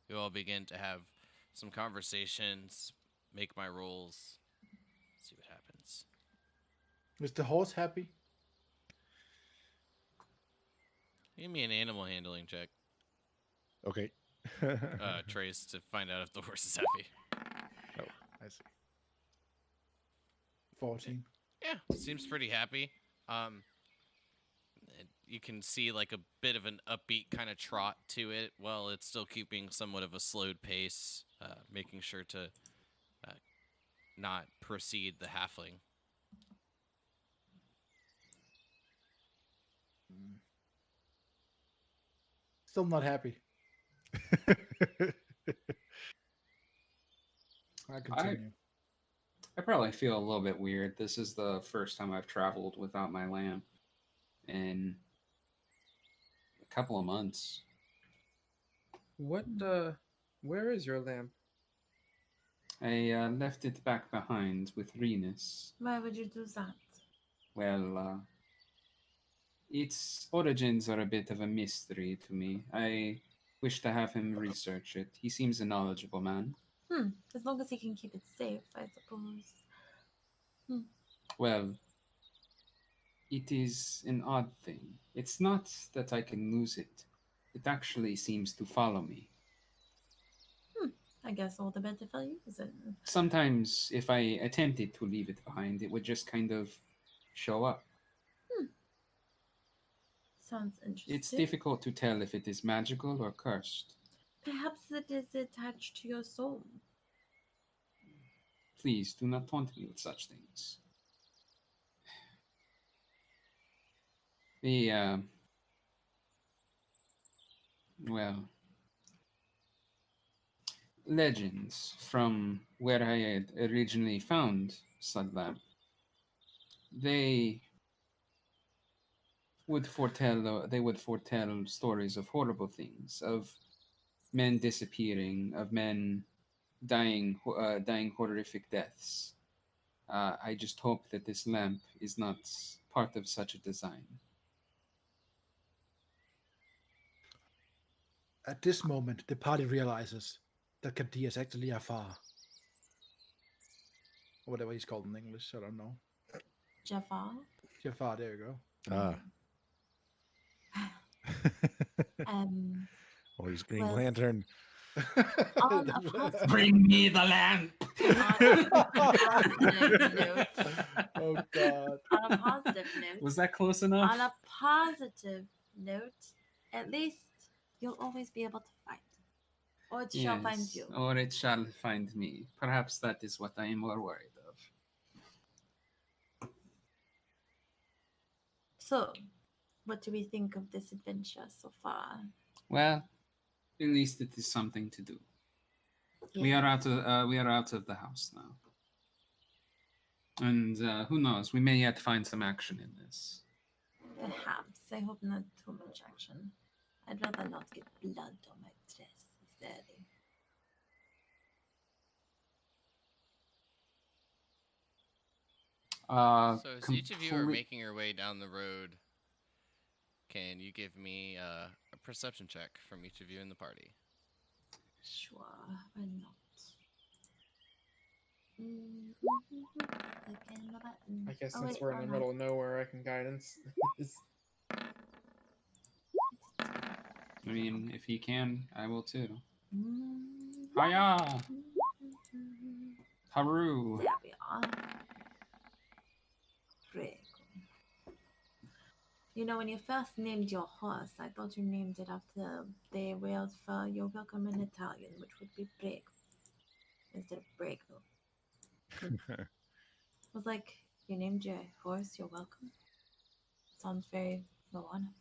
S1: you all begin to have some conversations, make my rolls, see what happens.
S4: is the horse happy?
S1: Give me an animal handling check,
S6: Okay.
S1: Trace, to find out if the horse is happy.
S6: I see.
S4: 14.
S1: Yeah, seems pretty happy. You can see like a bit of an upbeat kind of trot to it, while it's still keeping somewhat of a slowed pace, making sure to not precede the halfling.
S4: Still not happy. I continue.
S3: I probably feel a little bit weird. This is the first time I've traveled without my lamb in a couple of months.
S2: What Where is your lamp?
S3: I left it back behind with Renus.
S5: Why would you do that?
S3: Well, its origins are a bit of a mystery to me. I wish to have him research it. He seems a knowledgeable man.
S5: As long as he can keep it safe, I suppose.
S3: Well, it is an odd thing. It's not that I can lose it. It actually seems to follow me.
S5: I guess all the better for you.
S3: Sometimes, if I attempted to leave it behind, it would just kind of show up.
S5: Sounds interesting.
S3: It's difficult to tell if it is magical or cursed.
S5: Perhaps it is attached to your soul.
S3: Please do not taunt me with such things. Well, legends from where I had originally found Sadlam, they would foretell stories of horrible things, of men disappearing, of men dying horrific deaths. I just hope that this lamp is not part of such a design.
S4: At this moment, the party realizes that Kadir is actually Afar. Or whatever he's called in English, I don't know.
S5: Jafar?
S4: Jafar, there you go.
S6: Ah. Oh, he's Green
S5: well-
S6: Lantern.
S5: On a positive,
S3: Bring me the lamp!
S4: Oh God.
S5: on a positive note,
S3: Was that close enough?
S5: on a positive note, at least you'll always be able to find. Or it shall find
S3: Yes,
S5: you.
S3: or it shall find me. Perhaps that is what I am more worried of.
S5: So, what do we think of this adventure so far?
S3: Well, at least it is something to do.
S5: Yeah.
S3: We are out of the house now, and who knows? We may yet find some action in this.
S5: Perhaps. I hope not too much action. I'd rather not get blood on my dress. It's dirty.
S1: So as each of you are making your way down the road, can you give me a perception check from each of you in the party?
S5: Sure, why not? Clicking the button.
S2: I guess
S5: Oh,
S2: since
S5: wait,
S2: we're in the
S5: wrong
S2: middle
S5: one.
S2: of nowhere, I can guidance.
S3: I mean, if he can, I will too.
S5: Mm,
S3: Hiya!
S5: mm,
S3: Haru!
S5: There we are. Prego. You know, when you first named your horse, I thought you named it after the word for "you're welcome" in Italian, which would be prego instead of prego. I was like, you named your horse "you're welcome." Sounds very Moana.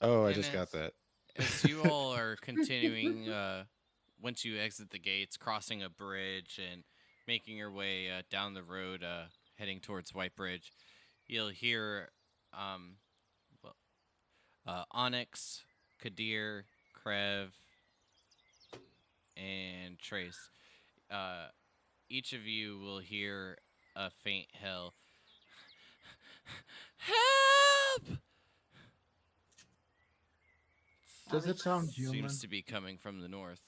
S6: Oh, I
S1: And
S6: just got that.
S1: As you all are continuing, once you exit the gates, crossing a bridge and making your way down the road, heading towards White Bridge, you'll hear Onyx, Kadir, Krev, and Trace. Each of you will hear a faint hell. Help!
S4: Does it sound human?
S1: Seems to be coming from the north.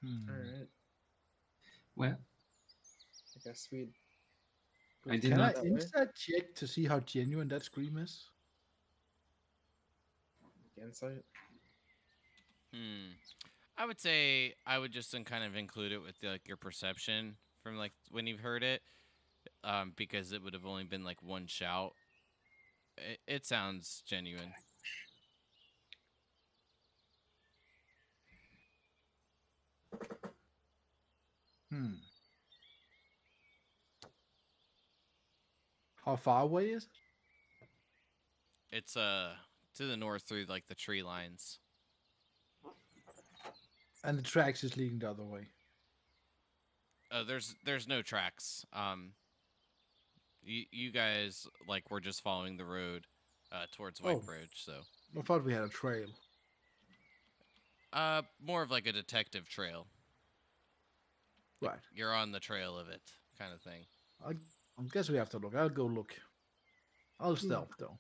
S2: All right.
S3: Well,
S2: I guess we'd.
S3: I did
S4: Can I
S3: not.
S2: that way.
S4: inside check to see how genuine that scream is?
S2: Insight.
S1: I would say I would just kind of include it with like your perception from like when you've heard it, because it would have only been like one shout. It sounds genuine.
S4: How far away is it?
S1: It's to the north through like the tree lines.
S4: And the tracks is leading the other way.
S1: There's no tracks. You guys like were just following the road towards
S4: Oh.
S1: Whitebridge, so
S4: I thought we had a trail.
S1: more of like a detective trail.
S4: Right.
S1: You're on the trail of it, kind of thing.
S4: I guess we have to look. I'll go look. I'll stealth though.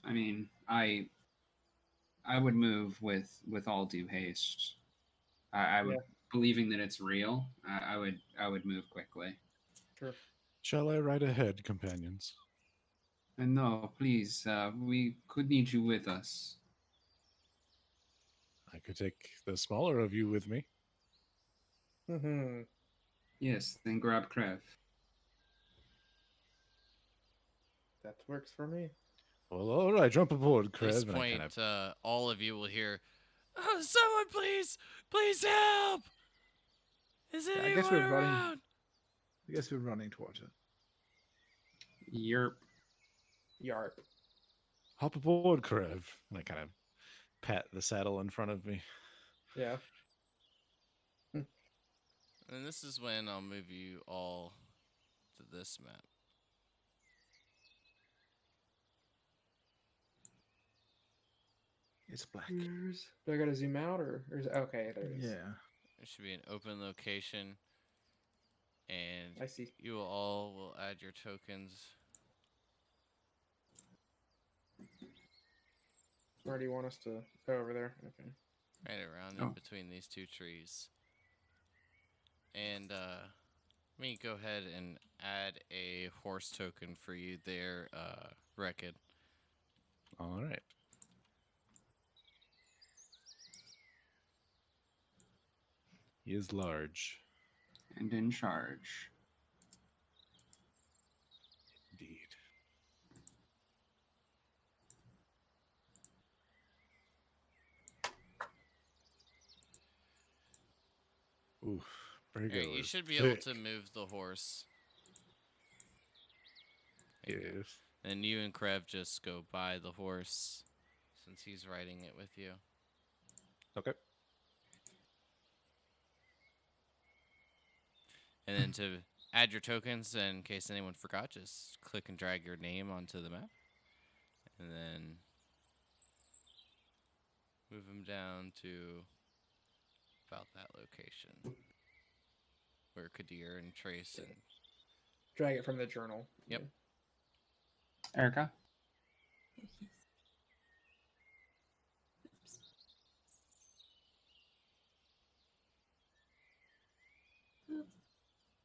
S3: I mean, I would move with all due haste. I would,
S2: Yeah.
S3: believing that it's real. I would move quickly.
S2: Sure.
S6: Shall I ride ahead, companions?
S3: And no, please, we could need you with us.
S6: I could take the smaller of you with me.
S2: Mm-hmm.
S3: Yes, then grab Krev.
S2: That works for me.
S6: Well, all right, jump aboard,
S1: At this
S6: Krev. And I
S1: point,
S6: kind of
S1: all of you will hear, "Oh, someone please help! Is
S4: Yeah, I
S1: anyone
S4: guess we're running.
S1: around?"
S4: I guess we're running towards it.
S3: Yerp.
S2: Yarp.
S6: hop aboard, Krev. And I kind of pat the saddle in front of me.
S2: Yeah.
S1: And this is when I'll move you all to this map.
S4: It's black.
S2: Do I gotta zoom out or is okay? There it is.
S4: Yeah.
S1: There should be an open location, and
S2: I see.
S1: you all will add your tokens.
S2: Where do you want us to go over there? Okay.
S1: Right around
S3: Oh.
S1: in between these two trees. And let me go ahead and add a horse token for you there, Reckon.
S6: All right. He is large,
S3: And in charge.
S6: indeed. Ooh, Brigo
S1: Alright, you
S6: is
S1: should be able to
S6: thick.
S1: move the horse. There you go.
S6: Yes.
S1: And you and Krev just go by the horse since he's riding it with you.
S6: Okay.
S1: And then to add your tokens, in case anyone forgot, just click and drag your name onto the map. And then move them down to about that location. Where Kadir and Trace and
S2: Drag it from the journal.
S1: Yep.
S3: Erica?
S5: Yes. Oops.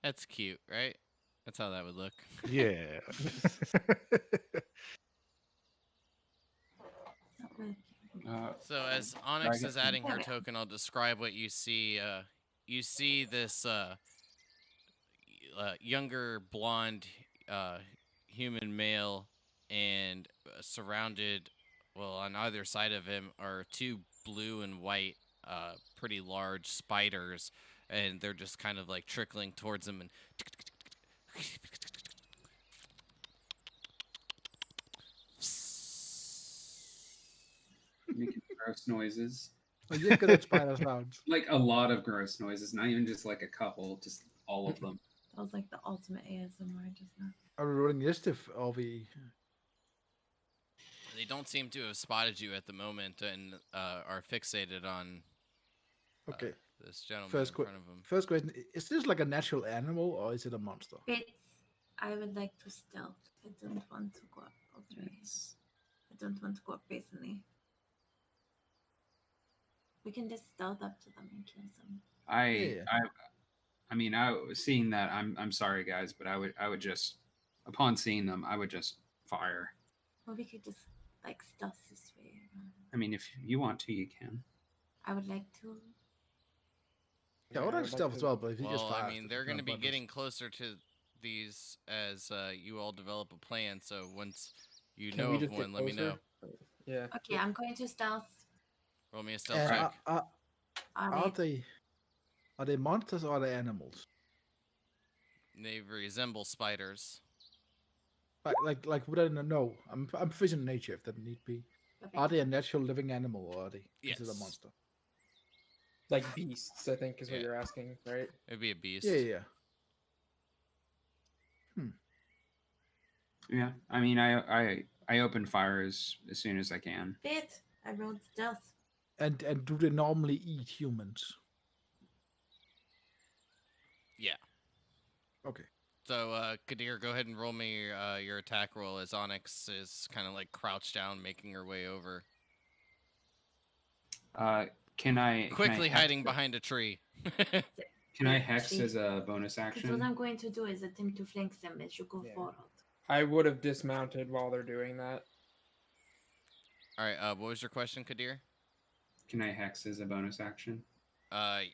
S1: that's cute, right? That's how that would look.
S6: Yeah.
S5: Not really.
S1: So as Onyx
S3: Drag it
S1: is
S3: from-
S1: adding her token, I'll describe what you see. You see this younger blonde human male, and surrounded, well, on either side of him are two blue and white, pretty large spiders, and they're just kind of like trickling towards him and.
S3: Making gross noises.
S4: Oh, you're good at spider sounds.
S3: Like a lot of gross noises, not even just like a couple, just all of them.
S5: That was like the ultimate ASMR just now.
S4: Are we rolling initiative? Or are we?
S1: They don't seem to have spotted you at the moment and are fixated on
S4: Okay.
S1: this gentleman
S4: First,
S1: in front of them.
S4: first question: is this like a natural animal or is it a monster?
S5: I would like to stealth. I don't want to go up all the way.
S3: It's-
S5: I don't want to go up recently. We can just stealth up to them and kill them.
S4: Yeah.
S3: I mean, seeing that, I'm sorry, guys, but I would just, upon seeing them, I would just fire.
S5: Or we could just like stealth this way.
S3: I mean, if you want to, you can.
S5: I would like to.
S4: Yeah, I would like to stealth as well, but if you just
S1: Well,
S4: fire,
S1: I mean, they're going to be
S4: buttons.
S1: getting closer to these as you all develop a plan. So once you
S2: Can
S1: know
S2: we
S1: of
S2: just get
S1: one, let me know.
S2: closer? Yeah.
S5: Okay, I'm going to stealth.
S1: Roll me a stealth
S4: And
S1: check.
S4: are they monsters or are they animals?
S1: They resemble spiders.
S4: Like would I know? I'm fishing nature if that need be. Are they a natural living animal or are they? Is it a
S1: Yes.
S4: monster?
S2: Like beasts, I think is what
S1: Yeah.
S2: you're asking, right?
S1: It'd be a beast.
S4: Yeah, yeah.
S3: Yeah, I mean, I open fire as soon as I can.
S5: Fit. I rolled stealth.
S4: And do they normally eat humans?
S1: Yeah.
S4: Okay.
S1: So, Kadir, go ahead and roll me your attack roll as Onyx is kind of like crouched down, making her way over.
S3: Can I
S1: Quickly
S3: hex
S1: hiding
S3: it?
S1: behind a tree.
S3: Can I hex as a bonus
S5: Because what
S3: action?
S5: I'm going to do is attempt to flank them as you go
S2: Yeah.
S5: forward.
S2: I would have dismounted while they're doing that.
S1: All right, what was your question, Kadir?
S3: Can I hex as a bonus action?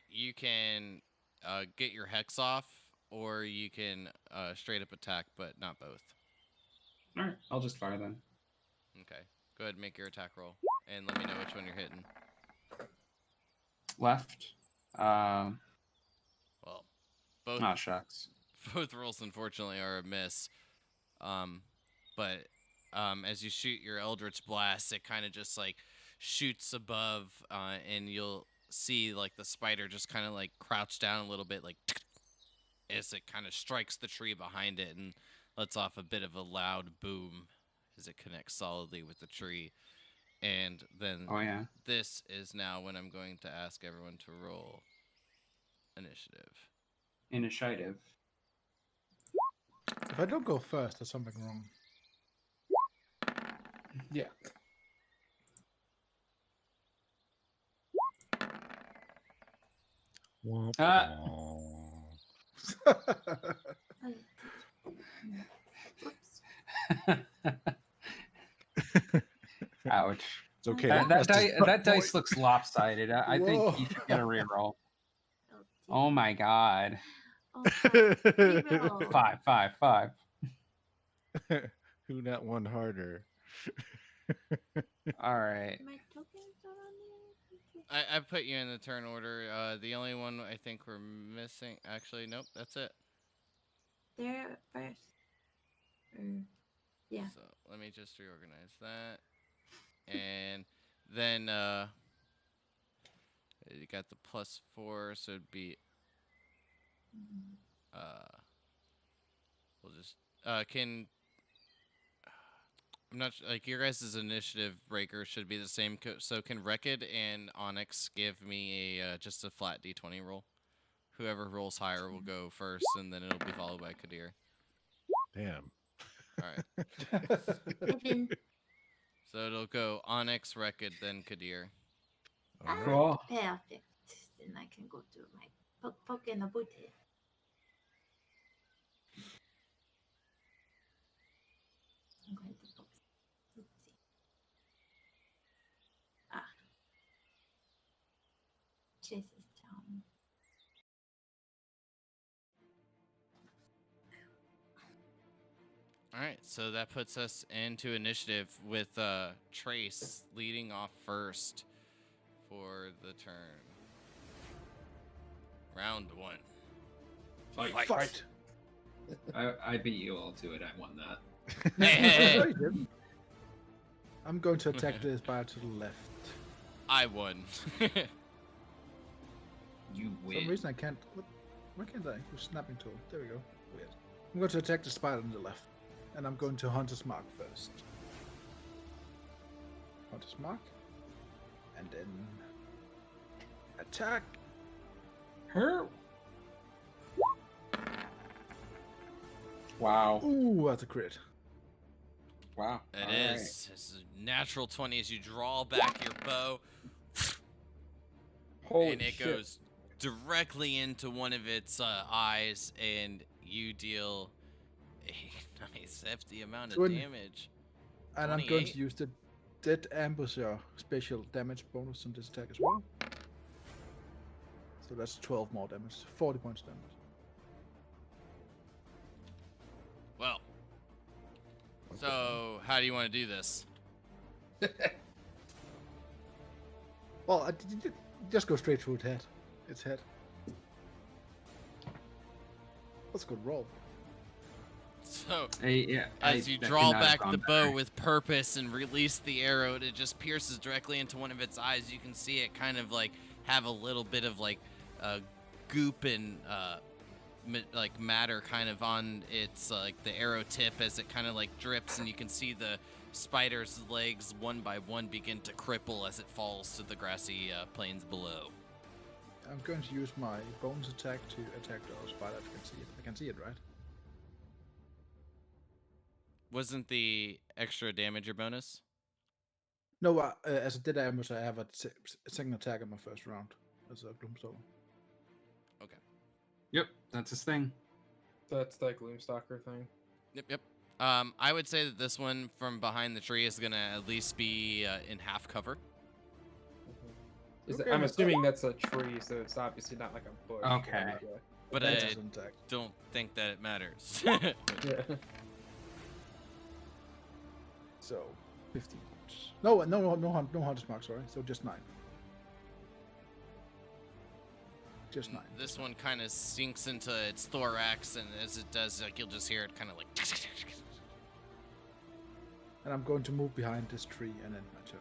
S1: You can get your hex off, or you can straight up attack, but not both.
S3: All right, I'll just fire then.
S1: Okay. Go ahead and make your attack roll, and let me know which one you're hitting.
S3: Left.
S1: Well, both
S3: Oh, shucks.
S1: both rolls unfortunately are a miss. But as you shoot your Eldritch Blast, it kind of just like shoots above, and you'll see like the spider just kind of like crouch down a little bit, like as it kind of strikes the tree behind it and lets off a bit of a loud boom as it connects solidly with the tree. And then
S3: Oh yeah.
S1: this is now when I'm going to ask everyone to roll initiative.
S3: Initiative.
S4: If I don't go first, there's something wrong.
S2: Yeah.
S3: Ah.
S5: Oops.
S3: Ouch.
S6: It's okay.
S3: That dice looks lopsided. I think
S4: Whoa.
S3: you should get a reroll.
S5: Oh,
S3: Oh my god.
S5: Oh, reroll.
S3: 5, 5, 5.
S6: Who not one harder?
S3: All right.
S5: My tokens are on there.
S1: I put you in the turn order. The only one I think we're missing. Actually, nope, that's it.
S5: There first. Yeah.
S1: So let me just reorganize that. And then you got the +4, so it'd be we'll just can I'm not like your guys' initiative breaker should be the same. So can Rekid and Onyx give me a just a flat d20 roll? Whoever rolls higher will go first, and then it'll be followed by Kadir.
S6: Damn.
S1: All right.
S5: Evan.
S1: So it'll go Onyx, Rekid, then Kadir.
S6: All right.
S3: Cool.
S5: Perfect. Then I can go to my poke and a booty. I'm going to box. Let's see. Chase is down.
S1: All right, so that puts us into initiative with Trace leading off first for the turn. Round 1.
S4: Fight.
S3: I beat you all to it. I won that.
S1: Hey,
S4: No, you didn't. I'm going to attack this bar to the left.
S1: I won.
S3: You
S4: For
S3: win.
S4: some reason I can't. Why can't I? Use snapping tool. There we go. Weird. I'm going to attack the spider on the left, and I'm going to Hunter's Mark first. Hunter's Mark, and then attack.
S3: Her. Wow.
S4: Ooh, that's a crit.
S3: Wow.
S1: It
S3: All right.
S1: is. It's a natural 20 as you draw back your bow,
S2: Holy
S1: and it
S2: shit.
S1: goes directly into one of its eyes, and you deal a nice hefty amount of
S4: 20.
S1: damage.
S4: And I'm going
S1: 28.
S4: to use the Dead Ambusher special damage bonus on this attack as well. So that's 12 more damage. 40 points damage.
S1: Well, so how do you want to do this?
S4: Well, just go straight through its head. Its head. That's a good roll.
S1: So
S3: Yeah.
S1: as you
S3: that
S1: draw
S3: could not have
S1: back the
S3: gone
S1: bow
S3: better.
S1: with purpose and release the arrow, it just pierces directly into one of its eyes. You can see it kind of like have a little bit of like goop and like matter kind of on its like the arrow tip as it kind of like drips, and you can see the spider's legs one by one begin to cripple as it falls to the grassy plains below.
S4: I'm going to use my bonus attack to attack the spider if I can see it. I can see it, right?
S1: Wasn't the extra damage your bonus?
S4: No, as I did damage, I have a second attack in my first round as a Gloomstalker.
S1: Okay.
S3: Yep, that's his thing.
S2: That's that Gloomstalker thing.
S1: Yep. I would say that this one from behind the tree is gonna at least be in half cover.
S2: I'm assuming that's a tree, so it's obviously not like a bush.
S3: Okay.
S1: But
S4: That
S1: I
S4: doesn't attack.
S1: don't think that it matters.
S2: Yeah.
S4: So 15 points. No, hunter's mark. Sorry, so just 9. Just 9.
S1: This one kind of sinks into its thorax, and as it does, like you'll just hear it kind of like.
S4: And I'm going to move behind this tree and end my turn.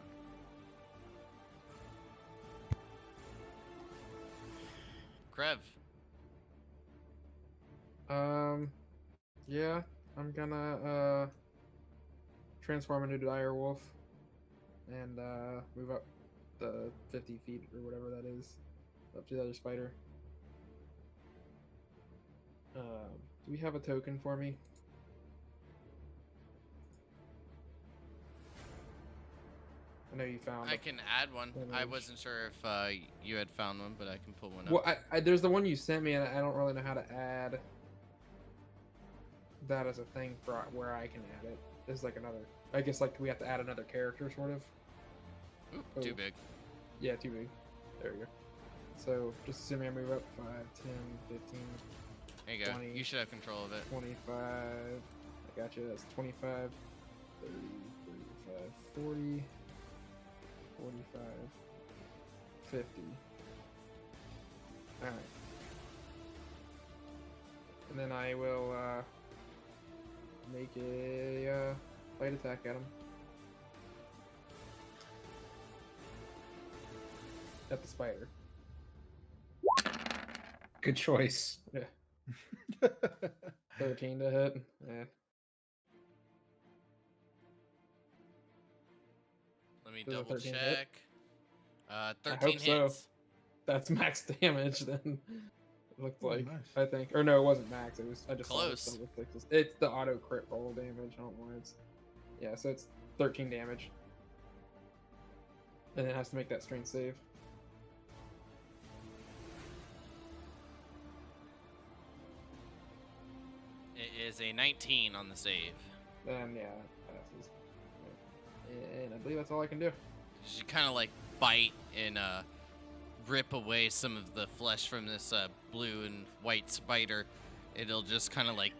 S1: Krev.
S2: Yeah, I'm gonna transform into a dire wolf and move up the 50 feet or whatever that is up to the other spider. Do we have a token for me? I know you found.
S1: I can add one. I
S2: image.
S1: wasn't sure if you had found one, but I can pull one up.
S2: Well, there's the one you sent me, and I don't really know how to add that as a thing for where I can add it. There's like another. I guess like we have to add another character, sort of.
S1: Oop,
S2: Oh.
S1: too big.
S2: Yeah, too big. There we go. So just assuming I move up 5, 10, 15,
S1: There you go.
S2: 20.
S1: You should have control of it.
S2: 25. I got you. That's 25, 30, 35, 40, 45, 50. Alright. And then I will make a light attack at him. At the spider.
S3: Good choice.
S2: Yeah. 13 to hit. Yeah.
S1: Let me
S2: Does a
S1: double
S2: 13 hit?
S1: check.
S2: I
S1: 13
S2: hope so.
S1: hits.
S2: That's max damage then. It looked
S4: Oh,
S2: like.
S4: nice.
S2: I think. Or no, it wasn't max. It was I just saw
S1: Close.
S2: some of the fixes. It's the auto crit roll damage. I don't know why it's. Yeah, so it's 13 damage. And it has to make that strength save.
S1: It is a 19 on the save.
S2: Then yeah, it passes. And I believe that's all I can do.
S1: She kind of like bite and rip away some of the flesh from this blue and white spider. It'll just kind of like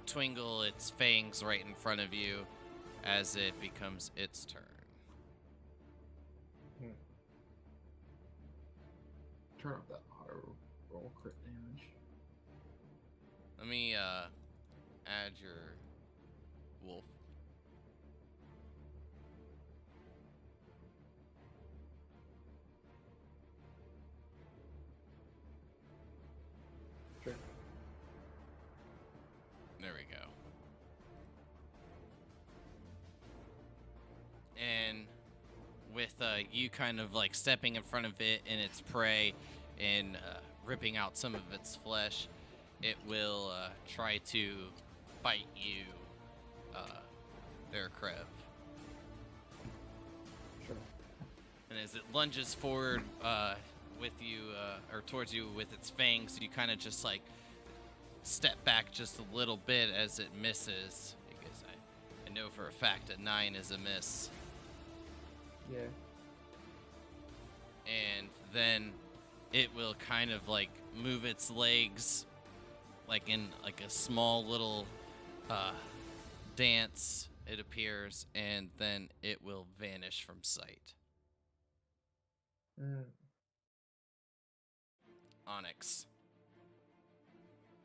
S1: twinkle its fangs right in front of you as it becomes its turn.
S2: Turn off that auto roll crit damage.
S1: Let me add your wolf.
S2: Sure.
S1: There we go. And with you kind of like stepping in front of it and its prey and ripping out some of its flesh, it will try to bite you, there, Krev.
S2: Sure.
S1: And as it lunges forward with you, or towards you with its fangs, you kind of just like step back just a little bit as it misses. Because I know for a fact a 9 is a miss.
S2: Yeah.
S1: And then it will kind of like move its legs like in like a small little dance, it appears, and then it will vanish from sight. Onyx.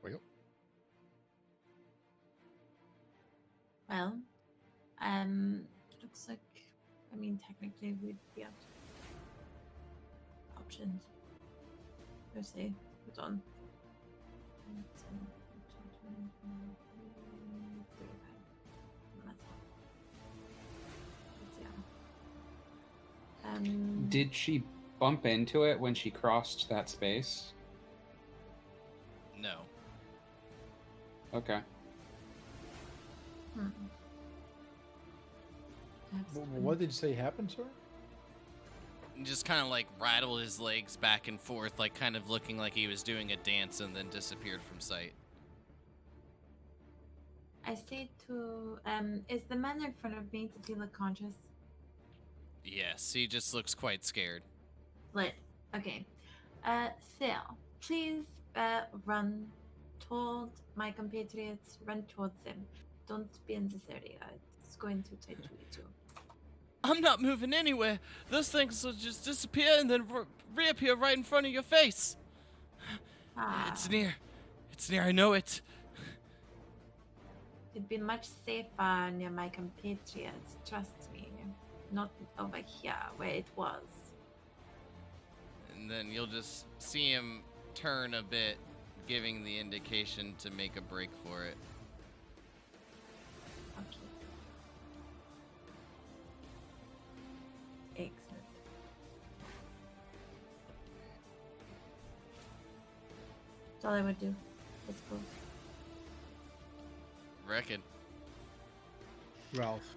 S6: Well,
S5: Well, looks like, I mean, technically we'd be up to options. We'll see. Hold on.
S3: Did she bump into it when she crossed that space?
S1: No.
S3: Okay.
S4: What did you say happened, sir?
S1: And just kind of like rattled his legs back and forth, like kind of looking like he was doing a dance, and then disappeared from sight.
S5: I say to is the man in front of me, does he look conscious?
S1: Yes, he just looks quite scared.
S5: Lit. Okay. Sale, please run toward my compatriots. Run towards them. Don't be in this area. It's going to try to eat you.
S1: I'm not moving anywhere. Those things will just disappear and then reappear right in front of your face. It's near. It's near. I know it.
S5: It'd be much safer near my compatriots. Trust me. Not over here where it was.
S1: And then you'll just see him turn a bit, giving the indication to make a break for it.
S5: Okay. Excellent. That's all I would do, I suppose.
S1: Reckon.
S4: Ralph.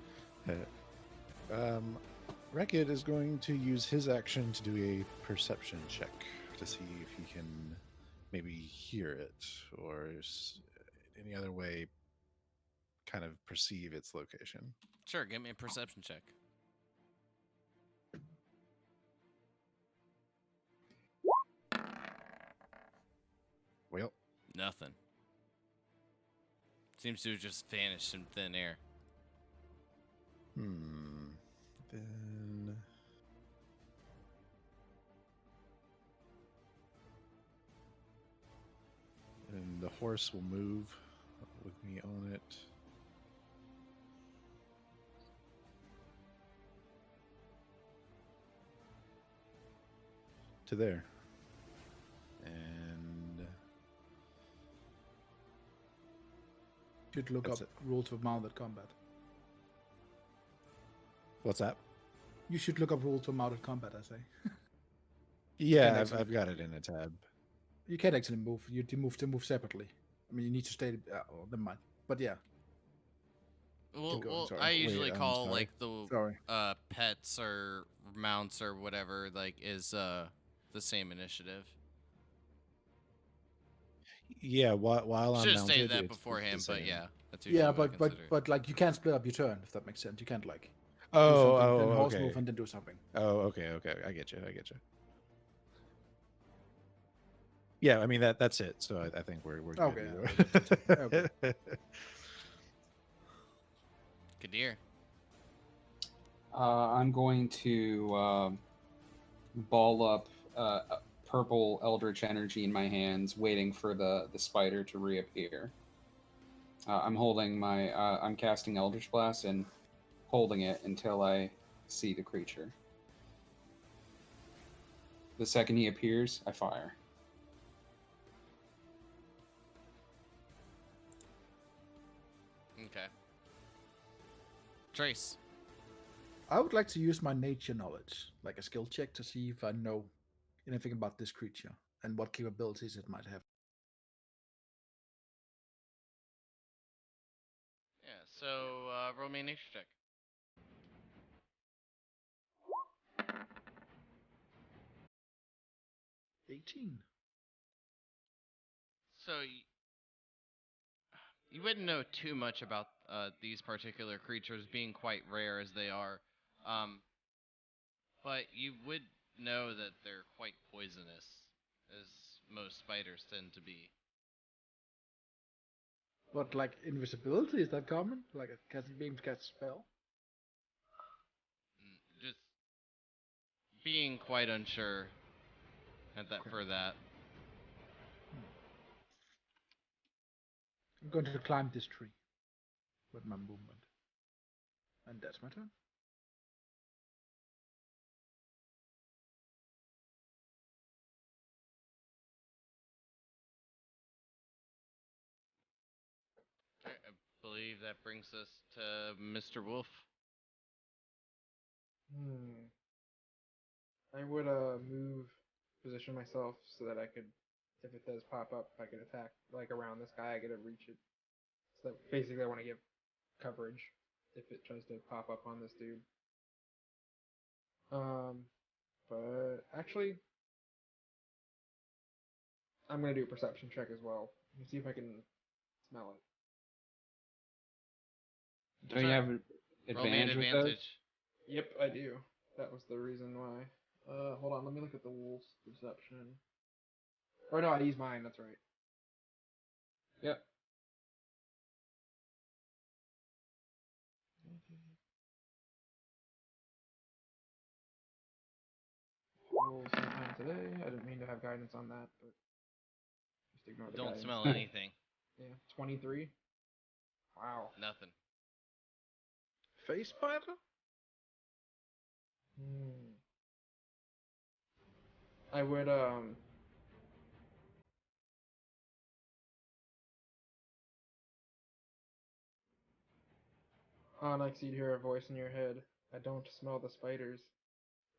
S6: Rekid is going to use his action to do a perception check to see if he can maybe hear it or any other way kind of perceive its location.
S1: Sure, give me a perception check.
S6: Well,
S1: Nothing. Seems to have just vanished in thin air.
S6: Then and the horse will move with me on it. To there. And
S4: Should look
S6: That's
S4: up rules of mounted combat.
S6: what's that?
S4: You should look up rules of mounted combat, I say.
S6: Yeah,
S4: Can
S6: I've
S4: actually-
S6: got it in a tab.
S4: You can actually move. You move separately. I mean, you need to stay. Oh, never mind. But yeah,
S1: Well,
S4: going, sorry.
S1: I usually
S6: Wait, I'm
S1: call
S6: sorry.
S1: like the
S4: sorry.
S1: pets or mounts or whatever like is the same initiative.
S6: Yeah, while I'm
S1: Should have
S6: mounted,
S1: stated that
S6: it's the
S1: beforehand, but
S6: same.
S1: yeah, that's usually
S4: Yeah,
S1: what I
S4: but
S1: consider.
S4: like you can't split up your turn if that makes sense. You can't like do
S6: Oh,
S4: something, then horse
S6: okay.
S4: move and then do something.
S6: Oh, okay. I get you. Yeah, I mean that's it. So I think we're good.
S4: Okay,
S6: either way.
S4: okay.
S1: Kadir.
S3: I'm going to ball up purple eldritch energy in my hands, waiting for the spider to reappear. I'm holding my. I'm casting Eldritch Blast and holding it until I see the creature. The second he appears, I fire.
S1: Okay. Trace.
S4: I would like to use my nature knowledge, like a skill check, to see if I know anything about this creature and what capabilities it might have.
S1: Yeah. So roll me a nature check.
S4: 18.
S1: So you wouldn't know too much about these particular creatures being quite rare as they are, but you would know that they're quite poisonous, as most spiders tend to be.
S4: But like invisibility, is that common? Like a casting beam cast spell?
S1: Just being quite unsure at that for that.
S4: I'm going to climb this tree with my movement. And that's my turn.
S1: believe that brings us to Mr. Wolf.
S2: I would move, position myself so that I could, if it does pop up, I could attack like around this guy. I get to reach it. So that basically, I want to give coverage if it tries to pop up on this dude. But actually, I'm gonna do a perception check as well. Let me see if I can smell it.
S3: Don't you have an
S1: Roll me an
S3: advantage with those?
S1: advantage.
S2: Yep, I do. That was the reason why. Hold on, let me look at the wolf's perception. Or no, I use mine. That's right.
S3: Yep.
S2: Roll sometime today. I didn't mean to have guidance on that, but just ignore the
S1: Don't
S2: guidance.
S1: smell anything.
S2: Yeah, 23. Wow.
S1: Nothing.
S4: Face spider?
S2: I would Onyx, you'd hear a voice in your head. I don't smell the spiders.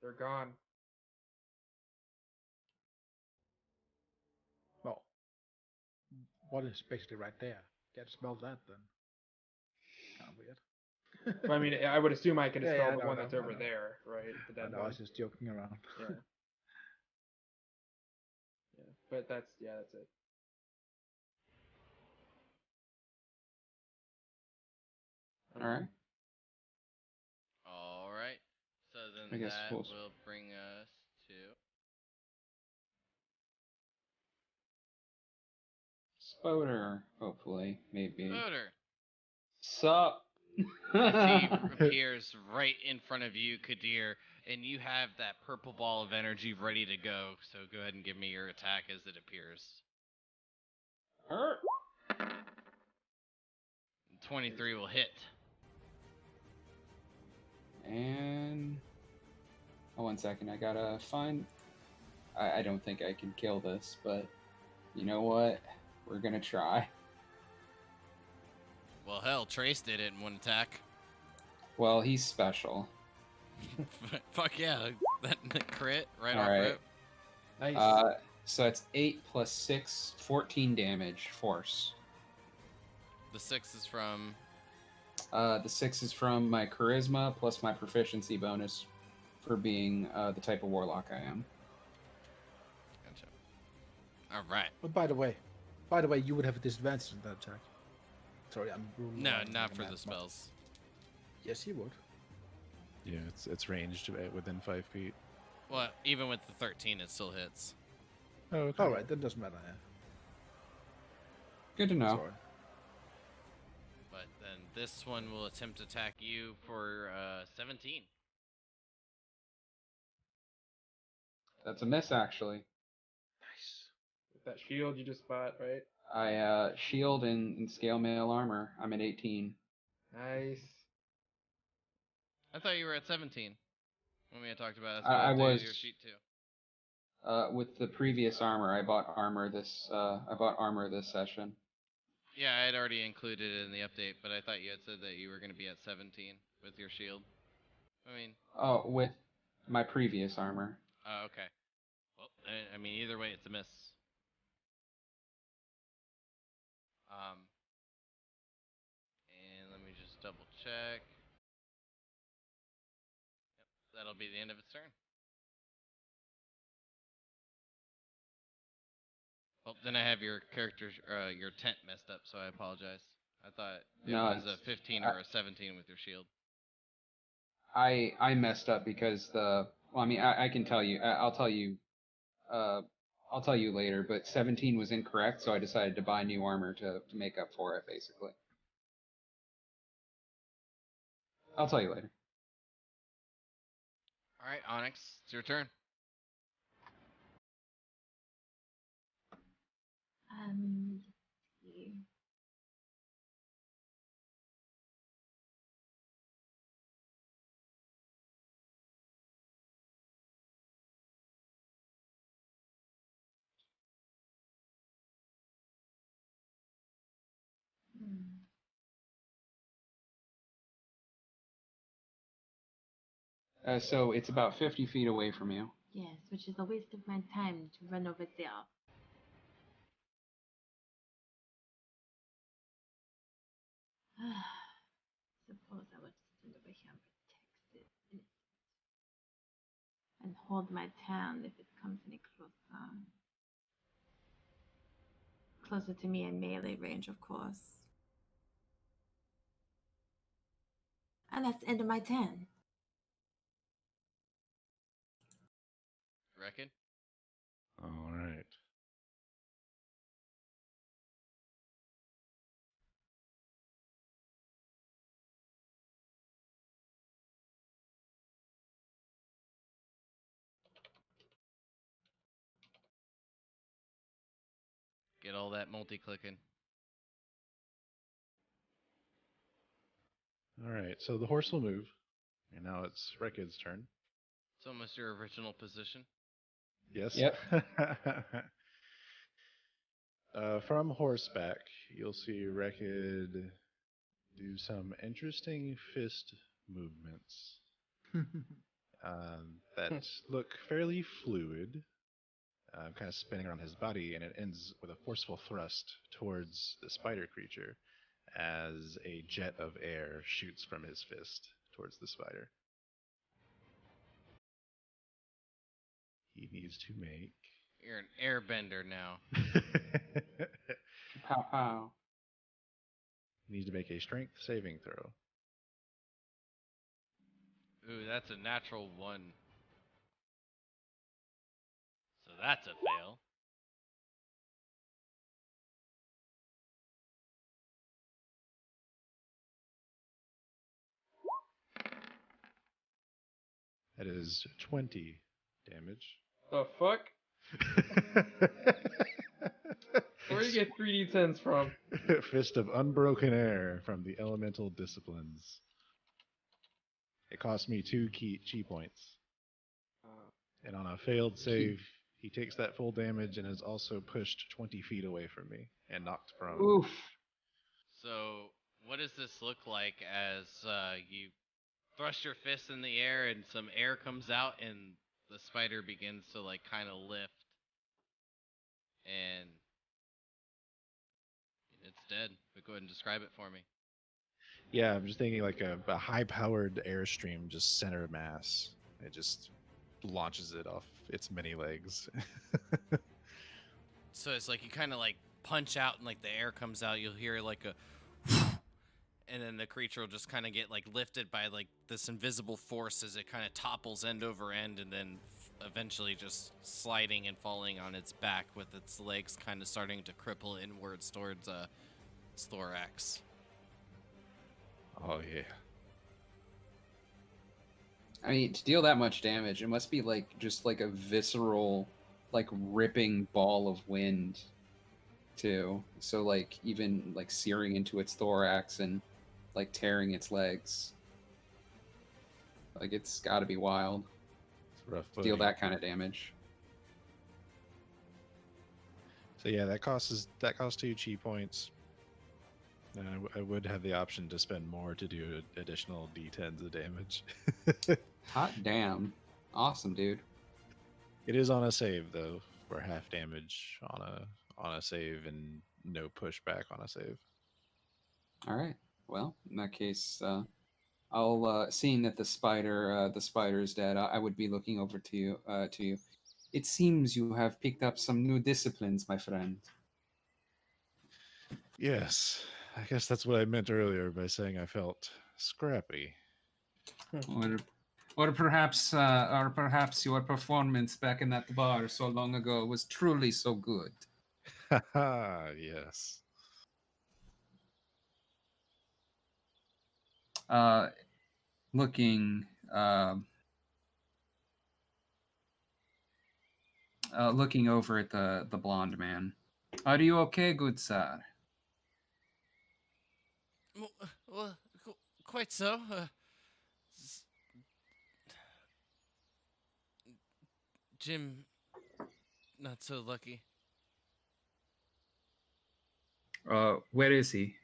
S2: They're gone.
S4: Well, what is basically right there? Can't smell that then. Kind of weird.
S2: But I mean, I would assume I could
S4: Yeah,
S2: smell
S4: I
S2: the
S4: know,
S2: one
S4: I
S2: that's
S4: know, I
S2: over
S4: know.
S2: there, right? The
S4: I
S2: dead
S4: know, I
S2: one.
S4: was just joking around.
S2: Yeah. Yeah. But that's it.
S3: All right.
S1: All right. So
S3: I
S1: then
S3: guess
S1: that
S3: we'll-
S1: will bring us to
S3: Spoder, hopefully, maybe.
S1: Odor.
S3: Sup?
S1: He appears right in front of you, Kadir, and you have that purple ball of energy ready to go. So go ahead and give me your attack as it appears.
S3: Hurt.
S1: 23 will hit.
S3: And 1 second, I gotta find. I don't think I can kill this, but you know what? We're gonna try.
S1: Well, hell, Trace did it in one attack.
S3: Well, he's special.
S1: Fuck yeah, that crit right
S3: All
S1: off
S3: right.
S1: rip.
S2: Nice.
S3: So it's 8 plus 6, 14 damage, force.
S1: The 6 is from.
S3: The 6 is from my charisma plus my proficiency bonus for being the type of warlock I am.
S1: Gotcha. All right.
S4: But by the way, you would have a disadvantage in that attack. Sorry, I'm ruling
S1: No,
S4: out
S1: not
S4: the
S1: for
S4: map,
S1: the
S4: but-
S1: spells.
S4: Yes, you would.
S6: Yeah, it's ranged within 5 feet.
S1: Well, even with the 13, it still hits.
S6: Oh, okay.
S4: All right, that doesn't matter. Yeah.
S3: Good to know.
S4: Sorry.
S1: But then this one will attempt to attack you for 17.
S3: That's a miss, actually.
S4: Nice.
S2: With that shield you just bought, right?
S3: I shield in scale mail armor. I'm at 18.
S2: Nice.
S1: I thought you were at 17 when we had talked about it.
S3: I was
S1: your sheet too.
S3: with the previous armor. I bought armor this. I bought armor this session.
S1: Yeah, I had already included it in the update, but I thought you had said that you were going to be at 17 with your shield. I mean,
S3: Oh, with my previous armor.
S1: oh, okay. Well, I mean, either way, it's a miss. And let me just double check. Yep, that'll be the end of its turn. Well, then I have your character, your tent messed up, so I apologize. I thought it
S3: No,
S1: was a
S3: it's-
S1: 15 or a 17 with your shield.
S3: I messed up because the. Well, I mean, I can tell you. I'll tell you. I'll tell you later. But 17 was incorrect, so I decided to buy new armor to make up for it, basically. I'll tell you later.
S1: All right, Onyx, it's your turn.
S5: Let's see. Hmm.
S3: So it's about 50 feet away from you.
S5: Yes, which is a waste of my time to run over there. Suppose I would stand over here and protect it and hold my turn if it comes any closer. Closer to me in melee range, of course. And that's the end of my turn.
S1: Reckon?
S6: All right.
S1: Get all that multi-clicking.
S6: All right. So the horse will move, and now it's Rekid's turn.
S1: It's almost your original position.
S6: Yes.
S3: Yep.
S6: From horseback, you'll see Rekid do some interesting fist movements that look fairly fluid, kind of spinning around his body, and it ends with a forceful thrust towards the spider creature as a jet of air shoots from his fist towards the spider. He needs to make.
S1: You're an airbender now.
S3: Pow pow.
S6: He needs to make a strength saving throw.
S1: Ooh, that's a natural 1. So that's a fail.
S6: That is 20 damage.
S2: The fuck? Where do you get 3d10s from?
S6: Fist of Unbroken Air from the Elemental Disciplines. It cost me 2 chi points. And on a failed save, he takes that full damage and is also pushed 20 feet away from me and knocked prone.
S3: Oof.
S1: So, what does this look like as you thrust your fist in the air and some air comes out and the spider begins to like kind of lift and it's dead. But go ahead and describe it for me.
S6: Yeah, I'm just thinking like a high-powered airstream, just center mass. It just launches it off its many legs.
S1: So it's like you kind of like punch out and like the air comes out. You'll hear like a and then the creature will just kind of get like lifted by like this invisible force as it kind of topples end over end and then eventually just sliding and falling on its back with its legs kind of starting to cripple inwards towards its thorax.
S6: Oh yeah.
S3: I mean, to deal that much damage, it must be like just like a visceral, like ripping ball of wind, too. So like even like searing into its thorax and like tearing its legs. Like it's got to be wild
S6: It's rough.
S3: to deal
S6: Buddy.
S3: that kind of damage.
S6: So yeah, that costs 2 chi points. And I would have the option to spend more to do additional d10s of damage.
S3: Hot damn. Awesome, dude.
S6: It is on a save though, for half damage on a save and no pushback on a save.
S3: All right. Well, in that case, I'll seeing that the spider is dead. I would be looking over to you. It seems you have picked up some new disciplines, my friend.
S6: Yes, I guess that's what I meant earlier by saying I felt scrappy.
S3: Or perhaps your performance back in that bar so long ago was truly so good.
S6: Haha, yes.
S3: Looking looking over at the blonde man. Are you okay, good sir?
S1: Well, quite so. Jim, not so lucky.
S3: Where is he?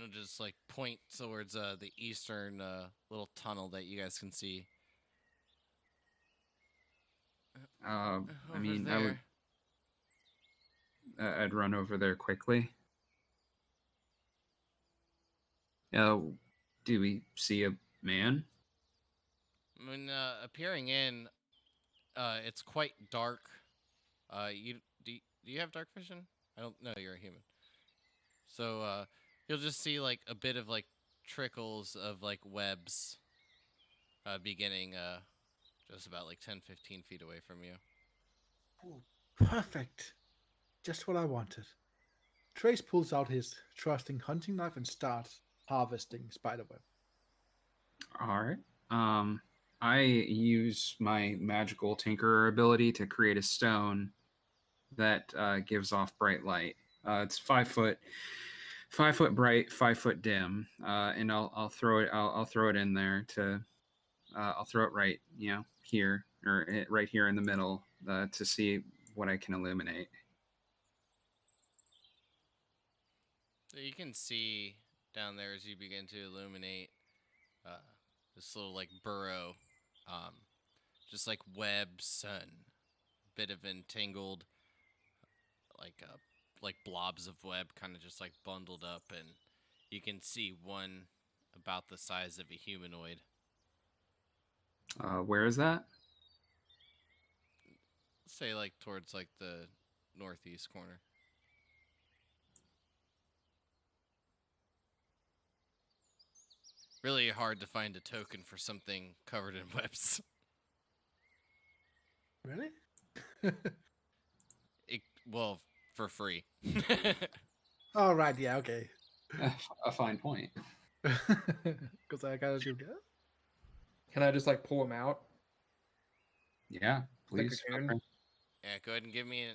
S1: I'll just like point towards the eastern little tunnel that you guys can see.
S3: I
S1: Over
S3: mean,
S1: there.
S3: I'd run over there quickly. Do we see a man?
S1: When appearing in, it's quite dark. Do you have dark vision? I don't know. You're a human. So you'll just see like a bit of like trickles of like webs beginning just about like 10-15 feet away from you.
S4: Oh, perfect. Just what I wanted. Trace pulls out his trusting hunting knife and starts harvesting spiderweb.
S3: All right. I use my magical tinkerer ability to create a stone that gives off bright light. It's 5 foot, 5 foot bright, 5 foot dim, and I'll throw it. I'll throw it in there to. I'll throw it right, here or right here in the middle to see what I can illuminate.
S1: So you can see down there as you begin to illuminate uh, this little like burrow, just like webs and a bit of entangled like blobs of web kind of just like bundled up, and you can see one about the size of a humanoid.
S3: Where is that?
S1: Say like towards like the northeast corner. Really hard to find a token for something covered in webs.
S4: Really?
S1: Well, for free.
S4: All right. Yeah. Okay.
S3: A fine point.
S4: Because I gotta do that.
S2: Can I just like pull him out?
S3: Yeah,
S2: Like a
S3: please.
S2: cocoon?
S1: Yeah, go ahead and give me.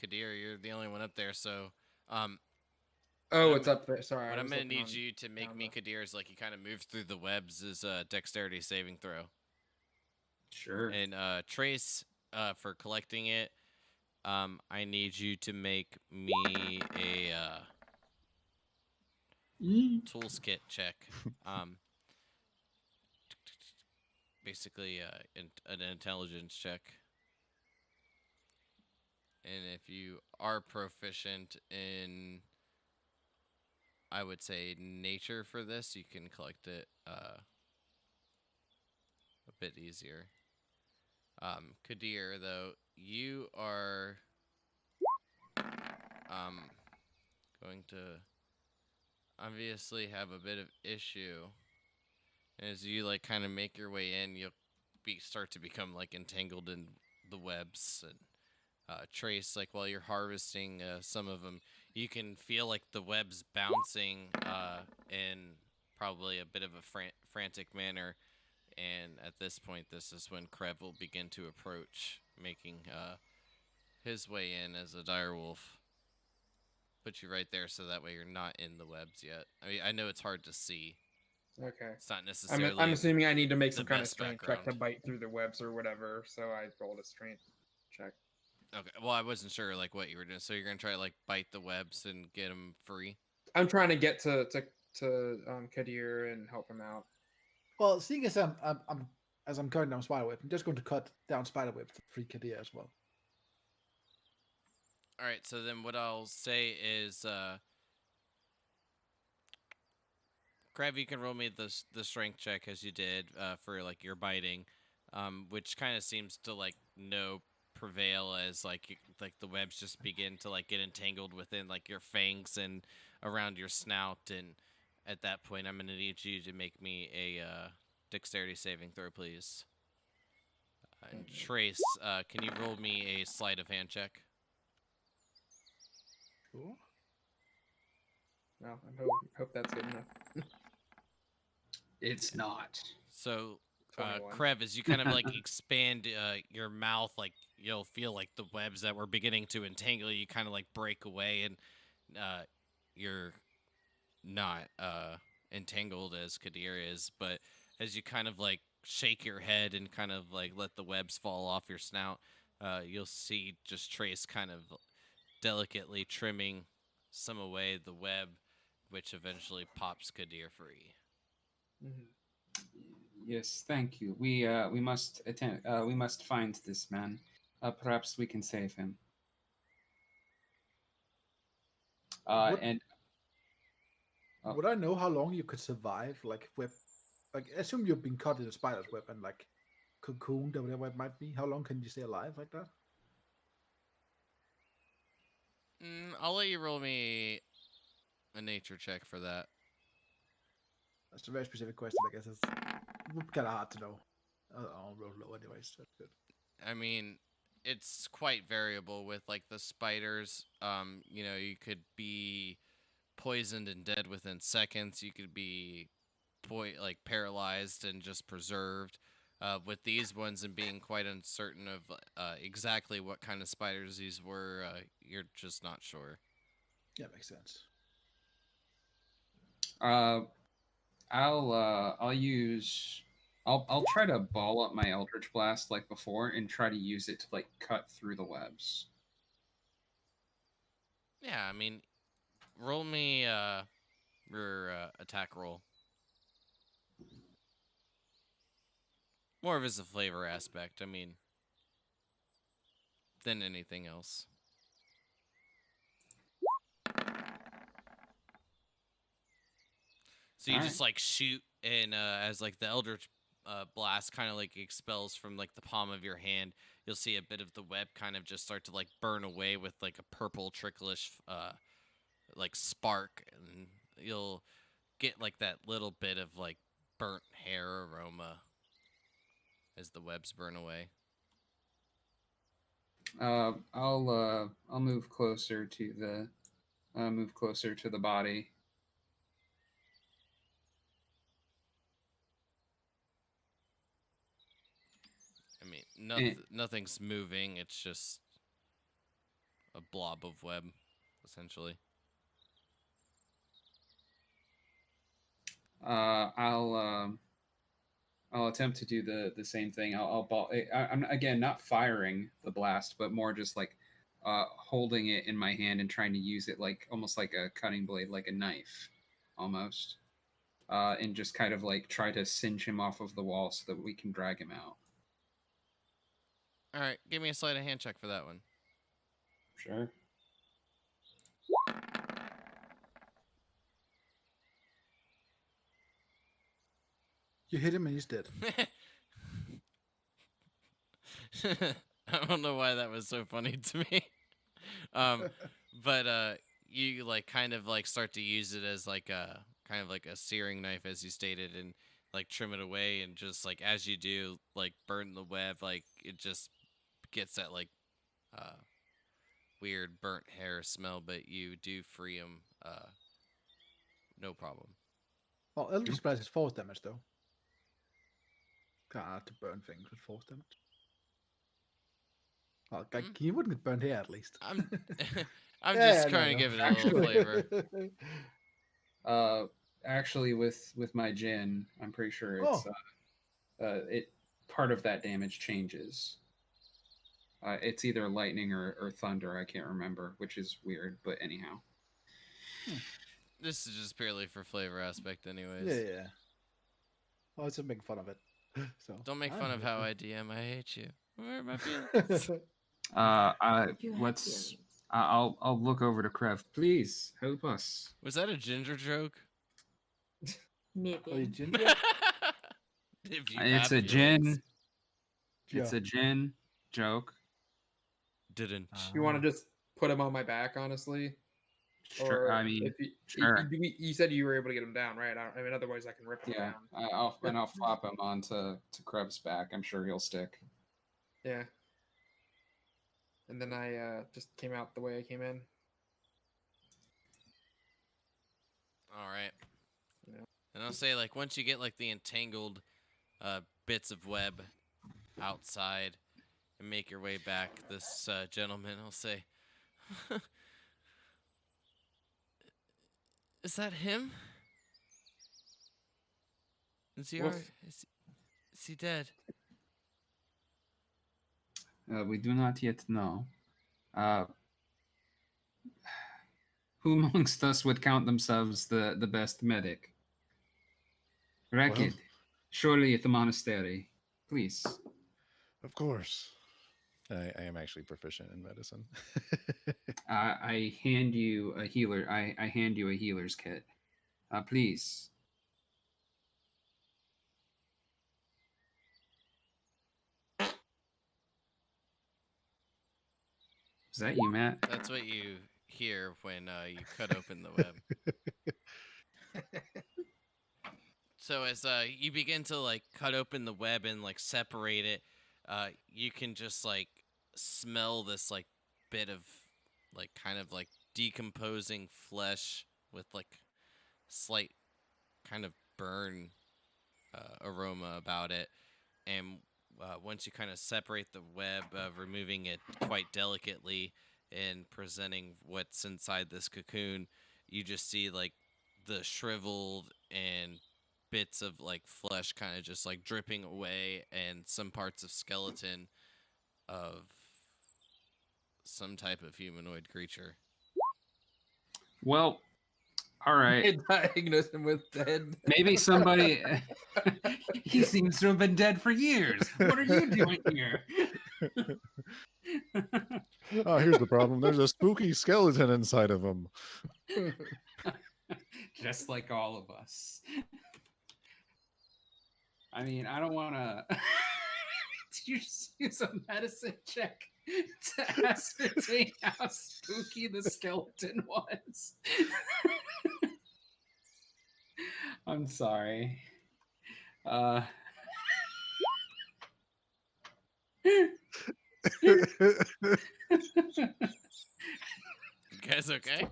S1: Kadir, you're the only one up there, so
S2: Oh,
S1: What
S2: it's up there. Sorry.
S1: what
S2: I
S1: I'm
S2: was
S1: gonna
S2: looking
S1: need
S2: on
S1: you to make
S2: down
S1: me,
S2: the-
S1: Kadir, is like you kind of move through the webs is a dexterity saving throw,
S3: Sure.
S1: and Trace, for collecting it, I need you to make me a tools kit check. Um, basically, an intelligence check. And if you are proficient in, I would say, nature for this, you can collect it a bit easier. Kadir, though, you are going to obviously have a bit of issue. As you like kind of make your way in, you'll start to become like entangled in the webs, and Trace, like while you're harvesting some of them, you can feel like the webs bouncing in probably a bit of a frantic manner. And at this point, this is when Krev will begin to approach, making his way in as a direwolf. Put you right there so that way you're not in the webs yet. I mean, I know it's hard to see.
S2: Okay.
S1: It's not necessarily.
S2: I'm assuming I need to make
S1: the
S2: some kind of
S1: best
S2: strength check to
S1: background.
S2: bite through the webs or whatever. So I rolled a strength check.
S1: Okay. Well, I wasn't sure like what you were doing. So you're gonna try to like bite the webs and get them free.
S2: I'm trying to get to Kadir and help him out.
S4: Well, seeing as I'm cutting down spiderweb, I'm just going to cut down spiderweb to free Kadir as well.
S1: All right. So then what I'll say is, Krev, you can roll me the strength check as you did for like your biting, which kind of seems to like no prevail as like like the webs just begin to like get entangled within like your fangs and around your snout, and at that point I'm gonna need you to make me a dexterity saving throw, please. And Trace, can you roll me a sleight of hand check?
S4: Cool.
S2: Well, I hope that's good enough.
S3: It's not.
S1: So,
S2: 21.
S1: Krev, as you kind of like expand your mouth, like you'll feel like the webs that were beginning to entangle you kind of like break away, and you're not entangled as Kadir is, but as you kind of like shake your head and kind of like let the webs fall off your snout, you'll see just Trace kind of delicately trimming some away the web, which eventually pops Kadir free.
S2: Mhm.
S3: Yes, thank you. We must attend. We must find this man. Perhaps we can save him.
S4: What-
S3: And
S4: Would I know how long you could survive, like web? Like, assume you've been caught in a spider's web and like cocooned or whatever it might be. How long can you stay alive like that?
S1: I'll let you roll me a nature check for that.
S4: That's a very specific question. I guess it's kind of hard to know. I'll roll low anyways. So that's good.
S1: I mean, it's quite variable with like the spiders. You could be poisoned and dead within seconds. You could be like paralyzed and just preserved. With these ones and being quite uncertain of exactly what kind of spiders these were, you're just not sure.
S4: Yeah, makes sense.
S3: I'll use. I'll try to ball up my Eldritch Blast like before and try to use it to like cut through the webs.
S1: Yeah, I mean, roll me your attack roll. More of as a flavor aspect. I mean, than anything else. So you
S3: All
S1: just like shoot, and as like the Eldritch blast kind of like expels from like the palm of your hand, you'll see a bit of the web kind of just start to like burn away with like a purple tricklish like spark, and you'll get like that little bit of like burnt hair aroma as the webs burn away.
S3: I'll move closer to the body.
S1: I mean,
S3: Eh.
S1: nothing's moving. It's just a blob of web, essentially.
S3: I'll attempt to do the same thing. I'll ball. I'm again not firing the blast, but more just like holding it in my hand and trying to use it like almost like a cutting blade, like a knife, almost, and just kind of like try to cinch him off of the wall so that we can drag him out.
S1: All right, give me a sleight of hand check for that one.
S3: Sure.
S4: You hit him and he's dead.
S1: I don't know why that was so funny to me. But you like kind of like start to use it as like a kind of like a searing knife, as you stated, and like trim it away, and just like as you do, like burn the web, like it just gets that like uh weird burnt hair smell, but you do free him, no problem.
S4: Well, Eldritch Blast is force damage though. Kind of hard to burn things with force damage. Well, you wouldn't get burned here at least.
S1: I'm I'm
S4: Yeah,
S1: just
S4: yeah, no,
S1: trying to
S4: no.
S1: give it a little flavor.
S3: Actually, with my gin, I'm pretty sure
S4: Oh.
S3: it part of that damage changes. It's either lightning or thunder. I can't remember, which is weird. But anyhow,
S1: This is just purely for flavor aspect, anyways.
S4: Yeah. Oh, it's just making fun of it. So
S1: Don't make
S4: I'm
S1: fun of
S4: here
S1: how
S4: for-
S1: I DM. I hate you. Where are my feelings?
S5: You have
S3: let's.
S5: feelings.
S3: I'll look over to Krev. Please help us.
S1: Was that a ginger joke?
S4: Are you
S5: Maybe.
S4: ginger?
S1: If you
S3: It's
S1: have
S3: a
S1: feelings.
S3: gin. It's a gin joke.
S1: Didn't.
S2: You want to just put him on my back, honestly?
S3: Sure.
S2: Or
S3: I mean,
S2: if
S3: sure.
S2: you said you were able to get him down, right? I mean, otherwise I can rip him
S3: Yeah.
S2: down.
S3: I'll flop him onto Krebs' back. I'm sure he'll stick.
S2: Yeah. And then I just came out the way I came in.
S1: All right.
S2: Yeah.
S1: And I'll say, like, once you get like the entangled bits of web outside and make your way back, this gentleman will say, "Is that him? Is he
S2: Woof.
S1: alright? Is he dead?"
S3: We do not yet know. Who amongst us would count themselves the best medic? Rakid, surely at the monastery. Please.
S6: Of course. I am actually proficient in medicine.
S3: I hand you a healer. I hand you a healer's kit. Please. Is that you, Matt?
S1: That's what you hear when you cut open the web. So as you begin to like cut open the web and like separate it, you can just like smell this like bit of like kind of like decomposing flesh with like slight kind of burn aroma about it. And once you kind of separate the web, removing it quite delicately and presenting what's inside this cocoon, you just see like the shriveled and bits of like flesh kind of just like dripping away, and some parts of skeleton of some type of humanoid creature.
S3: Well, all right.
S2: They diagnose him with dead.
S3: Maybe somebody. He seems to have been dead for years. What are you doing here?
S6: Oh, here's the problem. There's a spooky skeleton inside of him.
S3: Just like all of us. I mean, I don't want to. Did you just use a medicine check to ascertain how spooky the skeleton was? I'm sorry.
S1: You guys okay?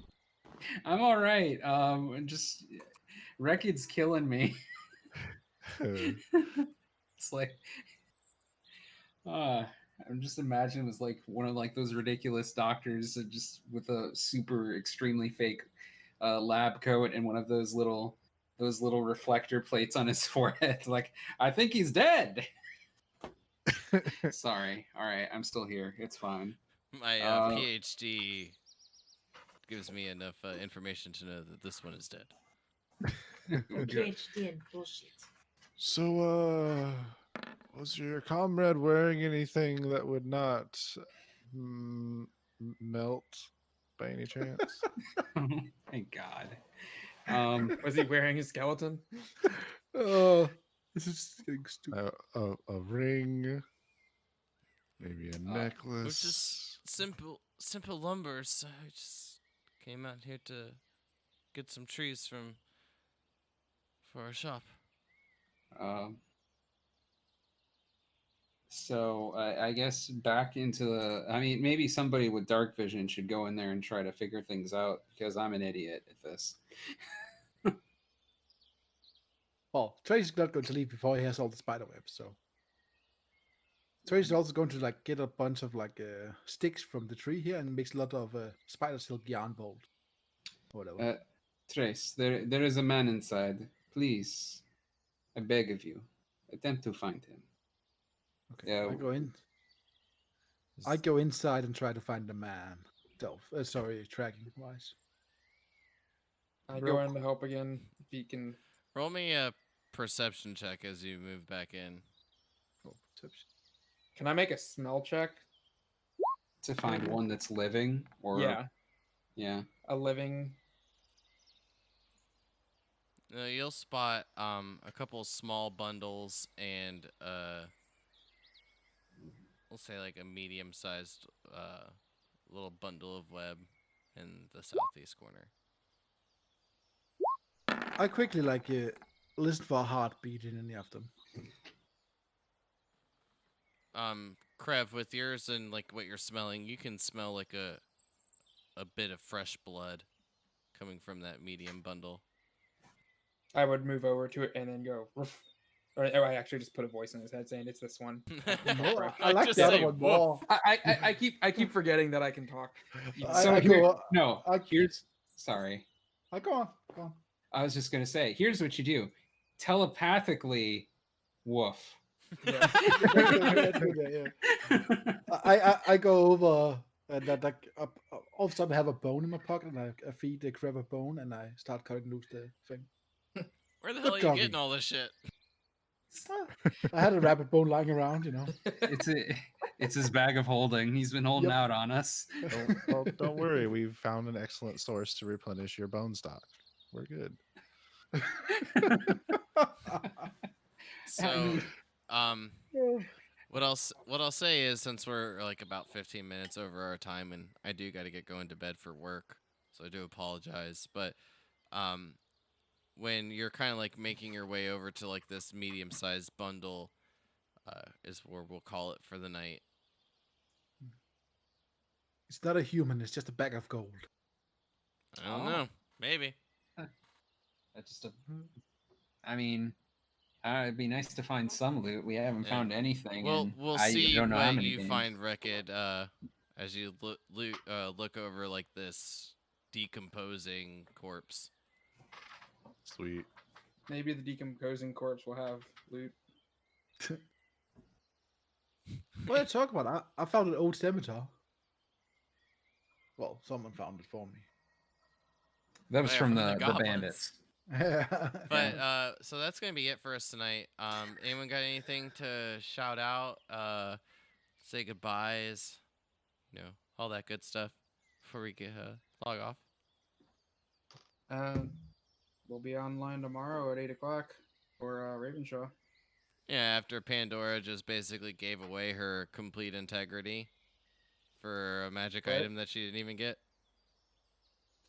S3: I'm all right. Just Rekid's killing me. It's like, I'm just imagining it was like one of like those ridiculous doctors that just with a super extremely fake lab coat and one of those little reflector plates on his forehead. Like, I think he's dead. Sorry. All right, I'm still here. It's fine.
S1: My PhD gives me enough information to know that this one is dead.
S5: PhD and bullshit.
S6: So, was your comrade wearing anything that would not melt by any chance?
S3: Thank God.
S2: Was he wearing a skeleton?
S4: Oh, this is getting stupid.
S6: A ring, maybe a necklace.
S1: It was just simple lumber, so I just came out here to get some trees for our shop.
S3: So I guess back into the. I mean, maybe somebody with dark vision should go in there and try to figure things out because I'm an idiot at this.
S4: Well, Tracy's not going to leave before he has all the spider webs, so Tracy's also going to like get a bunch of like sticks from the tree here and makes a lot of spider silk yarn bolt or whatever.
S3: Trace, there is a man inside. Please, I beg of you, attempt to find him.
S4: Okay,
S3: Yeah.
S4: I go inside and try to find the man. Tracking wise.
S2: I go in to help again if he can.
S1: Roll me a perception check as you move back in.
S4: Oh, perception.
S2: Can I make a smell check?
S3: To find one that's living, or yeah,
S2: a living.
S1: You'll spot a couple small bundles and we'll say like a medium-sized little bundle of web in the southeast corner.
S4: I quickly listen for a heartbeat in any of them.
S1: Krev, with yours and like what you're smelling, you can smell like a bit of fresh blood coming from that medium bundle.
S2: I would move over to it and then go. Ruff. Or I actually just put a voice in his head saying it's this one.
S4: No, I like the other one more.
S2: I keep forgetting that I can talk.
S3: Sorry.
S4: Go on.
S3: I was just gonna say, here's what you do: telepathically, woof.
S4: Yeah. I go over And that like all of a sudden I have a bone in my pocket, and I feed the crab a bone, and I start cutting loose the thing.
S1: Where the
S4: Good
S1: hell are you
S4: doggy.
S1: getting all this shit?
S4: I had a rabbit bone lying around,
S3: It's his bag of holding. He's been holding
S4: Yep.
S3: out on us.
S6: Don't worry. We've found an excellent source to replenish your bone stock. We're good.
S1: So, um, what else? What I'll say is, since we're like about 15 minutes over our time, and I do got to get going to bed for work, so I do apologize. But, um, when you're kind of like making your way over to like this medium-sized bundle, is where we'll call it for the night.
S4: It's not a human, it's just a bag of gold.
S1: I don't know. Maybe.
S3: That's just a. I mean, it'd be nice to find some loot. We haven't
S1: Yeah.
S3: found anything.
S1: We'll
S3: and
S1: we'll
S3: I
S1: see
S3: don't know how
S1: what
S3: many
S1: you
S3: games.
S1: find, Rekid, as you look over like this decomposing corpse.
S6: Sweet.
S2: Maybe the decomposing corpse will have loot.
S4: What are you talking about? I found an old scimitar. Well, someone found it for me.
S3: That was
S1: Oh, yeah,
S3: from
S1: from the
S3: the
S1: goblins.
S3: bandits.
S1: But so that's gonna be it for us tonight. Anyone got anything to shout out? Say goodbyes, all that good stuff before we get log off.
S2: We'll be online tomorrow at 8:00 for Ravenshaw.
S1: Yeah, after Pandora just basically gave away her complete integrity for a magic
S2: What?
S1: item that she didn't even get.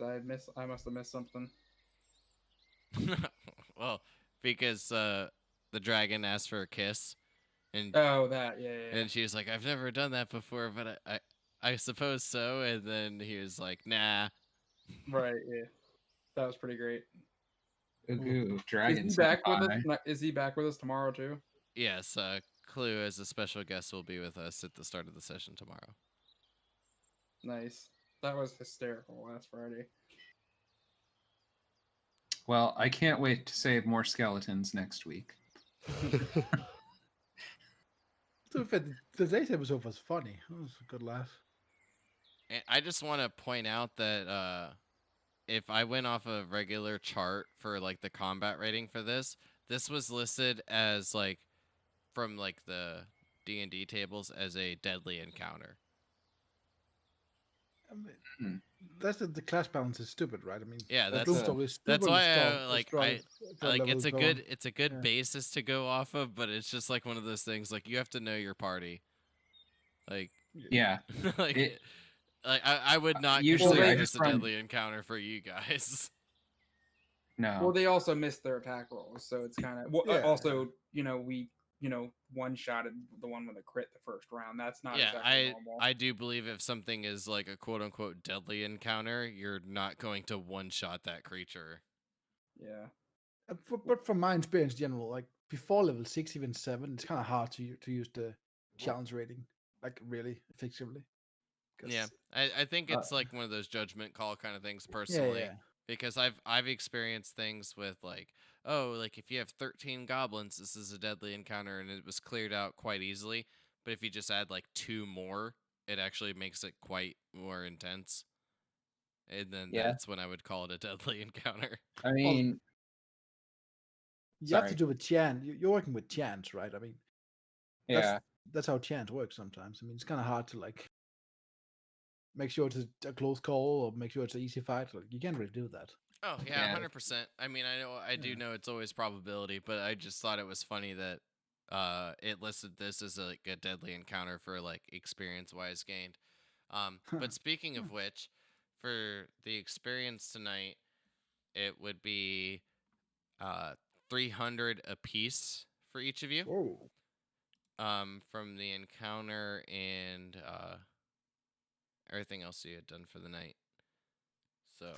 S2: I must have missed something.
S1: Well, because the dragon asked for a kiss, and
S2: Oh, that yeah.
S1: and she was like, "I've never done that before, but I suppose so." And then he was like, "Nah."
S2: Right, yeah. That was pretty great.
S3: Ooh,
S2: Is
S3: dragon
S2: he back with
S3: senpai.
S2: us? Is he back with us tomorrow too?
S1: Yes, Clue as a special guest will be with us at the start of the session tomorrow.
S2: Nice. That was hysterical last Friday.
S3: Well, I can't wait to save more skeletons next week.
S4: To be fair, today's episode was funny. It was a good laugh.
S1: And I just want to point out that if I went off a regular chart for like the combat rating for this was listed as like from like the D&D tables as a deadly encounter.
S4: I mean, that's the class balance is stupid, right? I mean,
S1: Yeah, that's
S4: Doomstorm is
S1: that's
S4: super
S1: why
S4: strong for a level
S1: it's a
S4: going.
S1: good
S4: Yeah.
S1: basis to go off of, but it's just like one of those things like you have to know your party. Like
S3: Yeah.
S1: like
S3: It-
S1: I would not
S3: usually
S1: consider
S2: I
S1: this
S3: just
S1: a
S3: run-
S1: deadly encounter for you guys.
S3: No.
S2: Well, they also missed their attack rolls, so it's kind of
S4: Yeah.
S2: also we one shotted the one with a crit the first round. That's not
S1: Yeah,
S2: exactly normal.
S1: I do believe if something is like a quote unquote deadly encounter, you're not going to one shot that creature.
S2: Yeah.
S4: But from my experience, in general, like before level 6, even 7, it's kind of hard to use the challenge rating like really effectively.
S1: Yeah, I think it's like one of those judgment call kind of things personally.
S4: Yeah.
S1: Because I've experienced things with like, oh, like if you have 13 goblins, this is a deadly encounter, and it was cleared out quite easily. But if you just add like 2 more, it actually makes it quite more intense. And then
S3: Yeah.
S1: that's when I would call it a deadly encounter.
S3: I mean,
S4: You have to
S3: Sorry.
S4: do with chance. You're working with chance, right? I mean,
S3: yeah.
S4: that's how chance works sometimes. I mean, it's kind of hard to like make sure it's a close call or make sure it's an easy fight. Like, you can't really do that.
S1: Oh yeah,
S3: Yeah.
S1: 100%. I mean, I do know it's always probability, but I just thought it was funny that it listed this as like a deadly encounter for like experience wise gained. But speaking of which, for the experience tonight, it would be 300 apiece for each of you.
S4: Oh,
S1: From the encounter and everything else you had done for the night. So,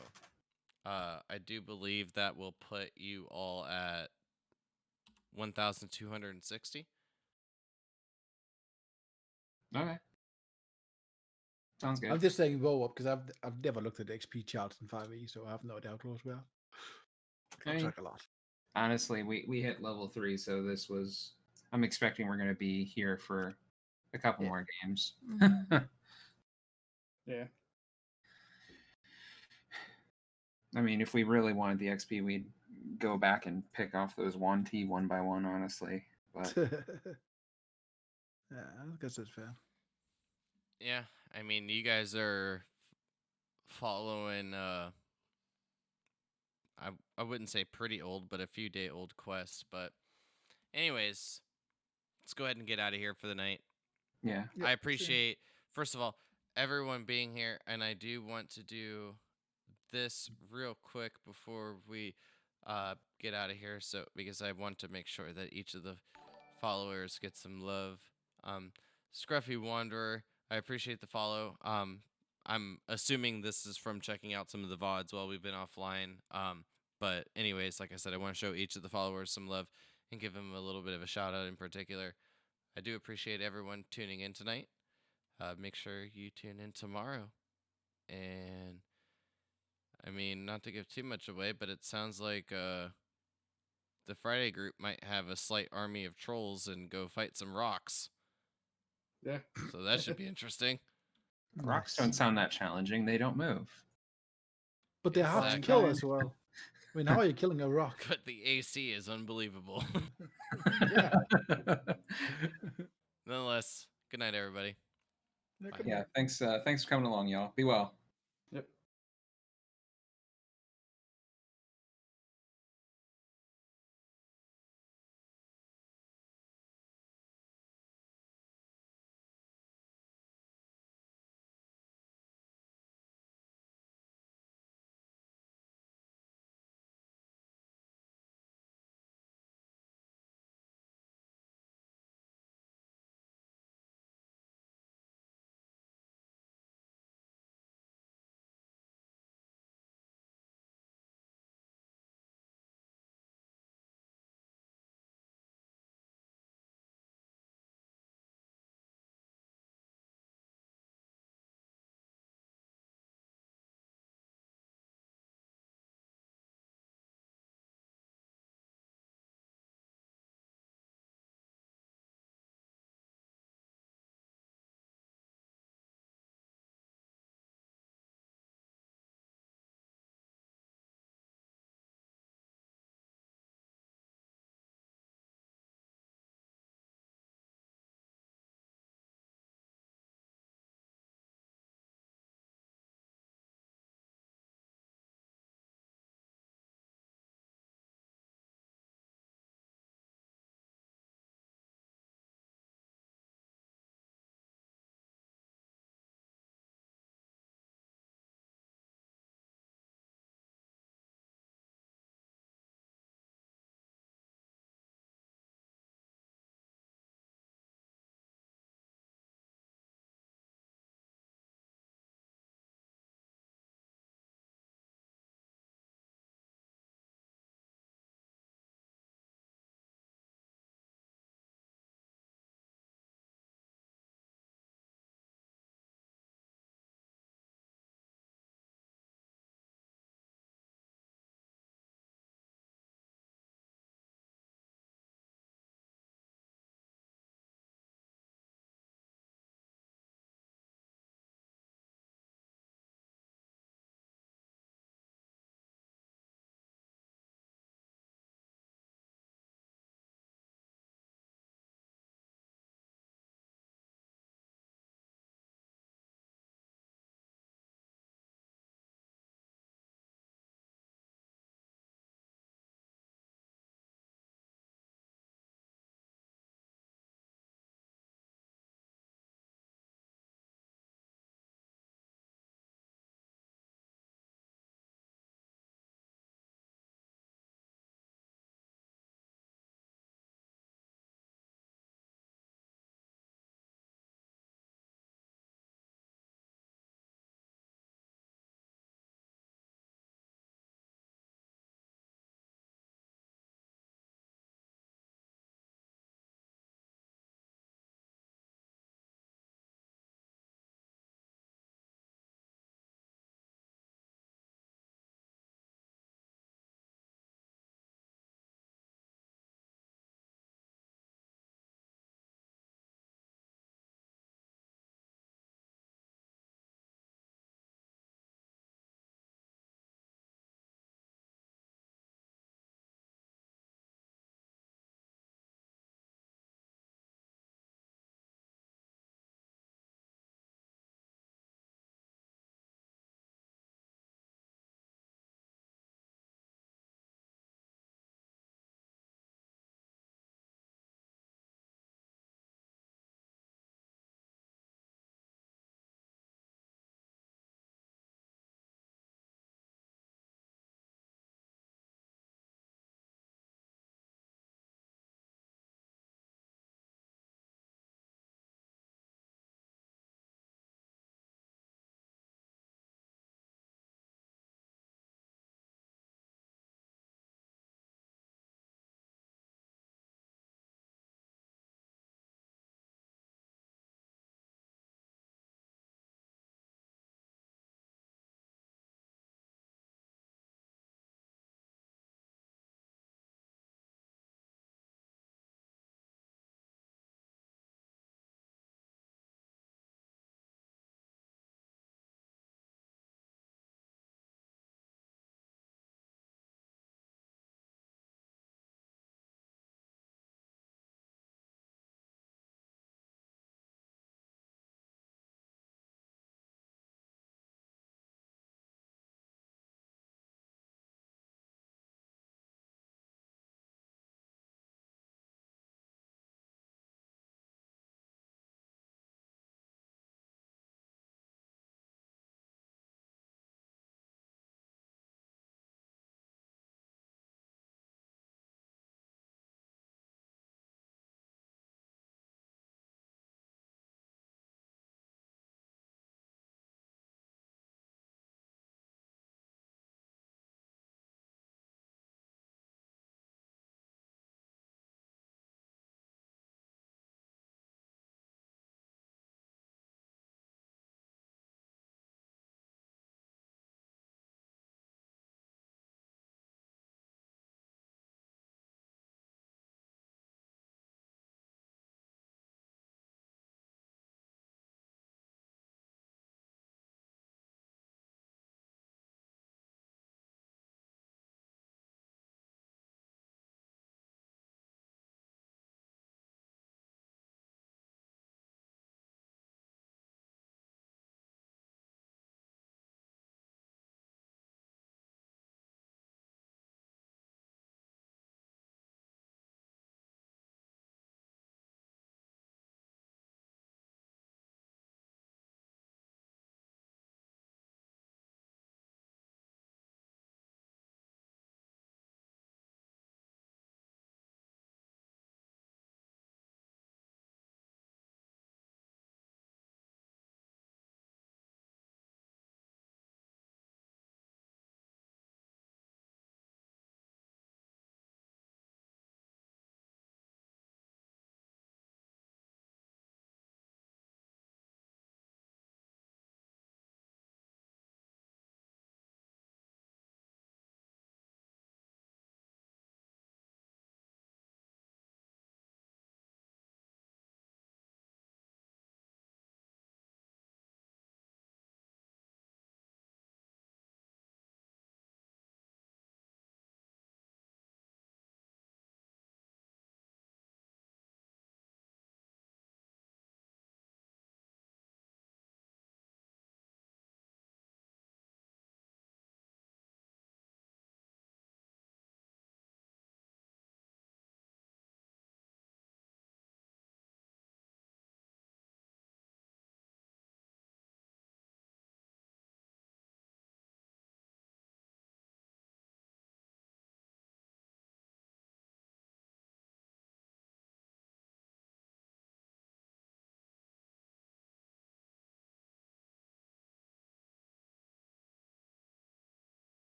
S1: I do believe that will put you all at 1,260.
S3: Okay. Sounds good.
S4: I'm just saying roll up because I've never looked at the XP charts in 5e, so I have no idea how close we are.
S3: I
S4: Looks
S3: mean,
S4: like a lot.
S3: honestly, we hit level 3, so this was. I'm expecting we're going to be here for a couple
S4: Yeah.
S3: more games.
S5: Mhm.
S2: Yeah.
S3: I mean, if we really wanted the XP, we'd go back and pick off those 1T one by one, honestly. But
S4: Yeah, I guess that's fair.
S1: Yeah, I mean, you guys are following I wouldn't say pretty old, but a few day old quest. But anyways, let's go ahead and get out of here for the night.
S3: yeah,
S4: Yep,
S1: I
S4: same.
S1: appreciate, first of all, everyone being here, and I do want to do this real quick before we get out of here. So because I want to make sure that each of the followers get some love. Scruffy Wanderer, I appreciate the follow. I'm assuming this is from checking out some of the VODs while we've been offline. But anyways, like I said, I want to show each of the followers some love and give them a little bit of a shout out in particular. I do appreciate everyone tuning in tonight. Make sure you tune in tomorrow. And I mean, not to give too much away, but it sounds like the Friday group might have a slight army of trolls and go fight some rocks.
S2: Yeah.
S1: So that should be interesting.
S3: rocks
S4: Nice.
S3: don't sound that challenging. They don't move.
S4: But they're hard to
S1: Exactly.
S4: kill as well. I mean, how are you killing a rock?
S1: But the AC is unbelievable.
S4: Yeah.
S1: Nonetheless, good night, everybody.
S4: Yeah,
S1: Bye.
S4: good
S3: Yeah,
S4: night.
S3: thanks for coming along, y'all. Be well.